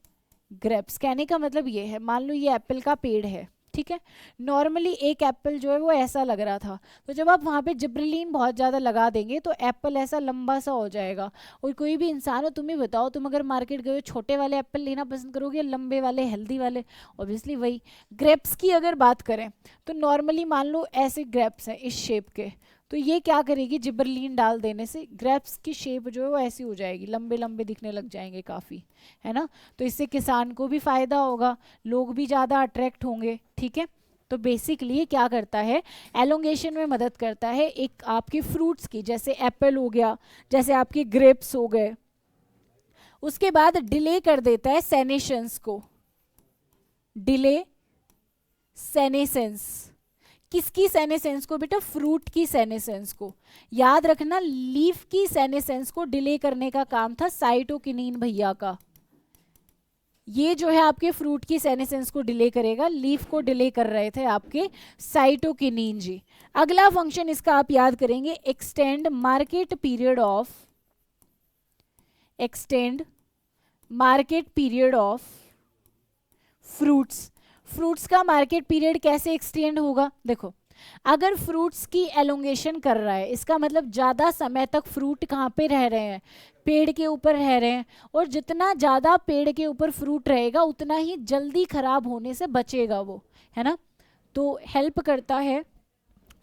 grapes कहने का मतलब ये है, मान लो ये एप्पल का पेड़ है, ठीक है। नॉर्मली एक एप्पल जो है वो ऐसा लग रहा था, तो जब आप वहाँ पे जिब्रेलिन बहुत ज़्यादा लगा देंगे तो एप्पल ऐसा लंबा सा हो जाएगा। और कोई भी इंसान हो, तुम ही बताओ, तुम अगर मार्केट गए हो, छोटे वाले एप्पल लेना पसंद करोगे या लंबे वाले हेल्दी वाले? ऑब्वियसली वही। ग्रेप्स की अगर बात करें तो नॉर्मली मान लो ऐसे ग्रेप्स हैं इस शेप के, तो ये क्या करेगी? जिब्रेलिन डाल देने से ग्रेप्स की शेप जो है वो ऐसी हो जाएगी, लंबे लंबे दिखने लग जाएंगे काफ़ी, है ना। तो इससे किसान को भी फ़ायदा होगा, लोग भी ज़्यादा अट्रैक्ट होंगे। ठीक है, तो बेसिकली ये क्या करता है? एलोंगेशन में मदद करता है एक आपके फ्रूट्स की, जैसे एप्पल हो गया, जैसे आपके ग्रेप्स हो गए। उसके बाद डिले कर देता है सेनेशंस को। डिले सेनेसेंस, किसकी सेनेसेंस को बेटा? फ्रूट की सेनेसेंस को। याद रखना, लीफ की सेनेसेंस को डिले करने का काम था साइटोकिनिन भैया का। ये जो है आपके फ्रूट की सेनेसेंस को डिले करेगा, लीफ को डिले कर रहे थे आपके साइटोकिनिन जी। अगला फंक्शन इसका आप याद करेंगे, extend market period of, extend market period of fruits. Fruits का मार्केट पीरियड कैसे एक्सटेंड होगा? देखो, अगर फ्रूट्स की एलोंगेशन कर रहा है, इसका मतलब ज़्यादा समय तक फ्रूट कहाँ पे रह रहे हैं? पेड़ के ऊपर रह रहे हैं, और जितना ज़्यादा पेड़ के ऊपर फ्रूट रहेगा उतना ही जल्दी खराब होने से बचेगा वो, है ना। तो हेल्प करता है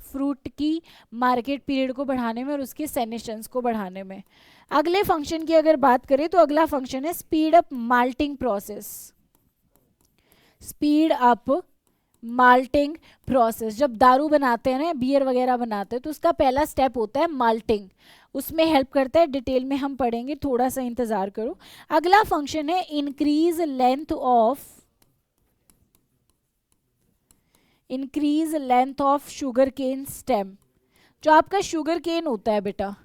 फ्रूट की मार्केट पीरियड को बढ़ाने में और उसके सेनेशंस को बढ़ाने में। अगले फंक्शन की अगर बात करें तो अगला फंक्शन है speed up malting process. Speed up malting process. जब दारू बनाते हैं ना, बियर वगैरह बनाते हैं, तो उसका पहला स्टेप होता है माल्टिंग, उसमें हेल्प करता है, डिटेल में हम पढ़ेंगे, थोड़ा सा इंतजार करो। अगला फंक्शन है increase length of, increase length of sugarcane stem. जो आपका शुगर केन होता है बेटा,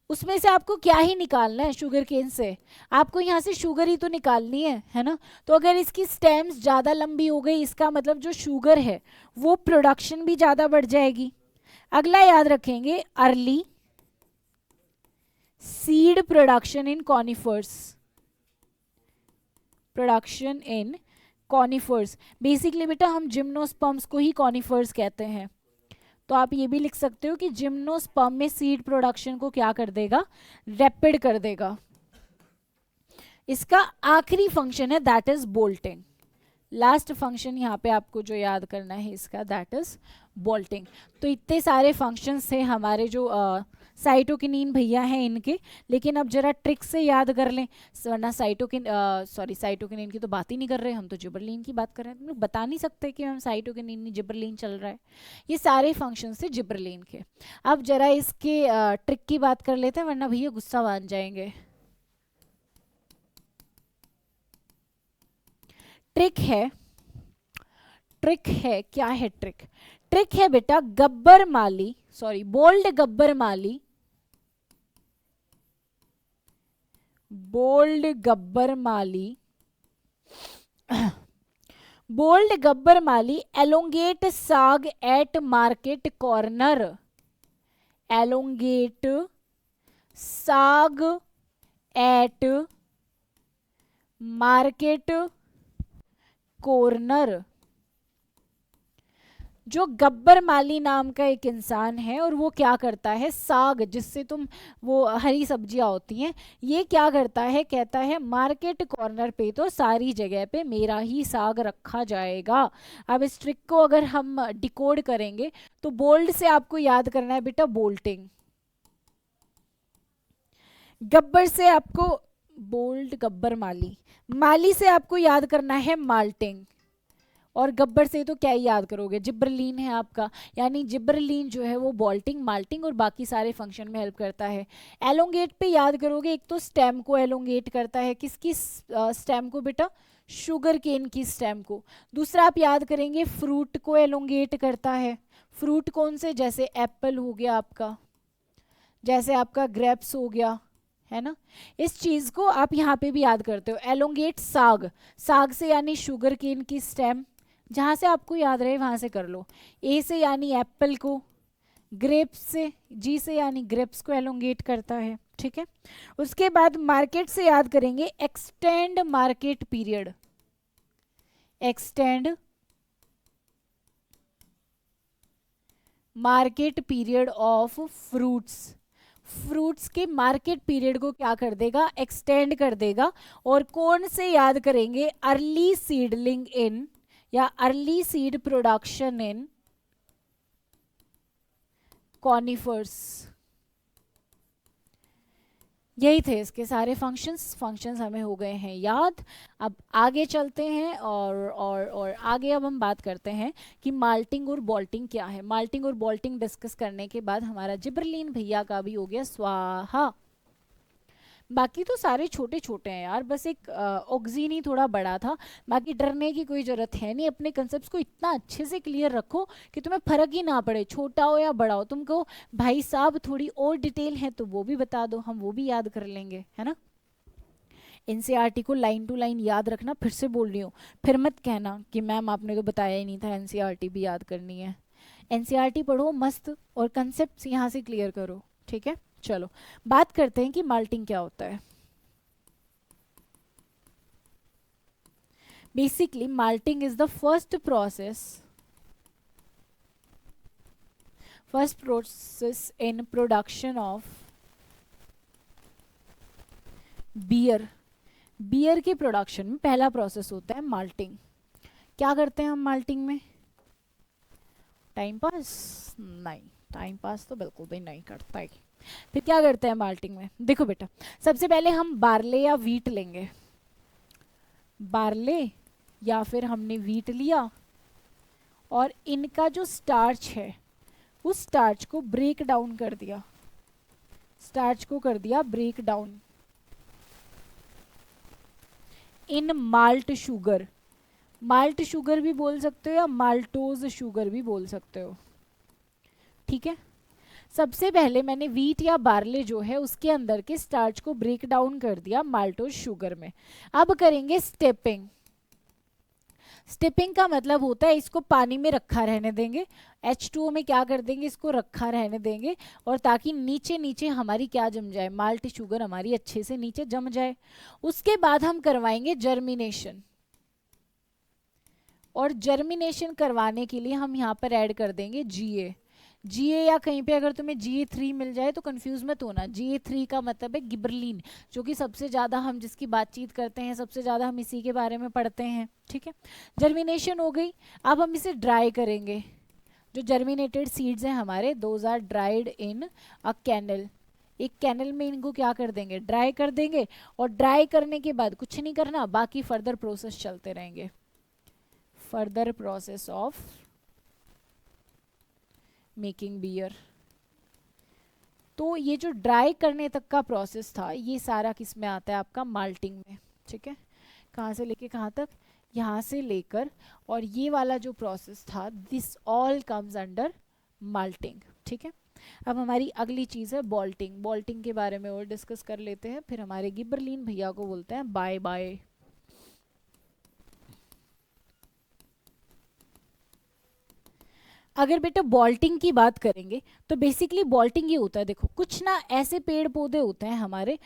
उसमें से आपको क्या ही निकालना है शुगर केन से, आपको यहाँ से शुगर ही तो निकालनी है ना। तो अगर इसकी स्टेम्स ज़्यादा लंबी हो गई, इसका मतलब जो शुगर है वो प्रोडक्शन भी ज़्यादा बढ़ जाएगी। अगला याद रखेंगे, early seed production in conifers, production in conifers. Basically बेटा हम जिम्नोस्पर्म्स को ही कॉनिफर्स कहते हैं, तो आप ये भी लिख सकते हो कि जिम्नोस्पर्म में सीड प्रोडक्शन को क्या कर देगा, रैपिड कर देगा। इसका आखिरी फंक्शन है that is bolting. Last function यहाँ पे आपको जो याद करना है इसका, दैट इज बोल्टिंग। तो इतने सारे फंक्शंस थे हमारे जो साइटोकिनीन भैया हैं इनके, लेकिन अब जरा ट्रिक से याद कर लें, वरना साइटोकिनीन की तो बात ही नहीं कर रहे, हम तो जिबरलिन की बात कर रहे हैं। तुम लोग बता नहीं सकते कि हम साइटोकिनीन नहीं, जिबरलिन चल रहा है। ये सारे फंक्शंस थे जिबरलिन के। अब जरा इसके ट्रिक की बात कर लेते हैं, वरना भैया गुस्सा मान जाएंगे। ट्रिक है क्या है ट्रिक? ट्रिक है बेटा बोल्ड गब्बर माली, बोल्ड गब्बर माली एलोंगेट साग एट मार्केट कॉर्नर, एलोंगेट साग एट मार्केट कॉर्नर। जो गब्बर माली नाम का एक इंसान है और वो क्या करता है, साग जिससे तुम वो हरी सब्जियां होती हैं, ये क्या करता है, कहता है मार्केट कॉर्नर पे तो सारी जगह पे मेरा ही साग रखा जाएगा। अब इस ट्रिक को अगर हम डिकोड करेंगे तो बोल्ड से आपको याद करना है बेटा बोल्टिंग, गब्बर से आपको बोल्ड गब्बर माली, माली से आपको याद करना है माल्टिंग, और गब्बर से तो क्या ही याद करोगे, जिब्रलीन है आपका, यानी जिब्रलीन जो है वो बोल्टिंग, माल्टिंग और बाकी सारे फंक्शन में हेल्प करता है। एलोंगेट पे याद करोगे, एक तो स्टेम को एलोंगेट करता है, किसकी स्टेम को बेटा, शुगर केन की स्टेम को। दूसरा आप याद करेंगे फ्रूट को एलोंगेट करता है, फ्रूट कौन से, जैसे एप्पल हो गया आपका, जैसे आपका ग्रेप्स हो गया, है ना। इस चीज को आप यहाँ पे भी याद करते हो। एलोंगेट साग, साग से यानी शुगर केन की स्टेम, जहाँ से आपको याद रहे वहाँ से कर लो। ए से यानी एप्पल को, ग्रेप्स से, जी से यानी ग्रेप्स को एलोंगेट करता है, ठीक है। उसके बाद मार्केट से याद करेंगे extend market period, extend market period of fruits, fruits के मार्केट पीरियड को क्या कर देगा, एक्सटेंड कर देगा। और कौन से याद करेंगे, अर्ली सीडलिंग इन या early seed production in conifers. यही थे इसके सारे फंक्शंस हमें हो गए हैं याद। अब आगे चलते हैं और आगे अब हम बात करते हैं कि माल्टिंग और बोल्टिंग क्या है। माल्टिंग और बोल्टिंग डिस्कस करने के बाद हमारा जिब्रलीन भैया का भी हो गया स्वाहा। बाकी तो सारे छोटे छोटे हैं यार, बस एक ऑक्सीन ही थोड़ा बड़ा था। बाकी डरने की कोई ज़रूरत है नहीं, अपने कंसेप्ट को इतना अच्छे से क्लियर रखो कि तुम्हें फ़र्क ही ना पड़े, छोटा हो या बड़ा हो। तुमको भाई साहब थोड़ी और डिटेल है तो वो भी बता दो, हम वो भी याद कर लेंगे, है ना। एनसीईआरटी को लाइन टू लाइन याद रखना, फिर से बोल रही हूँ, फिर मत कहना कि मैम आपने तो बताया ही नहीं था एनसीईआरटी भी याद करनी है। एनसीईआरटी पढ़ो मस्त और कंसेप्ट यहाँ से क्लियर करो, ठीक है। चलो बात करते हैं कि माल्टिंग क्या होता है। Basically malting is the first process in production of beer. Beer के प्रोडक्शन में पहला प्रोसेस होता है माल्टिंग। क्या करते हैं हम माल्टिंग में, टाइम पास नहीं, टाइम पास तो बिल्कुल भी नहीं करता है। फिर क्या करते हैं माल्टिंग में, देखो बेटा, सबसे पहले हम बार्ले या वीट लेंगे, बार्ले या फिर हमने वीट लिया, और इनका जो स्टार्च है उस स्टार्च को ब्रेक डाउन कर दिया, स्टार्च को कर दिया break down in malt sugar. Malt sugar भी बोल सकते हो या माल्टोज शुगर भी बोल सकते हो, ठीक है। सबसे पहले मैंने वीट या बार्ले जो है उसके अंदर के स्टार्च को ब्रेक डाउन कर दिया माल्टोज शुगर में। अब करेंगे स्टेपिंग। स्टेपिंग का मतलब होता है इसको पानी में रखा रहने देंगे, H2O में क्या कर देंगे, इसको रखा रहने देंगे, और ताकि नीचे नीचे हमारी क्या जम जाए, माल्ट शुगर हमारी अच्छे से नीचे जम जाए। उसके बाद हम करवाएंगे जर्मिनेशन, और जर्मिनेशन करवाने के लिए हम यहाँ पर ऐड कर देंगे GA। GA या कहीं पे अगर तुम्हें GA3 मिल जाए तो कंफ्यूज मत होना, GA3 का मतलब है गिबरलिन, जो कि सबसे ज़्यादा हम जिसकी बातचीत करते हैं, सबसे ज़्यादा हम इसी के बारे में पढ़ते हैं, ठीक है। जर्मिनेशन हो गई। अब हम इसे ड्राई करेंगे। जो जर्मिनेटेड सीड्स हैं हमारे, those are dried in a कैनल। एक कैनल में इनको क्या कर देंगे, ड्राई कर देंगे। और ड्राई करने के बाद कुछ नहीं करना, बाकी फर्दर प्रोसेस चलते रहेंगे। Further process of making beer. तो ये जो ड्राई करने तक का प्रोसेस था, ये सारा किस में आता है, आपका माल्टिंग में, ठीक है। कहाँ से लेके कहाँ तक, यहाँ से लेकर, और ये वाला जो प्रोसेस था, this all comes under malting, ठीक है। अब हमारी अगली चीज़ है बॉल्टिंग। बॉल्टिंग के बारे में और डिस्कस कर लेते हैं, फिर हमारे गिबरलिन भैया को बोलते हैं बाय बाय। अगर बेटा बॉल्टिंग की बात करेंगे तो बेसिकली बॉल्टिंग ये होता है, देखो कुछ ना ऐसे पेड़ पौधे होते हैं हमारे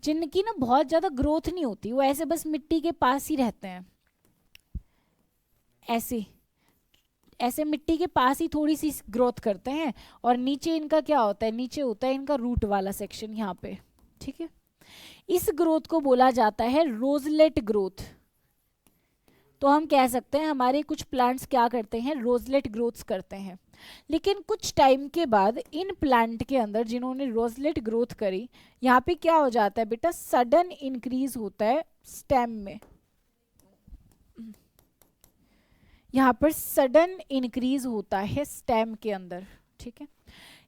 जिनकी ना बहुत ज़्यादा ग्रोथ नहीं होती, वो ऐसे बस मिट्टी के पास ही रहते हैं, ऐसे ऐसे मिट्टी के पास ही थोड़ी सी ग्रोथ करते हैं, और नीचे इनका क्या होता है, नीचे होता है इनका रूट वाला सेक्शन यहाँ पे, ठीक है। इस ग्रोथ को बोला जाता है रोजलेट ग्रोथ। तो हम कह सकते हैं हमारे कुछ प्लांट्स क्या करते हैं, रोजलेट ग्रोथ्स करते हैं। लेकिन कुछ टाइम के बाद इन प्लांट के अंदर जिन्होंने रोजलेट ग्रोथ करी, यहाँ पे क्या हो जाता है बेटा, सडन इंक्रीज होता है स्टेम में। यहाँ पर सडन इंक्रीज होता है स्टेम के अंदर, ठीक है।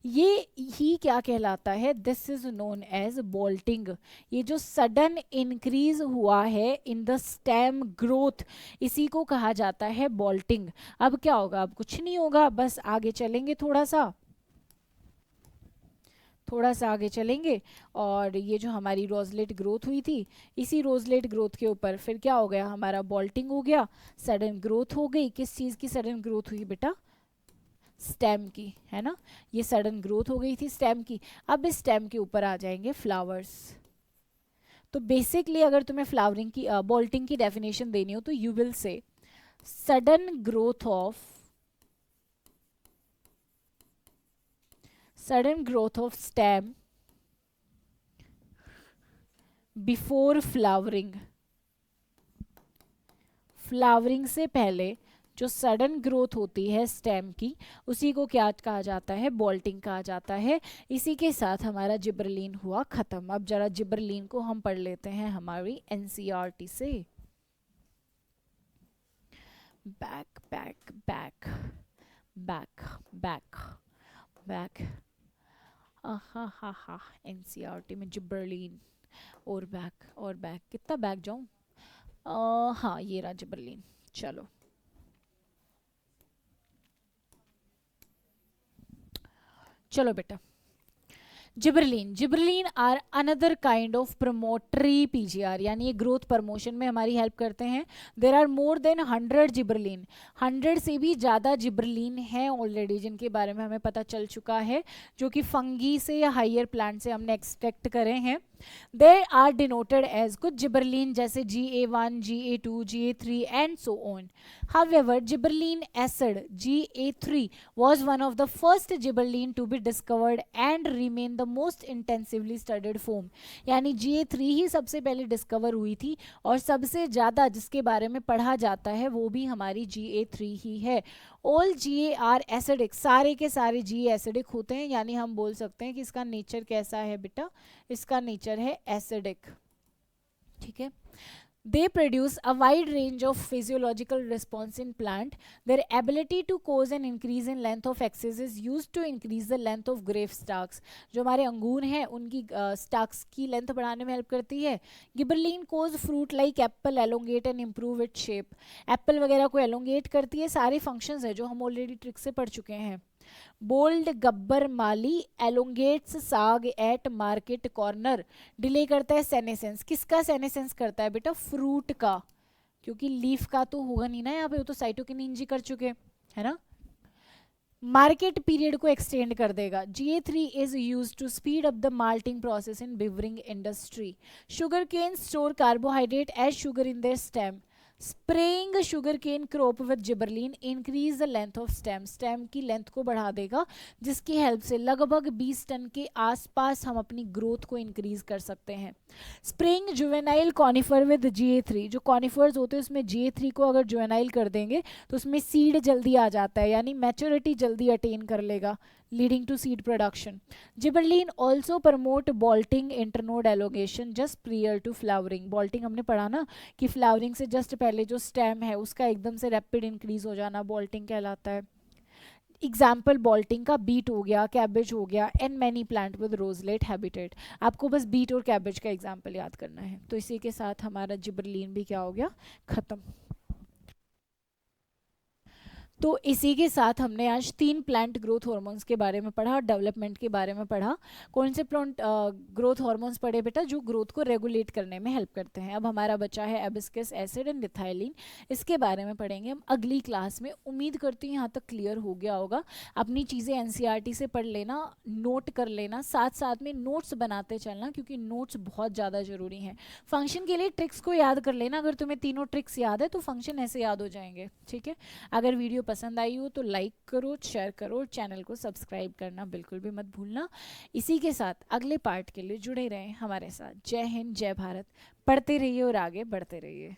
ये ही क्या कहलाता है, this is known as bolting. ये जो सडन इंक्रीज हुआ है इन द स्टेम ग्रोथ, इसी को कहा जाता है बोल्टिंग। अब क्या होगा, अब कुछ नहीं होगा, बस आगे चलेंगे थोड़ा सा आगे चलेंगे, और ये जो हमारी रोजलेट ग्रोथ हुई थी, इसी रोजलेट ग्रोथ के ऊपर फिर क्या हो गया, हमारा बोल्टिंग हो गया, सडन ग्रोथ हो गई। किस चीज़ की सडन ग्रोथ हुई बेटा, स्टेम की, है ना। ये सडन ग्रोथ हो गई थी स्टेम की। अब इस स्टेम के ऊपर आ जाएंगे फ्लावर्स। तो बेसिकली अगर तुम्हें फ्लावरिंग की बोल्टिंग की डेफिनेशन देनी हो तो you will say sudden growth of stem before flowering. Flowering से पहले जो सडन ग्रोथ होती है स्टेम की, उसी को क्या कहा जाता है, बोल्टिंग कहा जाता है। इसी के साथ हमारा जिब्रलिन हुआ खत्म। अब जरा जिब्रलिन को हम पढ़ लेते हैं हमारी एनसीईआरटी से। Back back back back back back, हा हा हा, एनसीईआरटी में जिब्रलिन और बैक कितना बैक जाऊं, हाँ ये रहा जिब्रलिन। चलो चलो बेटा, gibberellin are another kind of promotory PGR, यानी ये ग्रोथ प्रमोशन में हमारी हेल्प करते हैं। देर आर मोर देन 100 जिब्रलिन, 100 से भी ज़्यादा जिब्रलिन हैं ऑलरेडी, जिनके बारे में हमें पता चल चुका है, जो कि फंगी से या हाइयर प्लांट से हमने एक्सट्रैक्ट करे हैं। दे आर डिनोटेड एज, कुछ जिब्रलिन जैसे GA1, GA2, GA3 and so on. However, gibberellin acid GA3 was one of the first gibberellin to be discovered and remain the most intensively studied form। यानी GA3 ही सबसे पहले discover हुई थी, और सबसे ज़्यादा जिसके बारे में पढ़ा जाता है वो भी हमारी GA3 ही है। ऑल GA आर एसिडिक, सारे के सारे GA एसिडिक होते हैं, यानी हम बोल सकते हैं कि इसका नेचर कैसा है बेटा, इसका नेचर है एसिडिक, ठीक है। They produce a wide range of physiological response in plant. Their ability to cause an increase in length of axis is used to increase the length of grape stalks. जो हमारे अंगूर हैं उनकी stalks की length बढ़ाने में help करती है. Gibberellin cause fruit like apple elongate and improve it shape. Apple वगैरह को एलोंगेट करती है. सारे फंक्शंस है जो हम ऑलरेडी ट्रिक से पढ़ चुके हैं. बोल्ड गब्बर माली एलोंगेट्स साग एट मार्केट कॉर्नर. डिले करता है सेनेसेंस. किसका सेनेसेंस करता है बेटा? फ्रूट का, क्योंकि लीफ का तो होगा नहीं ना यहाँ पे, वो तो साइटोकिनिन जी कर चुके है ना. मार्केट पीरियड को एक्सटेंड कर देगा. GA3 is use to speed up the malting process in brewing industry. Sugarcane store carbohydrate as sugar in their stem. Spraying sugarcane crop with gibberellin increase the length of stem. Stem की length को बढ़ा देगा, जिसकी help से लगभग 20 ton के आसपास हम अपनी ग्रोथ को इंक्रीज कर सकते हैं. Spraying juvenile conifer with GA3. जो कॉनिफर्स होते हैं उसमें GA3 को अगर जुवेनाइल कर देंगे तो उसमें सीड जल्दी आ जाता है, यानी मैच्योरिटी जल्दी अटेन कर लेगा, leading to seed production. Gibberellin also promote bolting internode elongation just prior to flowering. Bolting हमने पढ़ा ना कि flowering से just पहले जो stem है उसका एकदम से rapid increase हो जाना bolting कहलाता है. एग्जाम्पल bolting का बीट हो गया, कैबेज हो गया, and many plant with rosette habitat. आपको बस बीट और कैबेज का एग्जाम्पल याद करना है. तो इसी के साथ हमारा जिबरलिन भी क्या हो गया? खत्म. तो इसी के साथ हमने आज 3 प्लांट ग्रोथ हार्मोन्स के बारे में पढ़ा, डेवलपमेंट के बारे में पढ़ा. कौन से प्लांट ग्रोथ हार्मोन्स पढ़े बेटा? जो ग्रोथ को रेगुलेट करने में हेल्प करते हैं. अब हमारा बचा है एबिस्कस एसिड एंड लिथाइलिन. इसके बारे में पढ़ेंगे हम अगली क्लास में. उम्मीद करती हूँ यहाँ तक क्लियर हो गया होगा. अपनी चीज़ें NCERT से पढ़ लेना, नोट कर लेना, साथ साथ में नोट्स बनाते चलना, क्योंकि नोट्स बहुत ज़्यादा ज़रूरी हैं. फंक्शन के लिए ट्रिक्स को याद कर लेना. अगर तुम्हें तीनों ट्रिक्स याद है तो फंक्शन ऐसे याद हो जाएंगे. ठीक है. अगर वीडियो पसंद आई हो तो लाइक करो, शेयर करो, चैनल को सब्सक्राइब करना बिल्कुल भी मत भूलना. इसी के साथ अगले पार्ट के लिए जुड़े रहें हमारे साथ. जय हिंद, जय भारत. पढ़ते रहिए और आगे बढ़ते रहिए.